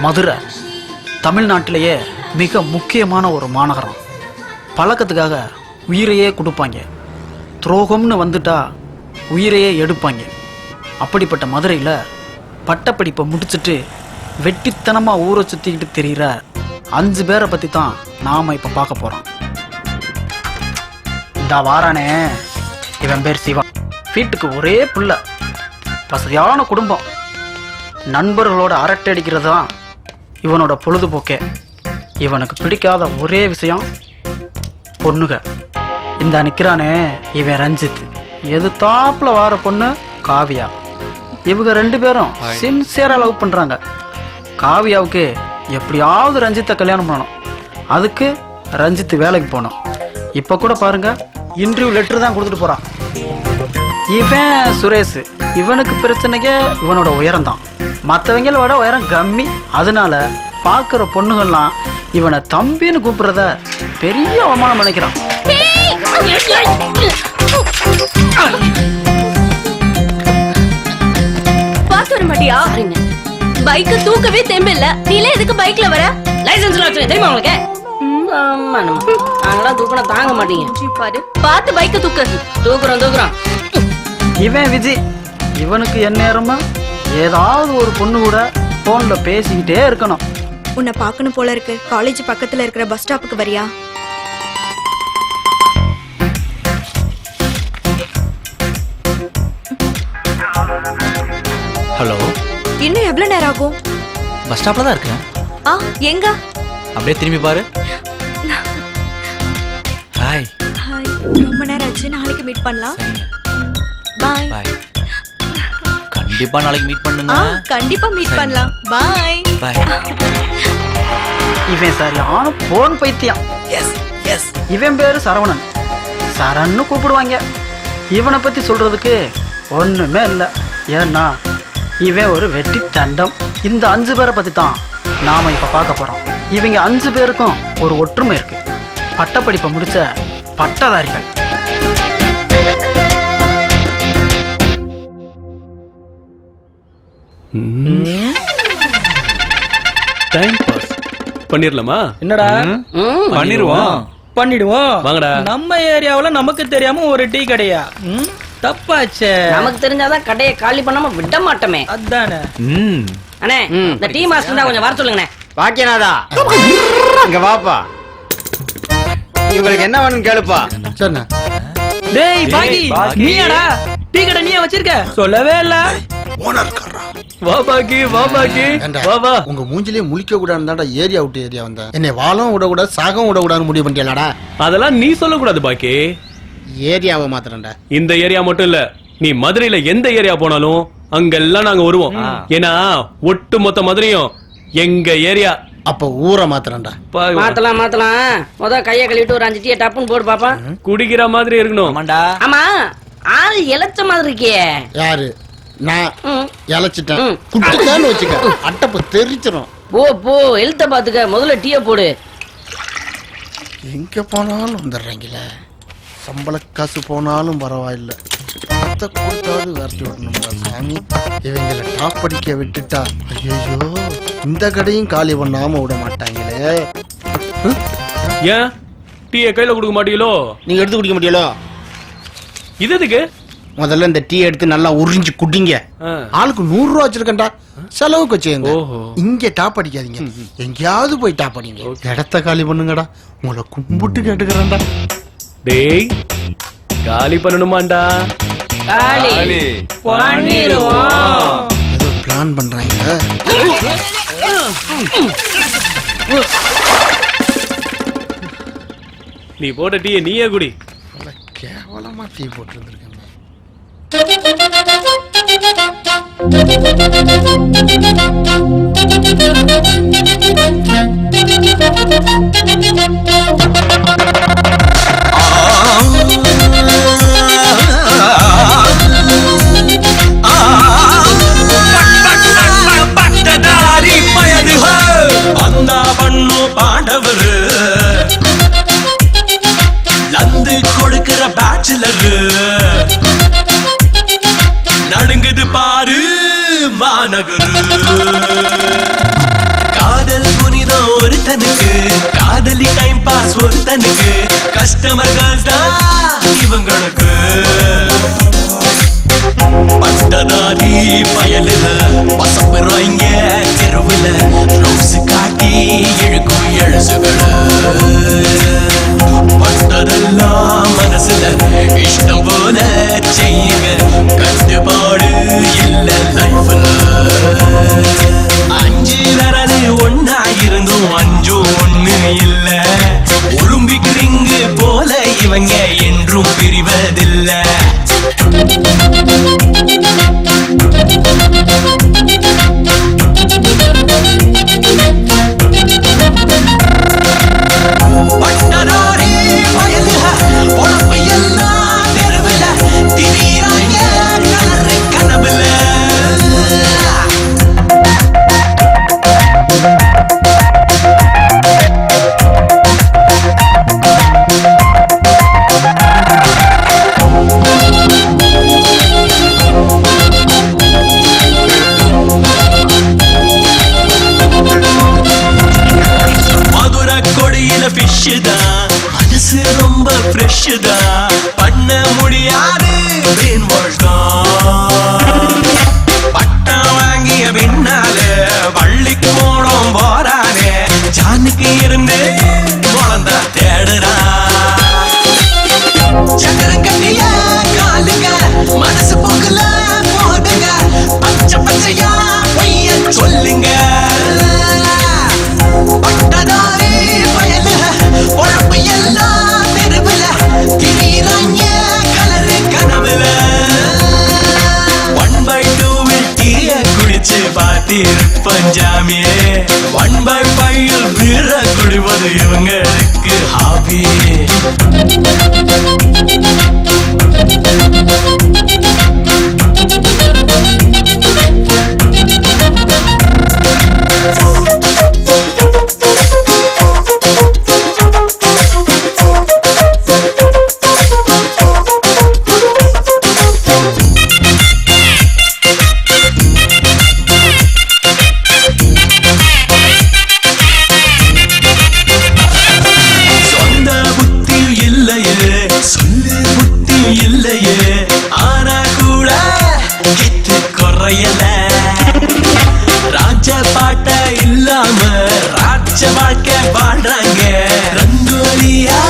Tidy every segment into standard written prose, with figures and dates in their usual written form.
மதுரை தமிழ்நாட்டிலேயே மிக முக்கியமான ஒரு மாநகரம். பழக்கத்துக்காக உயிரையே கொடுப்பாங்க, துரோகம்னு வந்துட்டா உயிரையே எடுப்பாங்க. அப்படிப்பட்ட மதுரையில் பட்டப்படிப்பை முடிச்சுட்டு வெட்டித்தனமாக ஊரை சுற்றிக்கிட்டு தெரிகிற 5 பேரை பற்றி தான் நாம் இப்போ பார்க்க போகிறோம். இந்த வாரானே இவன் பேர் சிவா. வீட்டுக்கு ஒரே புள்ள, வசதியான குடும்பம், நண்பர்களோட அரட்டை அடிக்கிறது தான் இவனோட பொழுதுபோக்கே. இவனுக்கு பிடிக்காத ஒரே விஷயம் பொண்ணுக. இந்த நிற்கிறானே இவன் ரஞ்சித், எதிர்த்தாப்புல வார பொண்ணு காவியா. இவங்க 2 பேரும் சின்சியரா லவ் பண்றாங்க. காவியாவுக்கு எப்படியாவது ரஞ்சித்தை கல்யாணம் பண்ணணும், அதுக்கு ரஞ்சித் வேலைக்கு போகணும். இப்ப கூட பாருங்க, இன்டர்வியூ லெட்டர் தான் கொடுத்துட்டு போறான். இவன் சுரேஷ், இவனுக்கு பிரச்சனைக்கே இவனோட உயரம் தான், மற்றவங்கள விட உயரம் கம்மி. அதனால பார்க்குற பொண்ணுகள்லாம் இவனை தம்பின்னு கூப்பிடுறத பெரிய அவமானம் நினைக்கிறான். பார்த்து வர மாட்டியா? பைக் தூக்கவே தெம்பில்ல, நீல எதுக்கு பைக்ல வர? லைசென்ஸ்ல வச்சு தெரியுமா உங்களுக்கு? நாங்களாம் தூக்கினா தாங்க மாட்டீங்க. பாரு, பார்த்து பைக்க தூக்கு. தூக்குறோம். இவன் விஜய், இவனுக்கு எந்நேரமா ஏதாவது ஒரு பொண்ணு கூட போன்ல பேசிக்கிட்டே இருக்கணும். உன்னை பார்க்கணும் போல இருக்கு. காலேஜ் பக்கத்துல இருக்கிற பஸ் ஸ்டாப்புக்கு வரியா? ஹலோ, இன்னும் எவ்வளவு நேரம் ஆகும்? பஸ் ஸ்டாப்ல தான் இருக்கேன். எங்க? அப்படியே திரும்பி பாரு. ஹாய். ஹாய், ரொம்ப நேரம் ஆச்சு. நாளைக்கு மீட் பண்ணலாம். பாய். பாய். கண்டிப்பா நாளைக்கு மீட் பண்ணுங்க. கண்டிப்பா மீட் பண்ணலாம். பாய். பாய். இவன் சரியான போன் பைத்தியம். Yes yes. இவன் பேரு சரவணன், சரண்னு கூப்பிடுவாங்க. இவனை பத்தி சொல்றதுக்கு ஒண்ணுமே இல்லை. ஏன்னா இவன் ஒரு வெட்டி தண்டம். இந்த 5 பேரை பத்தி தான் நாம இப்ப பார்க்க போறோம். இவங்க 5 பேருக்கும் ஒரு ஒற்றுமை இருக்கு, பட்டப்படிப்பை முடிச்ச பட்டதாரிகள். டைம் பாஸ் பண்ணிரலாமா? என்னடா பண்ணிடுவோம். வாங்கடா. நம்ம ஏரியாவுல நமக்கு தெரியாம ஒரு டீ கடையா? தப்பாச்சே. நமக்கு தெரிஞ்சாதான் கடையை காலி பண்ணாம விட மாட்டோமே. அதானே. அண்ணே, இந்த டீ மாஸ்டர் தான் கொஞ்சம் வர சொல்லுங்கண்ணே. பாக்கியநாதா, இங்க வாப்பா. இவங்களுக்கு என்ன வேணும்னு கேளுப்பா. சொன்ன. டேய் பாக்கி, நீயாடா டீ கடை நீயா வச்சிருக்க? சொல்லவே இல்ல. வா பாக்கி, வா பாக்கி, வா வா. உங்க மூஞ்சிலேயே முழிக்க கூடாதுடா. ஏரியா விட்டு ஏரியா வந்தேன். என்னை வாழவும் விடக்கூடாது, சாகவும் விடக்கூடாதுன்னு முடிவு பண்ணிட்டேன்டா. அதெல்லாம் நீ சொல்லக்கூடாது பாக்கி. ஏரியாவை மாத்திரண்டா. இந்த ஏரியா மட்டும் இல்ல, நீ மதுரையில எந்த ஏரியா போனாலும் அங்கெல்லாம் நாங்க வருவோம். ஏன்னா ஒட்டு மொத்த மதுரையும் எங்க ஏரியா. அப்ப ஊரை மாத்திரண்டா. மாத்தலாம். முத கைய கழுவிட்டு ஒரு 5 டீ டப்புன்னு போடு பாப்பா. குடிக்கிற மாதிரி இருக்கணும். ஆமா, ஆள் இளைச்ச மாதிரி இருக்கே. யாரு? நான் இழைச்சிட்டேன். குட்டிக்கான்னு வச்சுக்க, அட்டப்பு தெரிச்சிடும். போ எழுத்த பாத்துக்க. முதல்ல டீய போடு. எங்க போனாலும் வந்துடுறீங்கள. சம்பள காசு போனாலும் பரவாயில்ல, பணத்தை கொடுத்தாவது விரட்டி விடணும்டா சாமி. இவங்களை டாப் படிக்க விட்டுட்டா ஐயோ இந்த கடையும் காலி பண்ணாம விட மாட்டாங்களே. ஏன் டீயை கையில கொடுக்க மாட்டீங்களோ? நீங்க எடுத்து குடிக்க முடியலோ? இது எதுக்கு? முதல்ல இந்த டீ எடுத்து நல்லா உறிஞ்சு குடிங்க. ஆளுக்கு 100 ரூபா வச்சிருக்கேன்டா, செலவுக்கு வச்சுங்க. இங்க டாப் அடிக்காதீங்க, எங்கேயாவது போய் டாப் அடிங்க. இடத்த காலி பண்ணுங்கடா, உங்களை கும்பிட்டு கேட்டுக்கிறேன்டா. டேய், காலி பண்ணணுமாண்டா? காலி பண்ணிடுவோம். ஏதோ பிளான் பண்றாங்க. நீ போட்ட டீயை நீயே குடி. கேவலமா டீ போட்டு இருந்திருக்கேன். பட்டதாரி பயது அந்த பண்ணு பாண்டவர் லந்து கொடுக்கிற பேச்சுலர் நடுங்குது பாரு மாநகர். கடனுக்கு கஸ்டமர்கள் தான் இவங்களுக்கு பட்டதாரி பயலுல பசப்புறாங்க தெருவுல ரோஸ் காட்டி இழுக்கும் எழுசுகள பட்டதெல்லாம் மனசுல இஷ்டம் போல செய்யுங்க கட்டுப்பாடு இல்ல லைஃப்ல அஞ்சு விரல் ஒன்னா இருந்தும் அஞ்சும் ஒண்ணு இல்ல ஒலிம்பிக் ரிங்கு போல இவங்க என்றும் பிரிவதில்லை பட்டதாரி பயலுல பொழப்பு எல்லாம் தெருவுல திரியிறாங்க கலரு கனவுல மதுரை கொடியில ஃபிஷ் தான் மனசு ரொம்ப ஃப்ரெஷ் தான் பண்ண முடியாது brain wash தான் பட்டம் வாங்கிய பின்னால பள்ளிக்கு போனோம் போறானே ஜானுக்கு இருந்து குழந்தை தேடுறா சக்கரம் கட்டிய காலுங்க மனசு போக்குல போடுங்க பச்சை பச்சையா பொய்ய சொல்லுங்க பட்டதாரி பயலுல பொழப்பு எல்லாம் தெருவுல திரியிறாங்க கலரு கனவுல 1/2 டீய குடிச்சு பார்த்திருப்பேன் ஜாமியே 1/5 பீர குடிவது இவங்களுக்கு ஹாபி சொந்த புத்தி இல்லையே சொல்லு புத்தி இல்லையே ஆனா கூட கெட்டு குறையல ராஜ பாட்ட இல்லாம ராஜ வாழ்க்கை வாழ்றாங்க ரங்கோலியா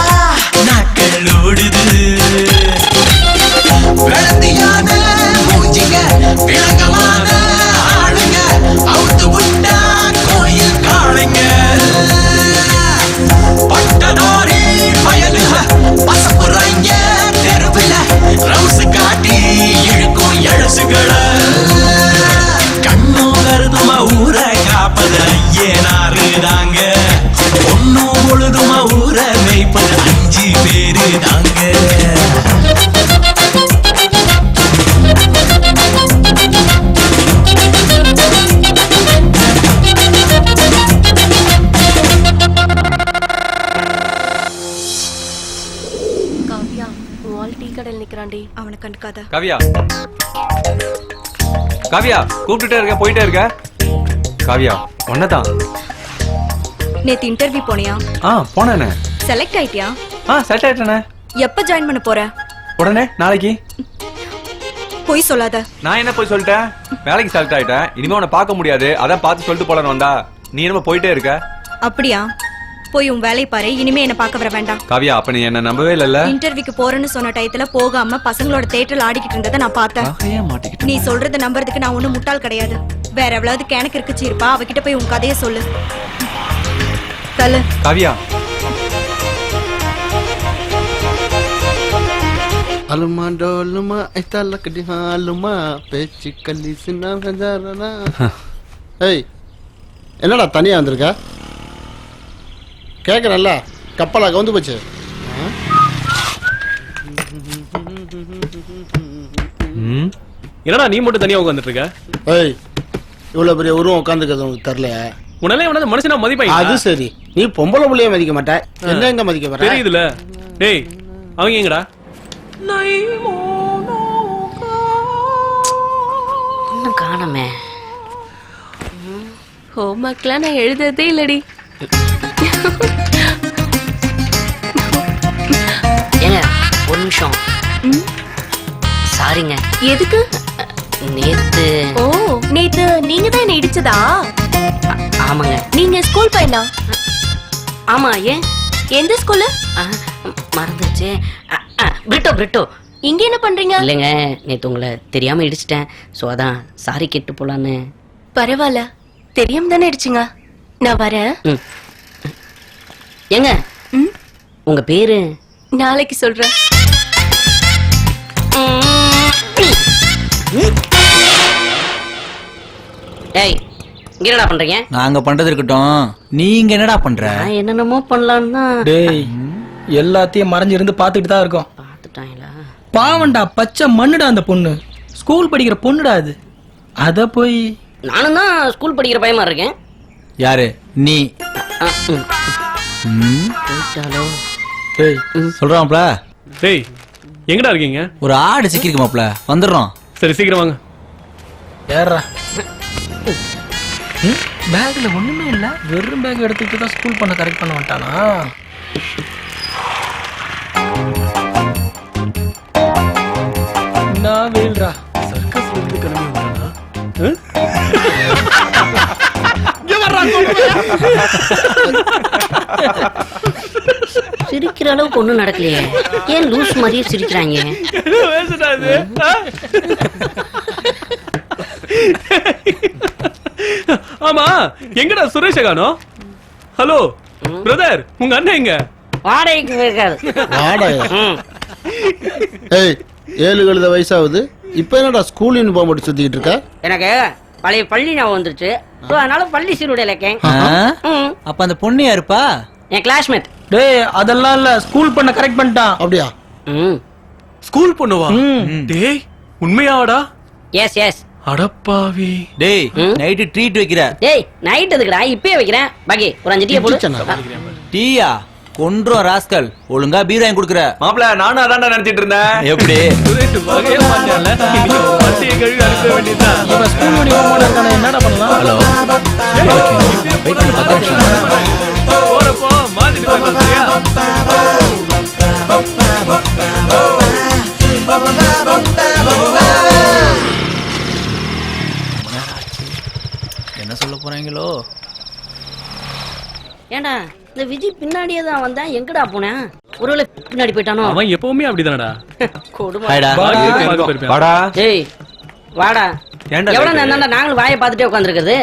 நாக்கள் ஓடுது வெளந்தியான மூஞ்சிங்க விளங்கமான ஆளுங்க அவுத்து விட்டா கோயில் காளைங்க பட்டதாரி பயலுல பசப்புறாங்க தெருவுல ரவுசு காட்டி இழுக்கும் எழுசுகள கண்ணும் கருதுமா ஊரை காப்பது ஐயனாருதாங்க ஒன்னும் பொழுதுமா ஊரை மேய்ப்பது 5 பேரு தாங்க காவியா உன் டீ கடையில் நிக்கிறான்டி. அவனை கண்டுக்காத. காவியா காவியா கூப்பிட்டுட்டே இருக்க போயிட்டே இருக்க காவியா ஒன்னதான். நேத்து இன்டர்வியூ போனியா? போனேனே. செலக்ட் ஆயிட்டியா? செட் ஆயிட்டேனே. எப்ப ஜாயின் பண்ண போற? உடனே நாளைக்கு. போய் சொல்லாத. நான் என்ன போய் சொல்லிட்டேன்? வேலைக்கு செலக்ட் ஆயிட்டேன். இனிமே உன்னை பார்க்க முடியாது. அதான் பார்த்து சொல்லிட்டு போலன்னு வந்தா நீ என்ன போயிட்டே இருக்க? அப்படியா? போய் உன் வேலை பாரு. இனிமே என்ன பார்க்க வர வேண்டாம். காவியா அப்ப நீ என்ன நம்பவே இல்லல்ல? இன்டர்வியூக்கு போறேன்னு சொன்ன டயத்துல போகாம பசங்களோட தியேட்டர்ல ஆடிக்கிட்டு இருந்ததை நான் பார்த்தேன். நீ சொல்றத நம்புறதுக்கு நான் ஒண்ணும் முட்டாள் கிடையாது. வேற எவ்வளவு கேனக்கு இருக்குச்சு இருப்பா, அவகிட்ட போய் உன் கதையை சொல்லு. தல காவியா அலுமா டோலுமா ஐத்தால கடி ஹாலுமா பேச்சு கல்லி சின்ன ஹஜாரனா. ஏய் என்னடா தனியா வந்திருக்க? கேக்குறல்ல கப்பலா கவுந்து போச்சு. என்னடா நீ மட்டும் தனியா உட்கார்ந்துட்டு இருக்க? ஏய் இவ்வளவு பெரிய உருவம் உட்காந்துக்கிறது உனக்கு தெரியல? உன்னால எவனாவது மனுஷனா மதிப்பாங்க? அது சரி, நீ பொம்பளை புள்ளைய மதிக்க மாட்ட, என்ன எங்க மதிக்க வர? தெரியுதுல. டேய் அவங்க எங்கடா? ஒன்னும் காணமே. ஹோம்ஒர்க்லாம் நான் எழுதுறதே இல்லடி. நிமிஷம் சாரிங்க. எதுக்கு? நேத்து ஓ, நேத்து நீங்க தான் என்ன இடிச்சதா? ஆமாங்க. நீங்க ஸ்கூல் பையனா? ஆமா, ஏன்? எந்த ஸ்கூலு? மறந்துச்சு. பிரிட்டோ பிரிட்டோ. இங்க என்ன பண்றீங்க? இல்லைங்க, நேத்து உங்களை தெரியாம இடிச்சிட்டேன். ஸோ அதான் சாரி கேட்டு போலான்னு. பரவாயில்ல, தெரியாம தானே இடிச்சிங்க. நான் வரேன். ஏங்க, உங்க பேரு? நாளைக்கு சொல்றேன். ஏய், இங்க என்னடா பண்றீங்க? நாங்க பண்றது இருக்கட்டும், நீங்க என்னடா பண்ற? நான் என்னென்னமோ பண்ணலான்னு டேய் எல்லாத்தையும் மறைஞ்சிருந்து பாத்துட்டு தான் இருக்கோம். பார்த்துட்டாங்களா? பாவண்டா, பச்சை மண்ணுடா அந்த பொண்ணு. ஸ்கூல் படிக்கிற பொண்ணுடா அது. அத போய் நானும் தான் ஸ்கூல் படிக்கிற பையமா இருக்கேன். யாரு நீ? போயிட்டாலோ? டேய் சொல்றான்ப்ல. டேய் எங்கடா இருக்கீங்க? ஒரு ஆடு சிக்கிருக்கு மாப்ள, வந்துடுறோம். சரி சீக்கிரம் வாங்க. ஏறா. பேக்ல ஒண்ணுமே இல்ல, வெறும் பேக் எடுத்துக்கிட்டு தான் ஸ்கூல் பண்ண கரெக்ட் பண்ண மாட்டானா? நான் வேல்ரா. சர்க்கஸ்ல இருந்து கிளம்பி வந்தானா? சிரிக்கிற அளவுக்கு ஒண்ணும் நடக்கலையே, ஏன் லூஸ் மாதிரியே சிரிக்கிறாங்க? ஆமா, எங்கடா சுரேஷ காணோம்? ஹலோ பிரதர், உங்க அண்ணன் எங்க? வாடகைக்கு போயிருக்காரு. ஏய் 7 கழுத வயசாகுது, இப்ப என்னடா ஸ்கூல் யூனிஃபார்ம் போட்டு சுத்திக்கிட்டு இருக்க? எனக்கு பழைய பள்ளி ஞாபகம் வந்துருச்சு. So, அதனால பள்ளி சீருடையில இருக்கேன். அப்ப அந்த பொண்ணு யாருப்பா? என் கிளாஸ்மேட். டேய் அதெல்லாம் இல்ல, ஸ்கூல் பண்ண கரெக்ட் பண்ணிட்டான். அப்படியா? ஸ்கூல் பண்ணுவா? டேய் உண்மையாடா? S S. அடப்பாவி. டேய் நைட்டு ட்ரீட் வைக்கிற. டேய் நைட் எதுக்குடா, இப்பயே வைக்கிறேன். பாக்கி ஒரு 5 டீ போடு. டீயா? கொன்றும் ராஸ்கல். ஒழுங்கா பீர் வாங்கி கொடுக்குற. மாப்பிள, நானும் அதான்டா நினைச்சிட்டு இருந்தேன். எப்படி? சுரேஷ் வகையே மாட்டான்ல. வண்டியை கழுவி அனுப்ப வேண்டியதுதான். இவன் ஸ்கூல் யூனிஃபார்மோட இருக்கானே, என்னடா பண்ணலாம்? ஹலோ வெயிட் பண்ணு, 10 நிமிஷம். போறப்போ மாத்திட்டு போயிடலாம், சரியா? என்ன சொல்ல போறாங்களோ? ஏண்டா இந்த விஜய் பின்னாடியே தான் வந்தேன், எங்கடா போனேன்? ஒருவேளை பின்னாடி போயிட்டானோ? அவன் எப்பவுமே அப்படிதானடா. கொடுமை. ஹாய்டா. வாடா. டேய் வாடா. ஏன்டா எவ்வளவு நேரம் நாங்களும் வாயை பார்த்துட்டே உட்காந்துருக்குது?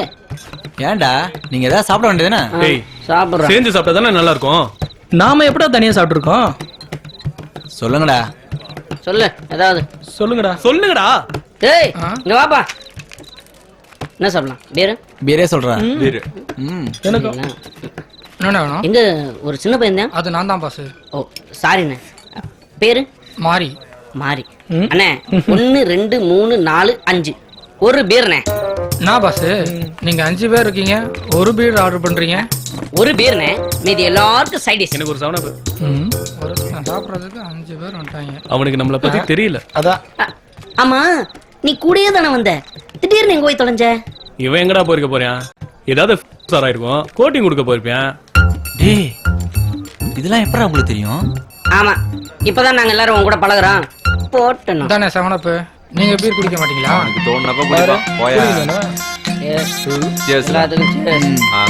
ஏன்டா நீங்க ஏதாவது சாப்பிட வேண்டியதுதானே? டேய் சாப்பிடுறோம். சேர்ந்து சாப்பிட்டா தானே நல்லா இருக்கும். நாம எப்படா தனியா சாப்பிட்டுருக்கோம்? சொல்லுங்கடா. சொல்லு ஏதாவது. சொல்லுங்கடா. சொல்லுங்கடா. டேய் இங்க வாப்பா. என்ன சாப்பிடலாம்? பேரு? பீரே சொல்றேன். வீரு. எனக்கு என்னடா வேணும்? எங்க ஒரு சின்ன பையன் தான். அது நான் தான் பாஸ். ஓ சாரிண்ணே. பேரு? மாறி. மாறி. அண்ணே 1 2 3 4 5 ஒரு பீர்ண்ணே. நான் பாஸ், நீங்க 5 பேர் இருக்கீங்க, ஒரு பீர் ஆர்டர் பண்றீங்க. ஒரு பீர்ண்ணே, மீதி எல்லாருக்கும் சைட் டிஷ். எனக்கு ஒரு சவனா பேர். ஒரு சாப்பிடுறதுக்கு 5 பேர் வந்துட்டாங்க. அவனுக்கு நம்மள பத்தி தெரியல. அதான். ஆமா நீ கூடயே தானே வந்த, திடீர்னு எங்க போய் தொலைஞ்ச? இவன் எங்கடா போயிருக்க போறான்? ஏதாவது சாரா இருக்கும், கோட்டிங் கொடுக்க போயிருப்பேன். டேய் இதெல்லாம் எப்படா உங்களுக்கு தெரியும்? ஆமா இப்பதான் நாங்க எல்லாரும் உங்க கூட பழகுறோம். போட்டணும் தானே 7up. நீங்க பீர் குடிக்க மாட்டீங்களா? எனக்கு தோணுனப்ப குடிப்பா. போயா. Cheers. எல்லாத்துக்கும் cheers. ஆ.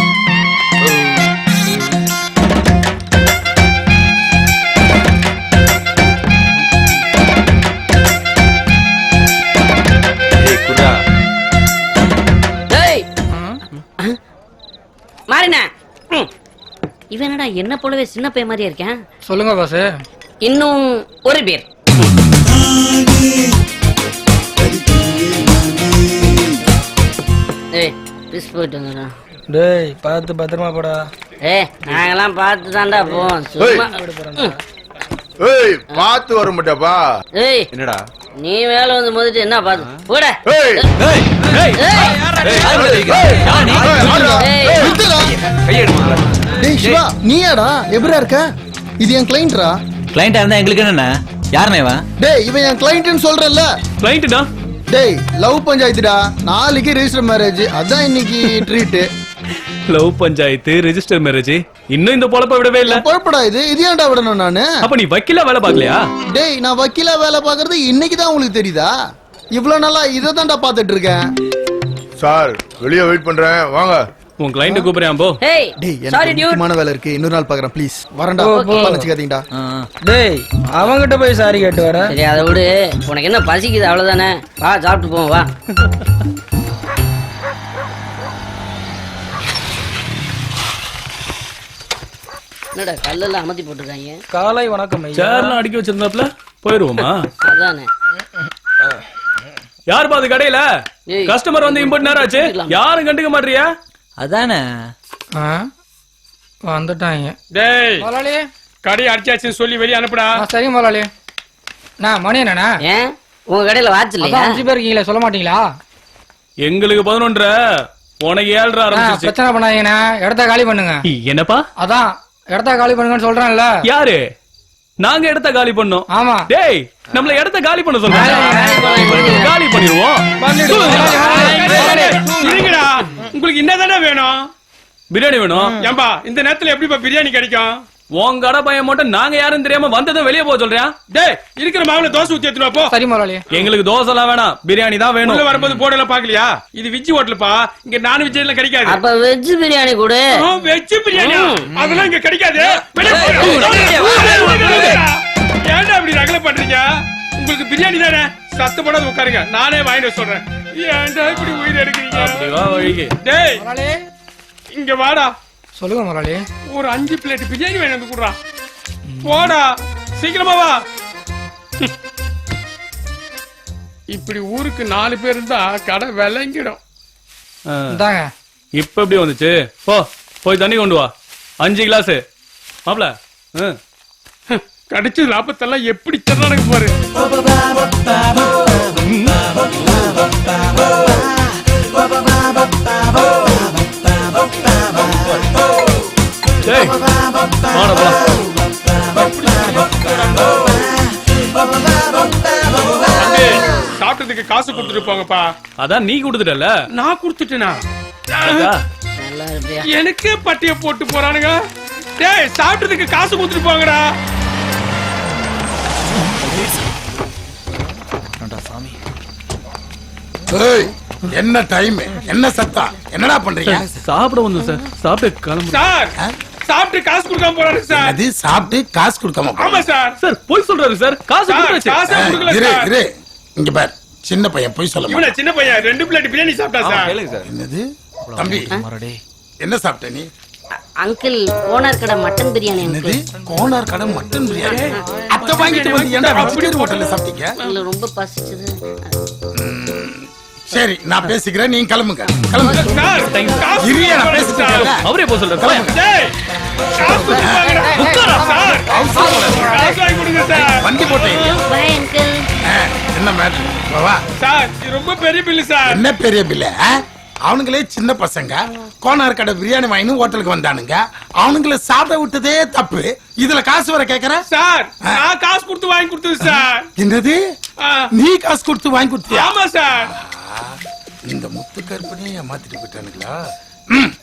ஏய் குடா. டேய் மாறினா. இவன் என்னடா என்ன போலவே சின்ன பையன் மாதிரியே இருக்கேன். சொல்லுங்க பாஸ். இன்னும் ஒரு பேர். ஏய் பிஸ் போயிட்டு வந்துடா. டேய் பார்த்து பத்திரமா போடா. ஏய் நாங்கெல்லாம் பார்த்து தான்டா போவோம். சும்மா ஏய் பாத்து வர மாட்டப்பா. ஏய் என்னடா? நீ மேல வந்து மோதிட்டு என்ன பாத்து போட. ஏய் ஏய் ஏய் கையை எடுமா. டேய் சிவா, நீயாடா? எப்படிடா இருக்க? இது என் கிளையண்ட்ரா. கிளையண்டா இருந்தா எங்களுக்கு என்னண்ணா? யாருண்ணே இவன்? டேய் இவன் என் கிளையண்ட்னு சொல்றல்ல. கிளையண்ட்டா? டேய் லவ் பஞ்சாயத்துடா. நாளைக்கு ரெஜிஸ்டர் மேரேஜ், அதான் இன்னைக்கு treat. Love panchayat register marriage இன்னும் இந்த பொழப்ப விடவே இல்ல. பொழப்படா இது இது ஏன்டா விடணும் நானு? அப்ப நீ வக்கீலா வேலை பார்க்கலையா? டேய் நான் வக்கீலா வேலை பார்க்கறது இன்னைக்குதான் உங்களுக்கு தெரியுதா? இவ்வளவு நாளா இதை தான்டா பாத்துட்டு இருக்கேன். சார் வெளியே வெயிட் பண்றேன் வாங்க. உன் கிளைண்ட் கூப்பிடுறான் போ. ஹேய் டேய் சாரி எனக்கு டியூட். முக்கியமான வேலை இருக்கு, இன்னொரு நாள் பாக்குறேன் ப்ளீஸ். வரேன்டா, நினைச்சுக்காதீங்கடா. டேய் அவங்கிட்ட போய் சாரி கேட்டு வர. சரி அதை விடு, உனக்கு என்ன பசிக்குது அவ்வளவுதானே, வா சாப்பிட்டு போவோம் வா. என்னடா கல்லெல்லாம் அமர்த்தி போட்டிருக்காங்க. காலை வணக்கம் ஐயா. சேர்லாம் அடுக்கி வச்சிருந்தாப்ல போயிருவோமா? அதானே. யார் பாது கடையில ஏய், கஸ்டமர் வந்து இம்பட் நேரம் ஆச்சு, யாரும் கண்டுக்க மாட்டியா? அதானே ஆ, வந்துட்டாங்க. டேய் முதலாளி. கடை அடிச்சாச்சுன்னு சொல்லி வெளியே அனுப்புடா. சரி முதலாளி. நான் மணி என்னண்ணா? ஏன் உங்க கடையில வாட்ச் இல்லையா? 5 பேர் இருக்கீங்களா, சொல்ல மாட்டீங்களா? எங்களுக்கு 11 உனக்கு 7 ஆரம்பிச்சிருச்சு. பிரச்சனை பண்ணாதீங்கண்ணா, இடத்த காலி பண்ணுங்க. என்னப்பா அதான் இடத்த காலி பண்ணுங்கன்னு சொல்றேன்ல. யாரு? நாங்க இடத்த காலி பண்ணோம். ஆமா. டேய் நம்மள இடத்த காலி பண்ண சொல்றாங்க. காலி பண்ணிடுவோம். இருங்கடா, உங்களுக்கு என்னதானே வேணும்? பிரியாணி வேணும். ஏம்பா இந்த நேரத்துல எப்படிப்பா பிரியாணி கிடைக்கும்? உன் கடை பையன் மட்டும் நாங்க யாரும் தெரியாம வந்ததும் வெளியே போக சொல்றியா? டேய் இருக்கிற மாவுல தோசை ஊத்தி எடுத்துட்டு வா போ. சரி முதலாளி. எங்களுக்கு தோசை எல்லாம் வேணாம், பிரியாணி தான் வேணும். உள்ள வரும்போது போர்டுல பாக்கலையா? இது வெஜ் ஹோட்டல்ப்பா, இங்க நான் வெஜ் எல்லாம் கிடைக்காது. அப்ப வெஜ் பிரியாணி கூட. வெஜ் பிரியாணி அதெல்லாம் இங்க கிடைக்காது. ஏன்டா அப்படி ரகலை பண்றீங்க? உங்களுக்கு பிரியாணி தானே, சத்தப்படாத உட்காருங்க, நானே வாங்கிட்டு சொல்றேன். ஏன்டா இப்படி உயிர் எடுக்கிறீங்க? டேய் முதலாளி. இங்க வாடா, சொல்லுங்க முதலாளி. ஒரு 5 பிளேட் பிரியாணி வாங்கி வந்து குடுறா. போடா சீக்கிரமா வா. இப்படி ஊருக்கு 4 பேர் இருந்தா கடை விளங்கிடும். இந்தாங்க. இப்ப எப்படி வந்துச்சு? போ போய் தண்ணி கொண்டு வா 5 கிளாஸ். மாப்ள கடிச்சு லாபத்தெல்லாம் எப்படி தர்றானுங்க பாரு. டேய் வாடா போலாம். சாப்பிட்டதுக்கு காசு கொடுத்துட்டு போங்கப்பா. அதான் நீ கொடுத்துட்டல. நான் கொடுத்துட்டேனா? நல்லா இருப்பியா? எனக்கே பட்டிய போட்டு போறானுங்க. டேய் சாப்பிட்டதுக்கு காசு கொடுத்துட்டு போங்கடா. என்ன டைம், என்ன சத்தம், என்னடா பண்றீங்க? சாப்பிட வந்து சார், சாப்பிட்டு கிளம்பு. சார் சாப்பிட்டு காசு கொடுக்காம போறாரு சார். அது சாப்பிட்டு காசு கொடுக்காம ஆமா சார். சார் போய் சொல்றாரு சார், காசு கொடுத்தாச்சு. காசே கொடுக்கல சார். இரு இங்க பார், சின்ன பையன் போய் சொல்ல இவன சின்ன பையன் 2 பிளேட் பிரியாணி சாப்பிட்டா சார். கேளுங்க சார். என்னது தம்பி, என்ன சாப்பிட்ட நீ? அங்கிள் ஓனர் கடை மட்டன் பிரியாணி. என்னது கோனார் கடை மட்டன் பிரியாணி? அத்தை வாங்கிட்டு வந்து ஏன்டா வெஜிடேரியன் ஹோட்டல்ல சாப்பிட்டீங்க? இல்ல ரொம்ப பசிச்சது. சரி நான் பேசிக்கிறேன், நீங்க கிளம்புங்க கிளம்புங்க. சார் காசு இரியா நான் பேசிக்கிறேன். அவரே போய் சொல்றாரு. டேய் காசு கொடுப்பாங்கடா. உட்கார சார். காசு வாங்கி கொடுங்க சார். வண்டி போட்டீங்க. Bye uncle. என்ன மேட்டர் வா. சார் இது ரொம்ப பெரிய பில்லு சார். என்ன பெரிய பில்ல? அவனுங்களே சின்ன பசங்க கோனார் கடை பிரியாணி வாங்கி ஹோட்டலுக்கு வந்தானுங்க, அவனுங்கள சாப்பிட விட்டதே தப்பு, இதுல காசு வர கேக்குற? சார் நான் காசு கொடுத்து வாங்கி கொடுத்தது சார். என்னது நீ காசு கொடுத்து வாங்கி கொடுத்தியா? ஆமா சார். இந்த முத்து கற்பனையை ஏமாத்திட்டு போயிட்டானுங்களா?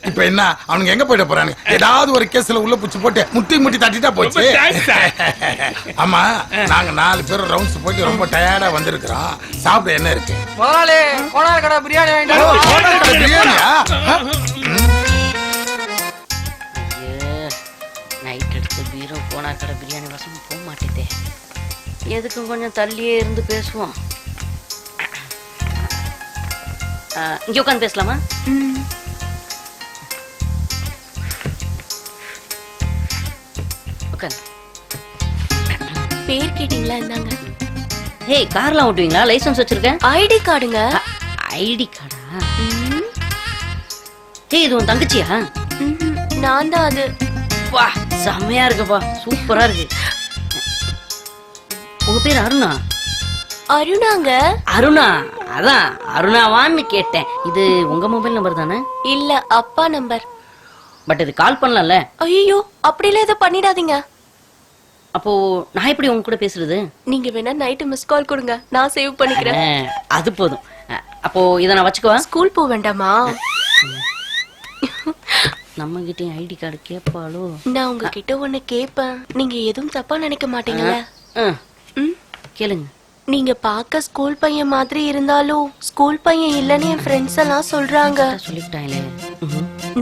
இப்ப என்ன அவனுங்க எங்க போயிட போறானுங்க? ஏதாவது ஒரு கேஸ்ல உள்ள புடிச்சு போட்டு முட்டி தட்டிட்டா போச்சு. ரொம்ப thanks சார். ஆமா நாங்க 4 பேர் ரவுண்ட்ஸ் போயிட்டு ரொம்ப டயர்டா வந்திருக்கிறோம், சாப்பிட என்ன இருக்கு? முதலாளி கோனார் கடை பிரியாணி வாங்கிட்டு கோனார் கடை பிரியாணியா? நைட் எடுத்து பீரோ கோனார் கடை பிரியாணி வசம் போக மாட்டேதே. எதுக்கும் கொஞ்சம் தள்ளியே இருந்து பேசுவோம். இங்க உட்காந்து பேசலாமா? உட்காந்து. பேர் கேட்டீங்களா? இந்தாங்க. ஏய் கார்லாம் ஓட்டுவீங்களா? லைசென்ஸ் வச்சிருக்கேன். ஐடி கார்டுங்க. ஐடி கார்டா? ஏய் இது உன் தங்கச்சியா? நான் தான் அது. வா செம்மையா இருக்குப்பா, சூப்பரா இருக்கு. உங்க பேர் அருணா? அருணாங்க. அருணா? அதான் அருணாவான்னு கேட்டேன். இது உங்க மொபைல் நம்பர் தானே? இல்ல அப்பா நம்பர். பட் இது கால் பண்ணலாம்ல? ஐயோ அப்படிலாம் எதுவும் பண்ணிடாதீங்க. அப்போ நான் எப்படி உங்க கூட பேசுறது? நீங்க வேணா நைட்டு மிஸ் கால் கொடுங்க, நான் சேவ் பண்ணிக்கிறேன். அது போதும். அப்போ இத நான் வச்சுக்குவா? ஸ்கூல் போக வேண்டாமா? நம்ம கிட்டயும் ஐடி கார்டு கேட்பாளோ? நான் உங்ககிட்ட ஒண்ணு கேட்பேன், நீங்க எதுவும் தப்பா நினைக்க மாட்டீங்களா? கேளுங்க. நீங்க பார்க்க ஸ்கூல் பையன் மாதிரி இருந்தாலும் ஸ்கூல் பையன் இல்லன்னு என் ஃப்ரெண்ட்ஸ் எல்லாம் சொல்றாங்க. சொல்லிட்டாங்களே.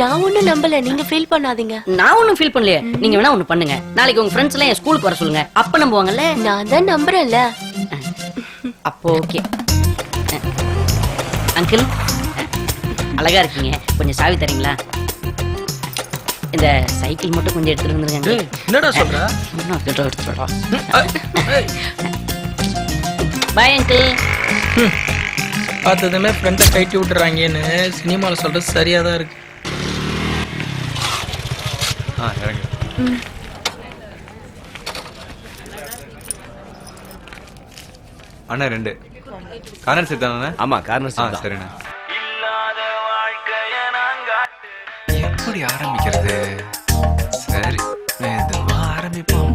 நான் ஒண்ணும் நம்பல, நீங்க ஃபீல் பண்ணாதீங்க. நான் ஒண்ணும் ஃபீல் பண்ணலையே. நீங்க வேணா ஒண்ணு பண்ணுங்க, நாளைக்கு உங்க ஃப்ரெண்ட்ஸ் எல்லாம் என் ஸ்கூலுக்கு வர சொல்லுங்க, அப்ப நம்புவாங்கல்ல. நான் தான் நம்புறேன்ல. அப்போ ஓகே. அங்கிள் அழகா இருக்கீங்க, கொஞ்சம் சாவி தரீங்களா? இந்த சைக்கிள் மட்டும் கொஞ்சம் எடுத்துட்டு வந்துருங்க. என்னடா சொல்ற? எடுத்துடா. Bye uncle. பார்த்ததுமே ஃப்ரெண்டை கைட்டி விட்டுறாங்கன்னு சினிமாவில் சொல்றது சரியா தான் இருக்கு. அண்ணா 2 கார்னர் செட் தானே? ஆமா கார்னர் செட். சரிண்ணா. எப்படி ஆரம்பிக்கிறது? சரி மெதுவா ஆரம்பிப்போம்.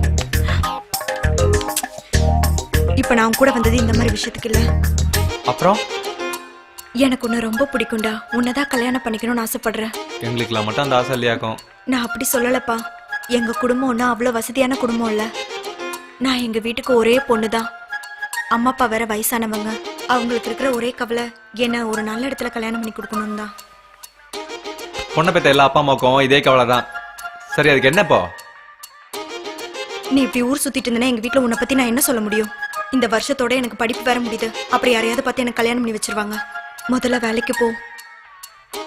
இப்ப நான் கூட வந்தது இந்த மாதிரி விஷயத்துக்கு இல்ல. அப்புறம் எனக்கு உன்னை ரொம்ப பிடிக்கும்டா, உன்னதான் கல்யாணம் பண்ணிக்கணும்னு ஆசைப்படுறேன். எங்களுக்குலாம் மட்டும் அந்த ஆசை இல்லையாக்கும். நான் அப்படி சொல்லலப்பா. எங்க குடும்பம் ஒன்றும் அவ்வளோ வசதியான குடும்பம் இல்ல. நான் எங்க வீட்டுக்கு ஒரே பொண்ணுதான். அம்மா அப்பா வேற வயசானவங்க. அவங்களுக்கு இருக்கிற ஒரே கவலை என்ன ஒரு நல்ல இடத்துல கல்யாணம் பண்ணி கொடுக்கணும் தான். பொண்ணை பெற்ற எல்லா அப்பா அம்மாவுக்கும் இதே கவலை தான். சரி அதுக்கு என்னப்போ? நீ இப்படி ஊர் சுத்திட்டு இருந்தேன்னா எங்க வீட்டுல உன்னை பத்தி நான் என்ன சொல்ல முடியும்? இந்த வருஷத்தோட எனக்கு படிப்பு வேற முடியுது. அப்படி யாரையாவது பார்த்து எனக்கு கல்யாணம் பண்ணி வச்சிருவாங்க. முதல்ல வேலைக்கு போ.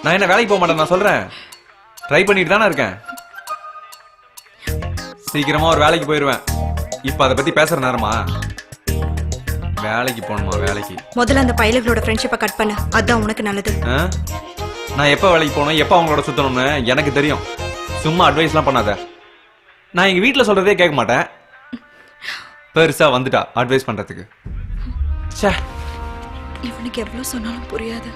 நான் என்ன வேலைக்கு போக மாட்டேன், நான் சொல்றேன். ட்ரை பண்ணிட்டு தானே இருக்கேன். சீக்கிரமா ஒரு வேலைக்கு போயிருவேன். இப்ப அதை பத்தி பேசுற நேரமா? வேலைக்கு போகணுமா? வேலைக்கு முதல்ல அந்த பையல்களோட ஃப்ரெண்ட்ஷிப்பை கட் பண்ண, அதான் உனக்கு நல்லது. நான் எப்ப வேலைக்கு போகணும், எப்ப அவங்களோட சுத்தணும்னு எனக்கு தெரியும். சும்மா அட்வைஸ்லாம் பண்ணாத. நான் எங்க வீட்டுல சொல்றதே கேட்க மாட்டேன். பெருசா வந்துட்டா அட்வைஸ் பண்றதுக்கு. ச்சே, இவனுக்கு எவ்வளவு சொன்னாலும் புரியாது.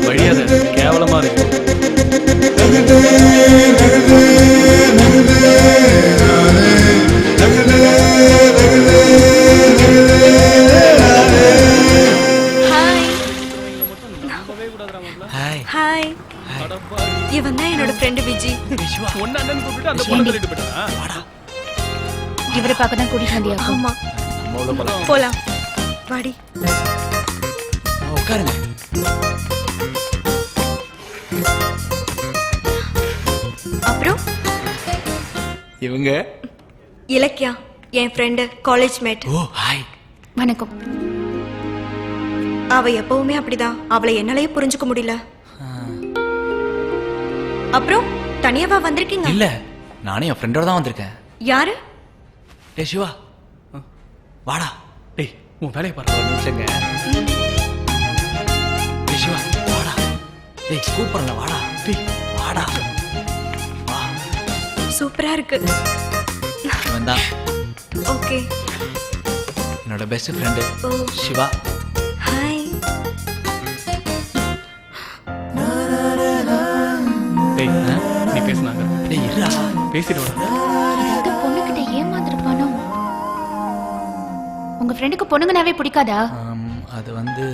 வழியாத கேவலமா இருக்கு. ஹாய். இவன் தான் என்னோட ஃப்ரெண்ட் விஜி. இவரை பார்க்க தான் கூட்டிட்டு வந்தியா? ஆமா. போலாம் வாடி. உட்காருங்க. அப்புறம் இவங்க இலக்கியா, என் ஃப்ரெண்டு, காலேஜ் மேட். ஓ ஹாய். வணக்கம். அவ எப்பவுமே அப்படிதான். அவளை என்னாலயே புரிஞ்சுக்க முடியல. அப்புறம் தனியாவா வந்திருக்கீங்க? இல்ல, நானே என் ஃப்ரெண்டோட தான் வந்திருக்கேன். யாரு? டேய் சிவா, வாடா. டேய் உன் வேலையை பாரு. ஒரு நிமிஷங்க. டேய் சிவா, வாடா. டேய் கூப்பிடுறல, வாடா. டேய் வாடா. வா. சூப்பரா இருக்கு. இவன் தான் ஓகே, என்னோட பெஸ்ட் ஃப்ரெண்டு ஓ. சிவா. ஹாய். டேய் நீ பேசுனாங்க. டேய் இருடா. பேசிட்டு வா. இந்த பொண்ணுகிட்ட ஏமாந்துருப்பானோ? உங்க ஃப்ரெண்டுக்கு பொண்ணுங்கனாவே பிடிக்காதா? அது வந்து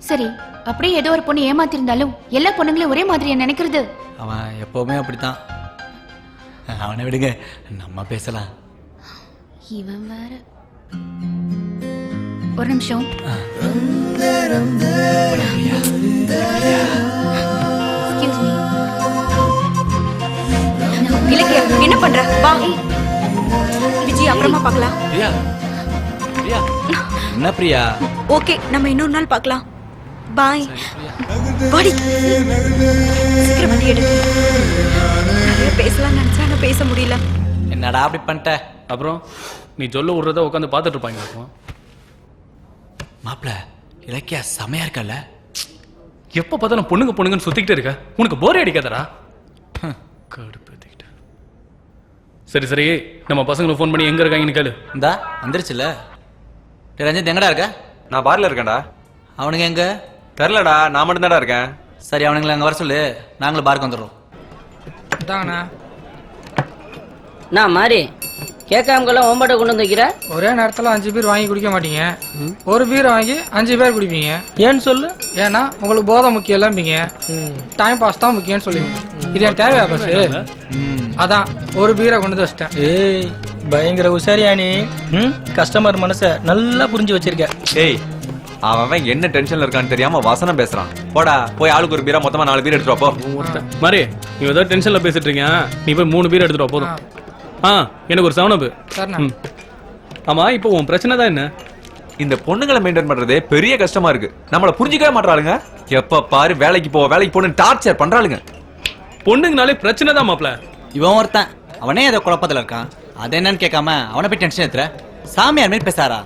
சரி, அப்படியே ஏதோ ஒரு பொண்ணு ஏமாத்திருந்தாலும் எல்லா பொண்ணுங்களையும் ஒரே மாதிரியா நினைக்கிறது? அவன் எப்பவுமே அப்படித்தான். அவனை விடுங்க, நம்ம பேசலாம். இவன் வேற. ஒரு நிமிஷம். Excuse me. இலக்கியா, என்ன பண்ற? வா. விஜய், அப்புறமா பார்க்கலாம். பிரியா, பிரியா, என்ன பிரியா? ஓகே, நம்ம இன்னொரு நாள் பார்க்கலாம். பாய். வாடி. சீக்கிரம் வண்டி எடு. நிறைய பேசலாம்னு நினைச்சா ஆனா பேச முடியல. என்னடா அப்படி பண்ணிட்ட? அப்புறம் நீ சொல்ல விடுறத உட்காந்து பார்த்துட்டு இருப்பாங்க. மாப்பிள, இலக்கியா செமையா இருக்கல்ல? எப்ப பார்த்தாலும் பொண்ணுங்க பொண்ணுங்கன்னு சுத்திக்கிட்டே இருக்க, உனக்கு போரே அடிக்காதடா? கடுப்பேத்திக்கிட்ட. சரி சரி, நம்ம பசங்களுக்கு ஃபோன் பண்ணி எங்க இருக்காங்கன்னு கேளு. இந்தா வந்துருச்சுல. ரஞ்சித் எங்கடா இருக்க? நான் பார்ல இருக்கேன்டா. அவனுங்க எங்க? தெரிலடா, நான் மட்டும் தான்டா இருக்கேன். சரி, அவனுங்களை அங்க வர சொல்லு, நாங்களும் பார்க்க வந்துடுறோம். தாங்கண்ணா. நான் மாதிரி கேட்காமக்கெல்லாம் ஒம்பட்டை கொண்டு வந்து வைக்கிற. ஒரே நேரத்துல 5 பீர் வாங்கி குடிக்க மாட்டீங்க, ஒரு பீர் வாங்கி 5 பேர் குடிப்பீங்க. ஏன்னு சொல்லு. ஏன்னா உங்களுக்கு போதை முக்கியம் இல்லம்பீங்க, டைம் பாஸ் தான் முக்கியம்னு சொல்லுவீங்க. இது என் தேவையா பஸ்? அதான் ஒரு பீரை கொண்டு வந்து வச்சிட்டேன். ஏய் பயங்கர உசாரியா நீ. கஸ்டமர் மனச நல்லா புரிஞ்சு வச்சிருக்க. ஏய் அவன் என்ன டென்ஷன்ல இருக்கான்னு தெரியாம வசனம் பேசுறான். போடா போய் ஆளுக்கு ஒரு பீரா மொத்தமா 4 பீர் எடுத்துட்டு வா போ. மாதிரி நீ ஏதோ டென்ஷன்ல பேசிட்டு இருக்கீங்க, நீ போய் 3 பீர் எடுத்துட்டு வா போதும். எனக்கு ஒரு 7 அப். ஆமா இப்போ உன் பிரச்சனை தான் என்ன? இந்த பொண்ணுங்களை மெயின்டைன் பண்றதே பெரிய கஷ்டமா இருக்கு. நம்மள புரிஞ்சிக்கவே மாட்டாளுங்க. எப்ப பாரு வேலைக்கு போன்னு டார்ச்சர் பண்றாளுங்க. பொண்ணுங்கனாலே பிரச்சனை தான் மாப்ள. இவன் ஒருத்தன் அவனே ஏதோ குழப்பத்துல இருக்கான். அது என்னன்னு கேட்காம அவனை போய் டென்ஷன் ஏத்துற. சாமியார் மாதிரி பேசாரா?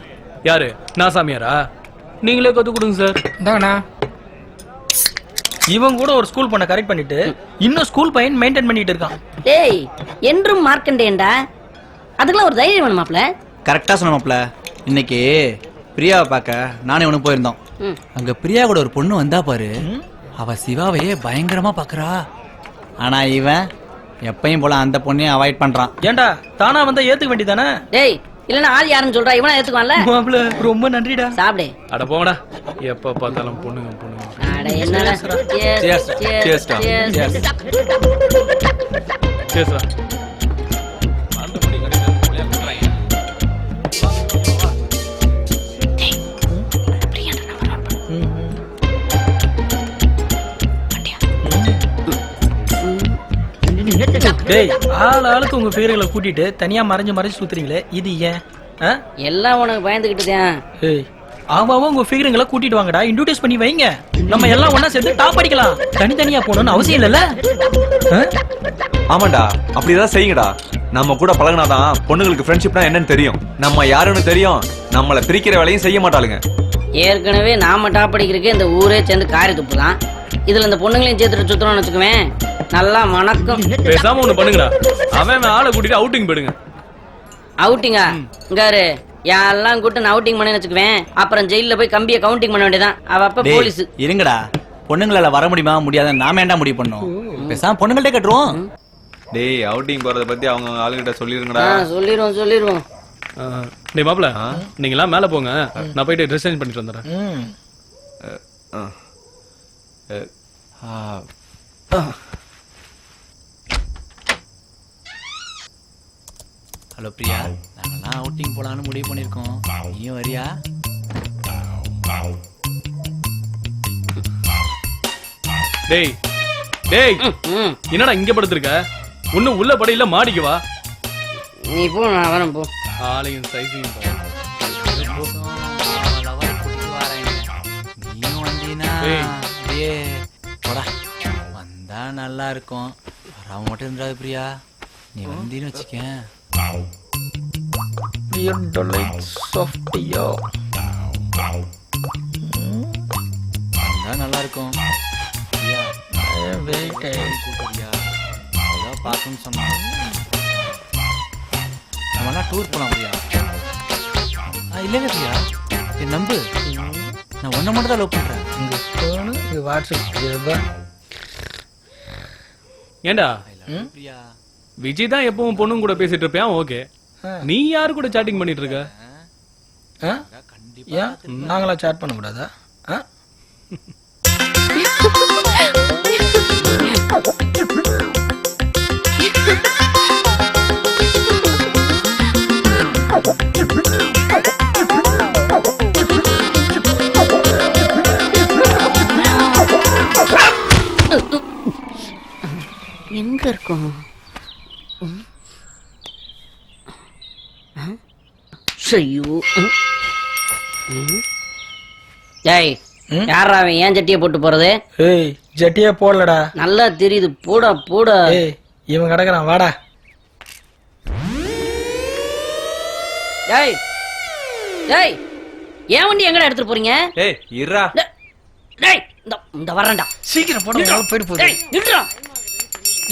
யாரு? நான் சாமியாரா? நீங்களே கத்து கொடுங்க சார். இந்தாங்கண்ணா. இவன் கூட ஒரு ஸ்கூல் பண்ண கரெக்ட் பண்ணிட்டு இன்னும் ஸ்கூல் பையன் மெயின்டைன் பண்ணிட்டு இருக்கான். டேய் என்றும் மார்க்கண்டேண்டா, அதுக்கெல்லாம் ஒரு தைரியம் வேணுமாப்ல. கரெக்டா சொன்ன மாப்ள. இன்னைக்கு பிரியாவை பார்க்க நானே உனக்கு போயிருந்தோம். அங்க பிரியா கூட ஒரு பொண்ணு வந்தா பாரு, அவ சிவாவையே பயங்கரமா பாக்குறா. ஆனா இவன் எப்பயும் போல அந்த பொண்ணையும் அவாய்ட் பண்றான். ஏண்டா தானா வந்தா ஏத்துக்க வேண்டியதானே? டேய் இல்லன்னா ஆள் யாருன்னு சொல்றா, இவனா ஏத்துக்குவான்ல. மாப்ள ரொம்ப நன்றிடா. சாப்பிடு. அட போங்கடா, எப்ப பார்த்தாலும் பொண்ணுங்க. அட என்னடா. Cheers. Cheers. பேசுறா. டேய் ஆளுக்கு உங்க பேர்களை கூட்டிட்டு தனியா மறைஞ்சு சுத்துறீங்களே, இது ஏன்? எல்லாம் உனக்கு பயந்துகிட்டுதான். ஏய் ஆமாவா உங்க ஃபிகருங்களை கூட்டிட்டு வாங்கடா, இன்ட்ரோடியூஸ் பண்ணி வைங்க. நம்ம எல்லாம் ஒண்ணா சேர்ந்து டாப் அடிக்கலாம். தனித்தனியா போகணும்னு அவசியம் இல்லைல்ல. ஆமாண்டா அப்படிதான் செய்யுங்கடா. நம்ம கூட பழகினாதான் பொண்ணுங்களுக்கு ஃப்ரெண்ட்ஷிப்னா என்னன்னு தெரியும். நம்ம யாருன்னு தெரியும். நம்மளை பிரிக்கிற வேலையும் செய்ய மாட்டாளுங்க. ஏற்கனவே நாம டாப் அடிக்கிறதுக்கு இந்த ஊரே சேர்ந்து காரி துப்புதான். இதுல இந்த பொண்ணுங்களையும் சேர்த்துட்டு சுத்தணும்னு வச்சுக்குவேன், நல்லா மணக்கும். பேசாம ஒண்ணு பண்ணுங்கடா, அவன் ஆளை கூட்டிட்டு அவுட்டிங் போயிடுங்க. அவுட்டிங்கா? இங்காரு யாரெல்லாம் கூட்டு நான் அவுட்டிங் பண்ணேன்னு வச்சுக்குவேன், அப்புறம் ஜெயில போய் கம்பியை கவுண்டிங் பண்ண வேண்டியதான். அவ அப்ப போலீஸ். இருங்கடா, பொண்ணுங்களால வர முடியுமா முடியாத நாம ஏன்டா முடிவு பண்ணோம்? பேசாம பொண்ணுங்கள்ட்ட கட்டுருவோம். டேய் அவுட்டிங் போறத பத்தி அவங்க ஆளுகிட்ட சொல்லிருங்கடா. சொல்லிடுவோம். டேய் மாப்ள, நீங்க எல்லாம் மேல போங்க, நான் போயிட்டு ட்ரெஸ் சேஞ்ச் பண்ணிட்டு வந்துறேன். ஹலோ பிரியா, நாங்கெல்லாம் அவுட்டிங் போலான்னு முடிவு பண்ணிருக்கோம். நீயும் வரியா? டேய் என்னடா இங்க படுத்துருக்க? ஒண்ணு உள்ள படையில மாடிக்கு வா. நீ போ, நான் வரேன் போ. ஆளையும் சைஸையும் பா. நீயும் வந்தீனா போடா, வந்தா நல்லா இருக்கும். வராம மட்டும் இருந்தாது பிரியா. நீ வந்தீன்னு வச்சுக்கேன். நல்லா இருக்கும். பார்க்கணும்னு சொன்னா நம்ம டூர் போலாம் பிரியா. இல்லைங்க பிரியா, என் நம்பு, நான் ஒன்ன மட்டும் தான் லவ் பண்றேன். ஏண்டா விஜய் தான் எப்பவும் பொண்ணுங்க கூட பேசிட்டு இருப்பியான். ஓகே, நீ யாரு கூட சாட்டிங் பண்ணிட்டு இருக்க? நாங்களா சாட் பண்ண கூடாதா? எங்க இருக்கும்? ஜெய் யாரா அவன் ஏன் ஜட்டியை போட்டு போறது? ஏய் ஜட்டியே போடலடா. நல்லா தெரியுது, போடா போடா. ஏய் இவன் கிடக்குறான், வாடா. ஜெய் ஜெய் ஏன் வண்டி எங்கடா எடுத்துட்டு போறீங்க? ஏய் இருடா. டேய் இந்த வரேன்டா. சீக்கிரம் போடா, போயிட்டு போகுது. டேய் நில்றா.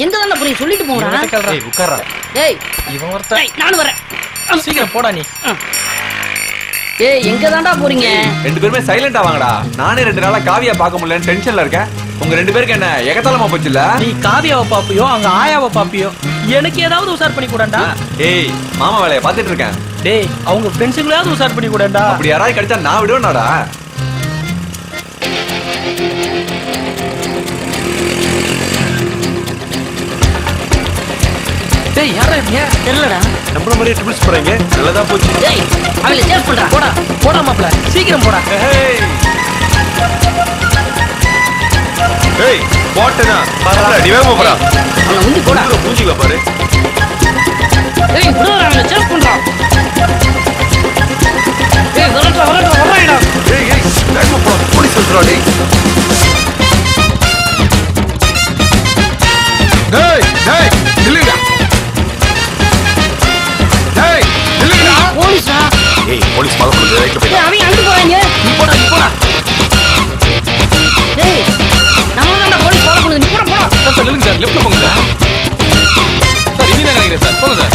எங்க தான் போறீங்க சொல்லிட்டு போங்கடா. ஏய் உட்கார்றா. டேய் இவன் ஒருத்தன். நானும் வரேன். சீக்கிரம் போடா நீ. ஏய் எங்க தாண்டா போறீங்க? ரெண்டு பேருமே சைலண்டா வாங்கடா. நானே 2 நாளா காவியா பார்க்க முடியலன்னு டென்ஷன்ல இருக்கேன். உங்க 2 பேருக்கு என்ன எகத்தாளமா போச்சுல? நீ காவியாவை பாப்பியோ அங்க ஆயாவை பாப்பியோ, எனக்கு ஏதாவது உசார் பண்ணி கூடண்டா. ஏய் மாமா வேலைய பாத்துட்டு இருக்கேன். டேய் அவங்க ஃப்ரெண்ட்ஸுங்களாவது உசார் பண்ணி கூடண்டா. அப்படி யாராவது கிடைச்சா நான் விடுவேனாடா. டேய் யாரா நீ? தெரியலடா. நம்மள மாதிரி ட்ரிபிள்ஸ் போறீங்க. நல்லதா போச்சு. டேய் அவளை சேஸ் பண்றா. போடா போடா மாப்ள, சீக்கிரம் போடா. ஏய் ஏய் போட்டனா பரல நீ வேகமா போடா. அவளை உந்தி போடா. மூஞ்சில பாரு. ஏய் ப்ரோ அவளை சேஸ் பண்றா. ஏய் வரடா வரடா. ஏய் ஏய் வேகமா போடா. போலீஸ் வந்துறா டேய். டேய் டேய் நில்லுடா. டேய் நில்லுடா. போலீஸா? ஏய் போலீஸ் மால போடு ரைட்ல போய். ஏய் அவன் அங்க போறாங்க. நீ போடா. டேய் நம்ம தான் போலீஸ் ஃபாலோ பண்ணுது. நீ போடா. சார் நில்லுங்க சார், லெஃப்ட்ல போங்க சார். சார் இங்க நினைக்கிறேன் சார், போங்க சார்.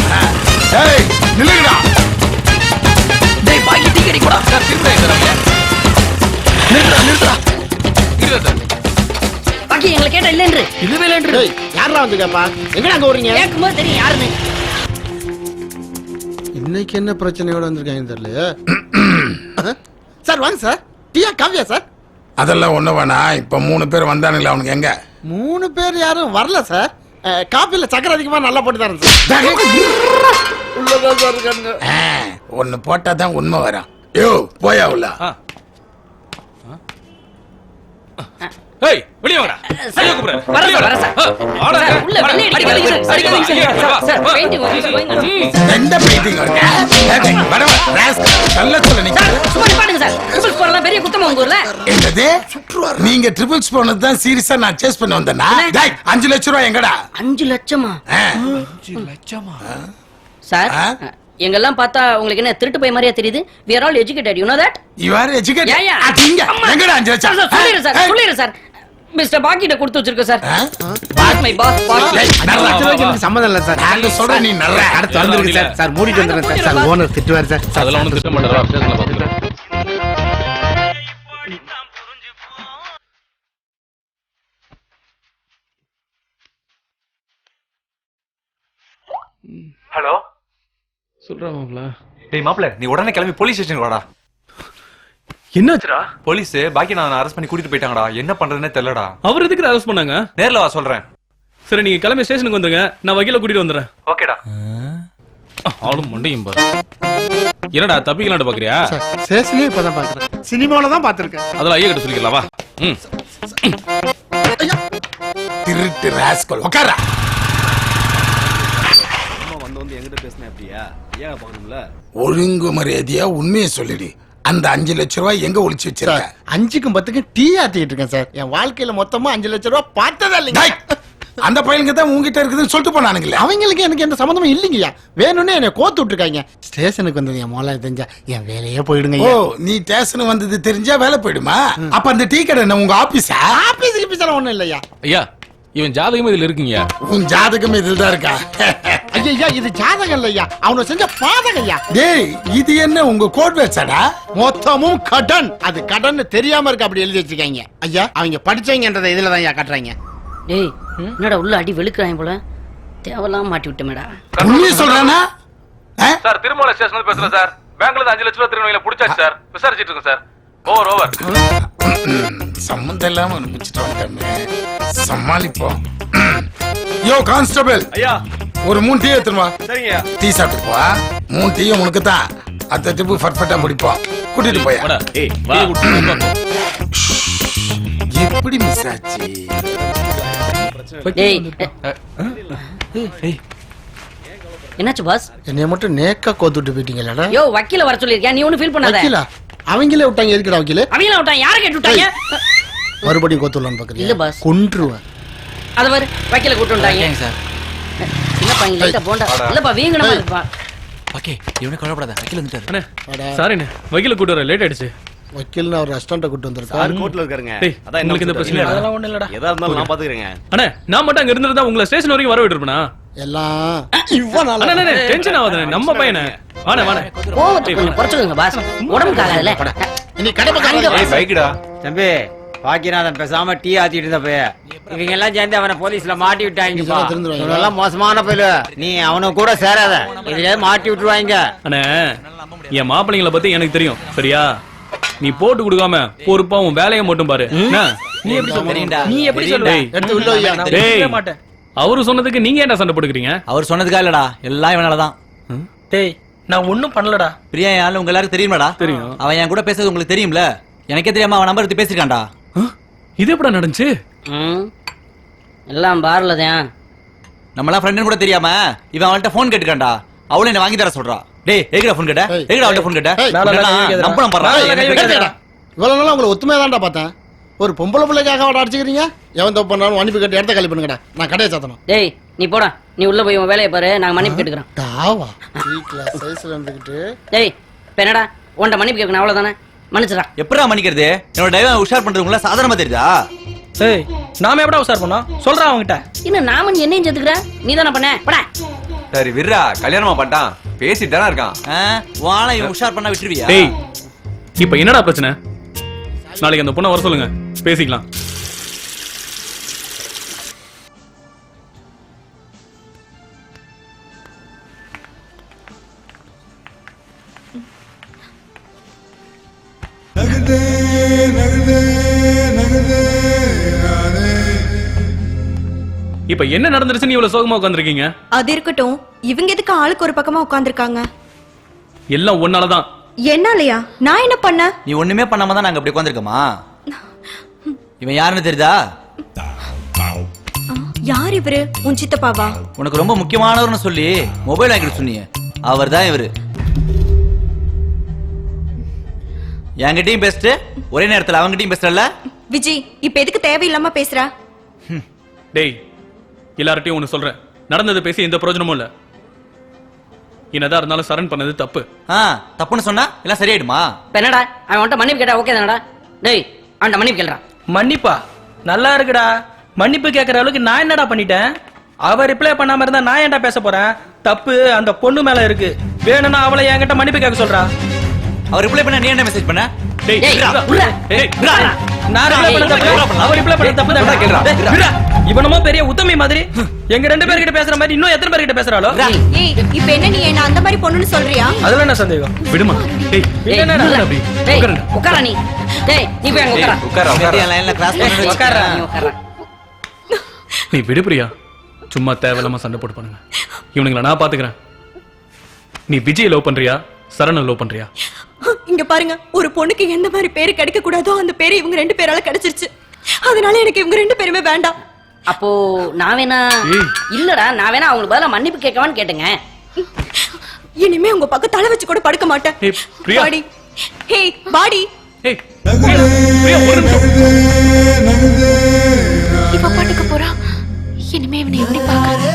டேய் நில்லுடா. டேய் பாக்கி டிக்கெட் போடா. சார் திரும்ப சார் அவங்க. நிறுத்துடா நிறுத்துடா. இருங்க சார். பாக்கி எங்களை கேட்டா இல்லைன்று. இதுவே இல்லைன்று. யாரா வந்து கேப்பா? எங்கடா அங்க வரீங்க? கேட்கும்போது தெரியும் யாருன்னு. இன்னைக்கு என்ன பிரச்சனையோட வந்திருக்காங்கன்னு தெரியலையே. சார் வாங்க சார். டீயா காவியா சார்? அதெல்லாம் ஒண்ணு வேணா. இப்ப 3 பேர் வந்தானுங்களே, அவனுக்கு எங்க? 3 பேர் யாரும் வரல சார். காப்பில சக்கரை அதிகமா நல்லா போட்டு தரேன் சார். உள்ளதான் சார் இருக்கானுங்க. ஒண்ணு போட்டாதான் உண்மை வரும். யோ போயா உள்ள. ஏய் வெளிய வாடா. ஐயா கூப்பிடுறேன். வர சார். வாடா. சார் உள்ள வெளிய அடிக்காதீங்க சார். அடிக்காதீங்க சார். சார் பெயிண்டிங் வாங்க. எந்த பெயிண்டிங் வருங்க? ஏய் வர ராஸ்கல். நல்ல சொல்ல நீங்க. சும்மா நிப்பாட்டுங்க சார். ட்ரிபிள்ஸ் போறலாம் பெரிய குத்தமா உங்க ஊர்ல. என்னது? நீங்க ட்ரிபிள்ஸ் போனது தான் சீரியஸா நான் சேஸ் பண்ண வந்தேனா? டேய் 5 லட்சம் ரூபாய் எங்கடா? 5 லட்சமா? 5 லட்சமா? சார் எங்கெல்லாம் பார்த்தா உங்களுக்கு என்ன திருட்டு போய் மாதிரியா தெரியுது? we are all educated, you know that? You are educated. Yeah, yeah. அடிங்க. எங்கடா 5 லட்சம்? சொல்லிடுறேன் சார். மிஸ்டர் பாக்கிட்ட கொடுத்து வச்சிருக்கோம் சார். மை பாஸ் டேய், நல்லா எனக்கு சம்மதம் இல்ல சார். நாங்க சொல்ற நீ நல்லா அடுத்து வந்துருங்க சார். சார் மூடிட்டு வந்துடுறேன் சார். சார் ஓனர் திட்டுவார் சார். அதெல்லாம் ஒண்ணும் திட்ட மாட்டாரா? ஸ்டேஷன்ல பாத்துக்கிறேன். ஹலோ சொல்றா மாப்ள. டேய் மாப்ள நீ உடனே கிளம்பி போலீஸ் ஸ்டேஷனுக்கு வாடா. என்னாச்சுடா? போலீஸ் பாக்கி நான் அரெஸ்ட் பண்ணி கூட்டிட்டு போயிட்டாங்கடா. என்ன பண்றதுனே தெரியலடா. அவர் எதுக்கு அரெஸ்ட் பண்ணாங்க? நேர்ல வா சொல்றேன். சரி நீங்க கிளம்பி ஸ்டேஷனுக்கு வந்துருங்க, நான் வக்கீல கூட்டிட்டு வந்துடுறேன். ஓகேடா. ஆளும் மண்டையும் பாரு. என்னடா தப்பிக்கலாம்னு பாக்குறியா? சார் சேஸ்லயே இப்பதான் பாக்குறேன். சினிமால தான் பாத்துருக்கேன். அதெல்லாம் ஐயா கிட்ட சொல்லிக்கலாம் வா. திருட்டு ராஸ்கல். உட்காரா. வந்து என்கிட்ட பேசினேன் அப்படியா? ஏன் பார்க்கணும்ல? ஒழுங்கு மரியாதையா உண்மையை சொல்லிடு. அந்த 5 லட்சம் ரூபாய் எங்க ஒளிச்சு வச்சிருக்க? 5க்கும் 10க்கும் டீ ஆத்திட்டு இருக்கேன் சார். என் வாழ்க்கையில மொத்தமா 5 லட்சம் ரூபாய் பார்த்ததா இல்லைங்க. அந்த பையனுக்கு தான் உங்ககிட்ட இருக்குதுன்னு சொல்லிட்டு போனானுங்களே. அவங்களுக்கு எனக்கு எந்த சம்மந்தமும் இல்லைங்கய்யா. வேணும்னே என்னை கோத்து விட்டுருக்காங்க. ஸ்டேஷனுக்கு வந்தது என் மோள தெரிஞ்சா என் வேலையே போயிடுங்க. ஓ நீ ஸ்டேஷன் வந்தது தெரிஞ்சா வேலை போயிடுமா? அப்ப அந்த டீ கடை என்ன உங்க ஆபீஸா? ஆபீஸுக்கு பிசால ஒண்ணும் இல்லையா. ஐயா இவன் ஜாதகம் இதுல இருக்குங்க. உன் ஜாதகம் இதுல தான் இருக்கா? ஐயா இது ஜாதகம் இல்லையா, அவனை செஞ்ச பாதகையா. டேய் இது என்ன உங்க கோட் வேர்ட்ஸாடா? மொத்தமும் கடன். அது கடன் தெரியாம இருக்கு அப்படி எழுதி வச்சிருக்காங்க. ஐயா அவங்க படிச்சவங்கன்றதை இதுல தான் காட்டுறாங்க. டேய் என்னடா உள்ள அடி வெளுக்குறாங்க போல. தேவலாம் மாட்டி விட்டமேடா. உண்மையை சொல்றானா? சார் திருமலை ஸ்டேஷன்ல பேசுறேன் சார். பேங்க்ல 5 லட்சம் ரூபாய் திருநெல்வேலியில புடிச்சாச்சு சார். விசாரிச்சிட்டு இருக்கேன் சார். ஓவர். சம்பந்தம் இல்லாம அனுப்பிச்சிட்டு வந்துட்டோமே. சமாளிப்போம். யோ கான்ஸ்டபிள் ஐயா ஒரு 3 டீ எடுத்துமா. சரிங்க. டீ சாப்பிட்டு போ. 3 டீயும் உனக்கு தான். அத்த டிப்பு பர்ஃபெக்ட்டா முடிப்போம். கூட்டிட்டு போய். ஏய் வா. எப்படி மிஸ் ஆச்சு? டேய் என்னாச்சு பாஸ்? என்னைய மட்டும் நேக்கா கோத்துட்டு போயிட்டீங்களா? யோ வக்கீல வர சொல்லிருக்கேன். நீ ஒண்ணும் ஃபீல் பண்ணாத. வக்கீலா? அவங்களே விட்டாங்க. எதுக்குடா வக்கீல? அவங்கள விட்டாங்க. யாரை கேட்டு விட்டாங்க? மறுபடியும் கோத்துலான்னு பாக்குறீங்க? இல்ல பாஸ். கொன்றுவேன். அத வர வக்கீல கூட்டி வந்தாங்க சார். என்ன பையன் லைட்டா போண்டா. இல்லப்பா வீங்கனமா இருப்பா. ஓகே இவனை கவலைப்படாத. வக்கீல் வந்துட்டாரு. அண்ணே சாரிண்ணே வக்கீல கூட்டி வர லேட் ஆயிடுச்சு. வக்கீல்னு அவர் ரெஸ்டாரண்ட் கூட்டி வந்திருக்காரு. சார் கோர்ட்ல இருக்காருங்க. டேய் அதான் உங்களுக்கு இந்த பிரச்சனை இல்ல. அதெல்லாம் ஒண்ணும் இல்லடா. எதா இருந்தாலும் நான் பாத்துக்கிறேங்க. அண்ணே நான் மட்டும் அங்க இருந்திருந்தா உங்களை ஸ்டேஷன் வரைக்கும் வர விட்டுருப்பேனா? எல்லாம் இவனால. அண்ணே டென்ஷன் ஆகாதே. நம்ம பையனே வாணே வாணே கோவத்தை கொஞ்சம் குறைச்சுக்கோங்க பாஸ், உடம்புக்கு ஆகாதுல்ல. நீ கடை ஏய் பைக்குடா. தம்பி பாக்கியநாதன் பேசாம டீ ஆத்திட்டு இருந்த பைய இவங்க எல்லாம் சேர்ந்து அவனை போலீஸ்ல மாட்டி விட்டாங்கப்பா. இவனெல்லாம் மோசமான பையல, நீ அவனை கூட சேராத, இதுல மாட்டி விட்டுருவாங்க. அண்ணே என் மாப்பிள்ளைங்களை பத்தி எனக்கு தெரியும் சரியா? நீ போட்டு கொடுக்காம பொறுப்பா உன் வேலையை மட்டும் பாரு. என்ன? நீ எப்படி தெரியும்டா. சொல்ற? நீ எப்படி சொல்ற? டேய், எடுத்து உள்ள வையா. டேய், மாட்டேன். அவரு சொன்னதுக்கு நீங்க என்ன சண்டை போட்டுக்கிறீங்க? அவர் சொன்னதுக்கா இல்லடா, எல்லாம் இவனாலதான். டேய் நான் ஒண்ணும் பண்ணலடா. பிரியா யாரு உங்க எல்லாருக்கும் தெரியுமாடா? தெரியும். அவன் என் கூட பேசுறது உங்களுக்கு தெரியும்ல? எனக்கே தெரியாம அவன் நம்பர் எடுத்து பேசிருக்கான்டா. இது எப்படா நடந்துச்சு? எல்லாம் பார்ல தான். நம்மளாம் ஃப்ரெண்டுன்னு கூட தெரியாம இவன் அவள்கிட்ட போன் கேட்டுக்கான்டா. அவளும் என்ன வாங்கி தர சொல்றா. டேய் எங்கடா போன் கேட்ட? எங்கடா அவள்கிட்ட போன் கேட்ட? நம்பணும் பாறா. இவ்வளவு நாளா உங்களை ஒத்துமையா தான்டா பார்த்தேன். ஒரு பொம்பளை பிள்ளைக்காக அவட அடிச்சுக்கிறீங்க. எவன் தப்பு பண்ணாலும் மன்னிப்பு கேட்டு இடத்த காலி பண்ணுங்கடா. நான் கடையை சாத்தணும். டேய் நீ போடா, நீ உள்ள போய் உன் வேலையை பாரு, நாங்க மன்னிப்பு கேட்டுக்கிறோம். தாவா கிளாஸ் சைஸ்ல இருந்துகிட்டு. டேய் இப்ப என்னடா உன்கிட்ட மன்னிப்பு கேட்கணும் அவ்வளவுதானே? மன்னிச்சிடா. எப்படா மன்னிக்கிறது? என்னோட டிரைவர் உஷார் பண்றதுங்களா சாதாரணமா தெரியுதா? ஏய் நாம எப்படா உஷார் பண்ணோம்? சொல்றா அவன்கிட்ட. இன்னும் நாம என்னையும் சேர்த்துக்கிற? நீ தானே பண்ண படா. சரி விர்ரா, கல்யாணமா பண்ணிட்டான், பேசிட்டு தானே இருக்கான். வாழ இவன் உஷார் பண்ணா விட்டுருவியா? டேய் இப்ப என்னடா பிரச்சனை? நாளைக்கு அந்த பொண்ணை வர சொல்லுங்க, பேசிக்கலாம். இப்ப என்ன நடந்துருச்சுன்னு இவ்வளவு சோகமா உட்கார்ந்திருக்கீங்க? அது இருக்கட்டும், இவங்க எதுக்கு ஆளுக்கு ஒரு பக்கமா உட்கார்ந்திருக்காங்க? எல்லாம் ஒன்னாலதான். என்னாலயா? நான் என்ன பண்ண? நீ ஒண்ணுமே பண்ணாம தான் நாங்க இப்படி உட்கார்ந்திருக்கோமா? இவன் யாருன்னு தெரியுதா? யார் இவரு? உன் சித்தப்பாவா? உனக்கு ரொம்ப முக்கியமானவர்னு சொல்லி மொபைல் வாங்கிட்டு சொன்னீங்க, அவர் தான் இவரு. என்கிட்டயும் பேசிட்டு ஒரே நேரத்துல அவங்ககிட்டயும் பேசுறல. விஜி இப்ப எதுக்கு தேவையில்லாம பேசுற? டேய் எல்லார்ட்டையும் ஒண்ணு சொல்றேன், நடந்தது பேசி எந்த பிரயோஜனமும் இல்ல. என்னதான் இருந்தாலும் சரண் பண்ணது தப்பு. தப்புன்னு சொன்னா எல்லாம் சரியாயிடுமா? என்னடா அவன் உன்கிட்ட மன்னிப்பு கேட்டா ஓகே தானடா? டேய் அவன்கிட்ட மன்னிப்பு கேளுடா. மன்னிப்பா? நல்லா இருக்குடா. மன்னிப்பு கேட்கற அளவுக்கு நான் என்னடா பண்ணிட்டேன்? அவ ரிப்ளை பண்ணாம இருந்தா நான் ஏன்டா பேச போறேன்? தப்பு அந்த பொண்ணு மேல இருக்கு. வேணும்னா அவளை என்கிட்ட மன்னிப்பு கேட்க சொல்றா. அவர் ரிப்ளை பண்ண நீ என்ன மெசேஜ் பண்ண? டேய் நான் ரிப்ளை பண்ண தப்பு, அவ ரிப்ளை பண்ண தப்பு தான் கேக்குறா. இவனமோ பெரிய உத்தமி மாதிரி எங்க ரெண்டு பேர்கிட்ட பேசுற மாதிரி இன்னும் எத்தனை பேர்கிட்ட பேசுறாளோ? ஏய் இப்ப என்ன நீ என்ன அந்த மாதிரி பொண்ணுன்னு சொல்றியா? அதுல என்ன சந்தேகம்? விடுமா. டேய் என்னடா அப்படி டேய் உட்கார நீ. டேய் நீ போய் அங்க உட்கார. உட்கார லைன்ல கிராஸ் பண்ணி உட்கார நீ உட்கார. நீ விடு பிரியா, சும்மா தேவையில்லாம சண்டை போட்டு பண்ணுங்க. இவனுங்களை நான் பாத்துக்கிறேன். நீ விஜய் லவ் பண்றியா சரண லவ் பண்றியா? இங்க பாருங்க, ஒரு பொண்ணுக்கு எந்த மாதிரி பேரு கிடைக்க கூடாதோ அந்த பேரு இவங்க ரெண்டு பேரால கிடைச்சிருச்சு. அதனால எனக்கு இவங்க ரெண்டு பேருமே வேண்டாம். அப்போ நான் வேணா இல்லடா, நான் வேணா அவங்களுக்கு பதிலா மன்னிப்பு கேட்கவான்னு கேட்டேங்க. இனிமே உங்க பக்கம் தலை வச்சு கூட படுக்க மாட்டேன். பாடி ஹே பாடி. இவ பாட்டுக்கு போறா. இனிமே இவனை எப்படி பார்க்கறது?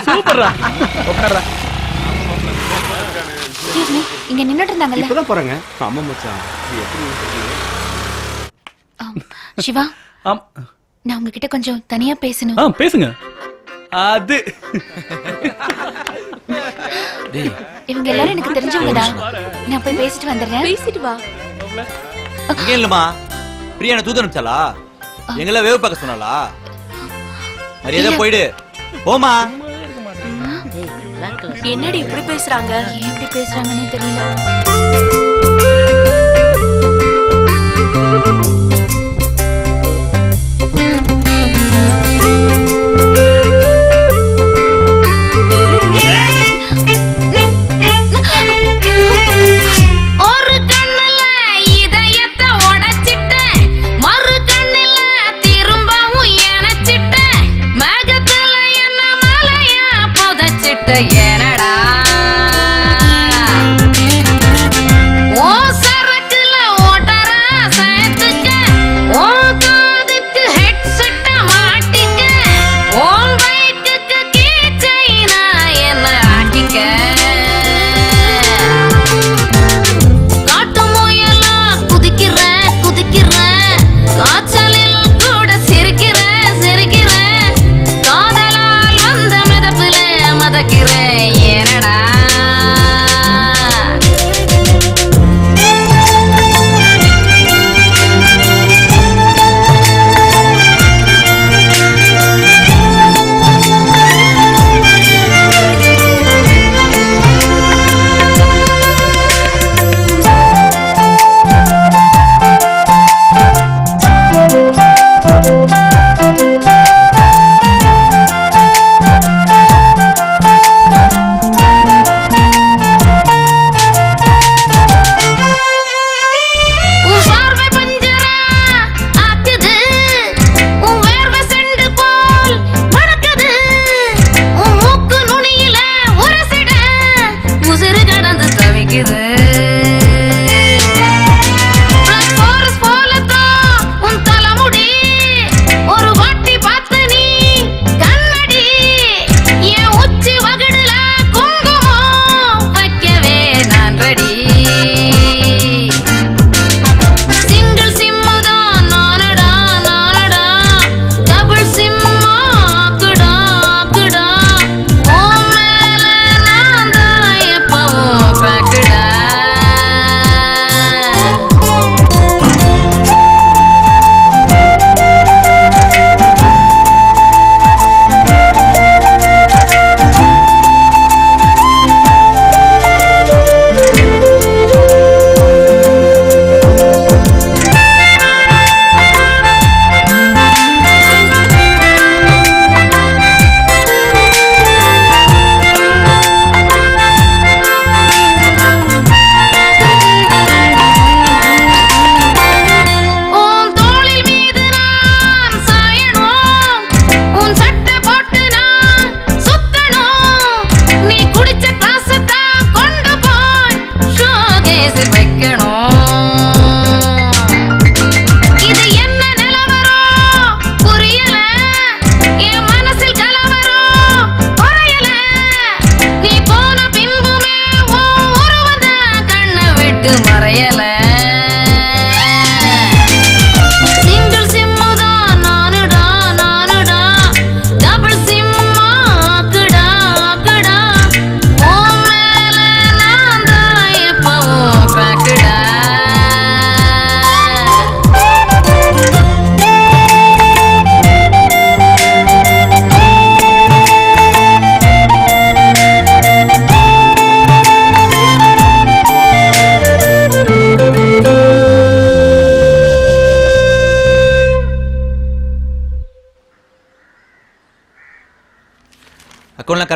சூப்பர்ரா. உட்கார்றா. இங்க நின்னுட்டு இருந்தாங்கல்ல. இப்பதான் போறாங்க. ஆமா மச்சான். சிவா, நான் உங்ககிட்ட கொஞ்சம் தனியா பேசணும். பேசுங்க. அது இவங்க எல்லாரும் எனக்கு தெரிஞ்சவங்கதான். நான் போய் பேசிட்டு வந்துடுறேன். பேசிட்டு வா. இங்க இல்லமா பிரியா என்ன தூது அனுப்பிச்சாளா? எங்கள வேவ் பார்க்க சொன்னாளா? மரியாதை போயிடு போமா. என்னடி இப்படி பேசுறாங்க? ஏன் இப்படி பேசுறாங்கன்னு தெரியல. ஒரு கண்ணுல இதயத்தை உடைச்சிட்டேன், மறு கண்ணுல திரும்பவும் இணைச்சிட்டேன், மேகத்துல என்ன மலையா புதைச்சிட்ட ஏனடா? ஓ சரக்குல ஓட்டற சேர்த்துக்க, ஓ காதுக்கு ஹெட்செட்ட மாட்டிக்க, ஓ வயிற்றுக்கு கீச்சைனா என்ன ஆட்டிக்க. காட்டு முயலா குதிக்கிற குதிக்கிற, காய்ச்சலில்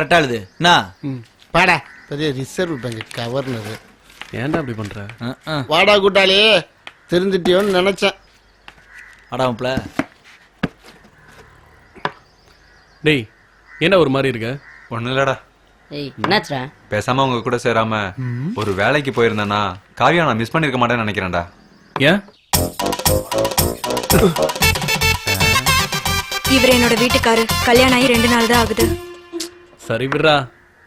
கரெக்டா எழுது என்ன பாடா பெரிய ரிசர்வ் பேங்க் கவர்னர். ஏன்டா இப்படி பண்ற? வாடா கூட்டாளி, தெரிஞ்சிட்டியோன்னு நினைச்சேன். அடாமப்ல டேய் என்ன ஒரு மாதிரி இருக்க? ஒண்ணும் இல்லடா. ஏய் என்னாச்சுடா? பேசாம உங்க கூட சேராம ஒரு வேலைக்கு போயிருந்தேன்னா காவியா நான் மிஸ் பண்ணிருக்க மாட்டேன்னு நினைக்கிறேன்டா. ஏன்? இவர் என்னோட வீட்டுக்காரு. கல்யாணம் ஆகி 2 நாள் தான் ஆகுது. சரி விடுறா,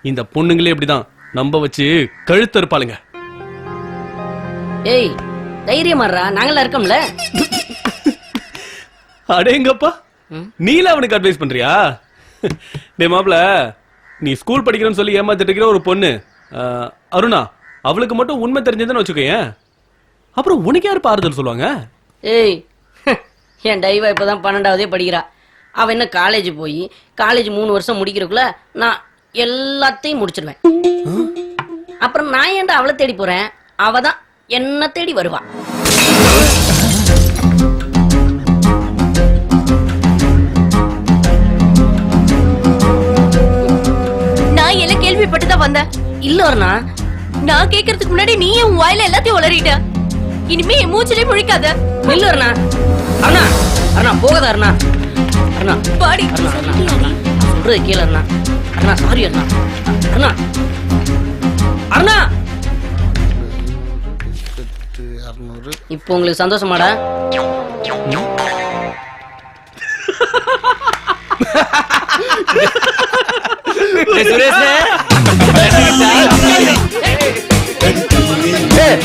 இந்த பொண்ணுங்களே இப்படிதான் நம்ப வச்சு கழுத்து இருப்பாளுங்க. ஏய் தைரியமாடுறா, நாங்களாம் இருக்கோம்ல. அடேங்கப்பா, நீல அவனுக்கு அட்வைஸ் பண்றியா? டே மாப்ள, நீ ஸ்கூல் படிக்கிறேன்னு சொல்லி ஏமாத்திட்டு இருக்கிற ஒரு பொண்ணு அருணா, அவளுக்கு மட்டும் உண்மை தெரிஞ்சதுன்னு வச்சுக்கோயேன், அப்புறம் உனக்கு யாரு ஆறுதல் சொல்லுவாங்க? ஏய் என் டைவா இப்பதான் 12ஆவதே படிக்கிறா. அவ என்ன காலேஜ் போய் காலேஜ் 3 வருஷம் முடிக்கிறதுக்குள்ள நான் எல்லாத்தையும் முடிச்சிருவேன். அப்புறம் நான் ஏன்டா அவளை தேடி போறேன், அவ தான் என்ன தேடி வருவா. நான் எல்லாம் கேள்விப்பட்டுதான் வந்தேன். இல்ல அருணா, நான் கேக்குறதுக்கு முன்னாடி நீ உன் வாயில எல்லாத்தையும் உளறிட்ட. இனிமே என் மூச்சிலே முழிக்காத. இல்ல அருணா. அருணா அருணா போகாத அருணா. அருணா பாடி அருணா அருணா சொல்றது கேளு அருணா. அருணா சாரி அருணா. அருணா அருணா 600. இப்போ உங்களுக்கு சந்தோஷமாடா?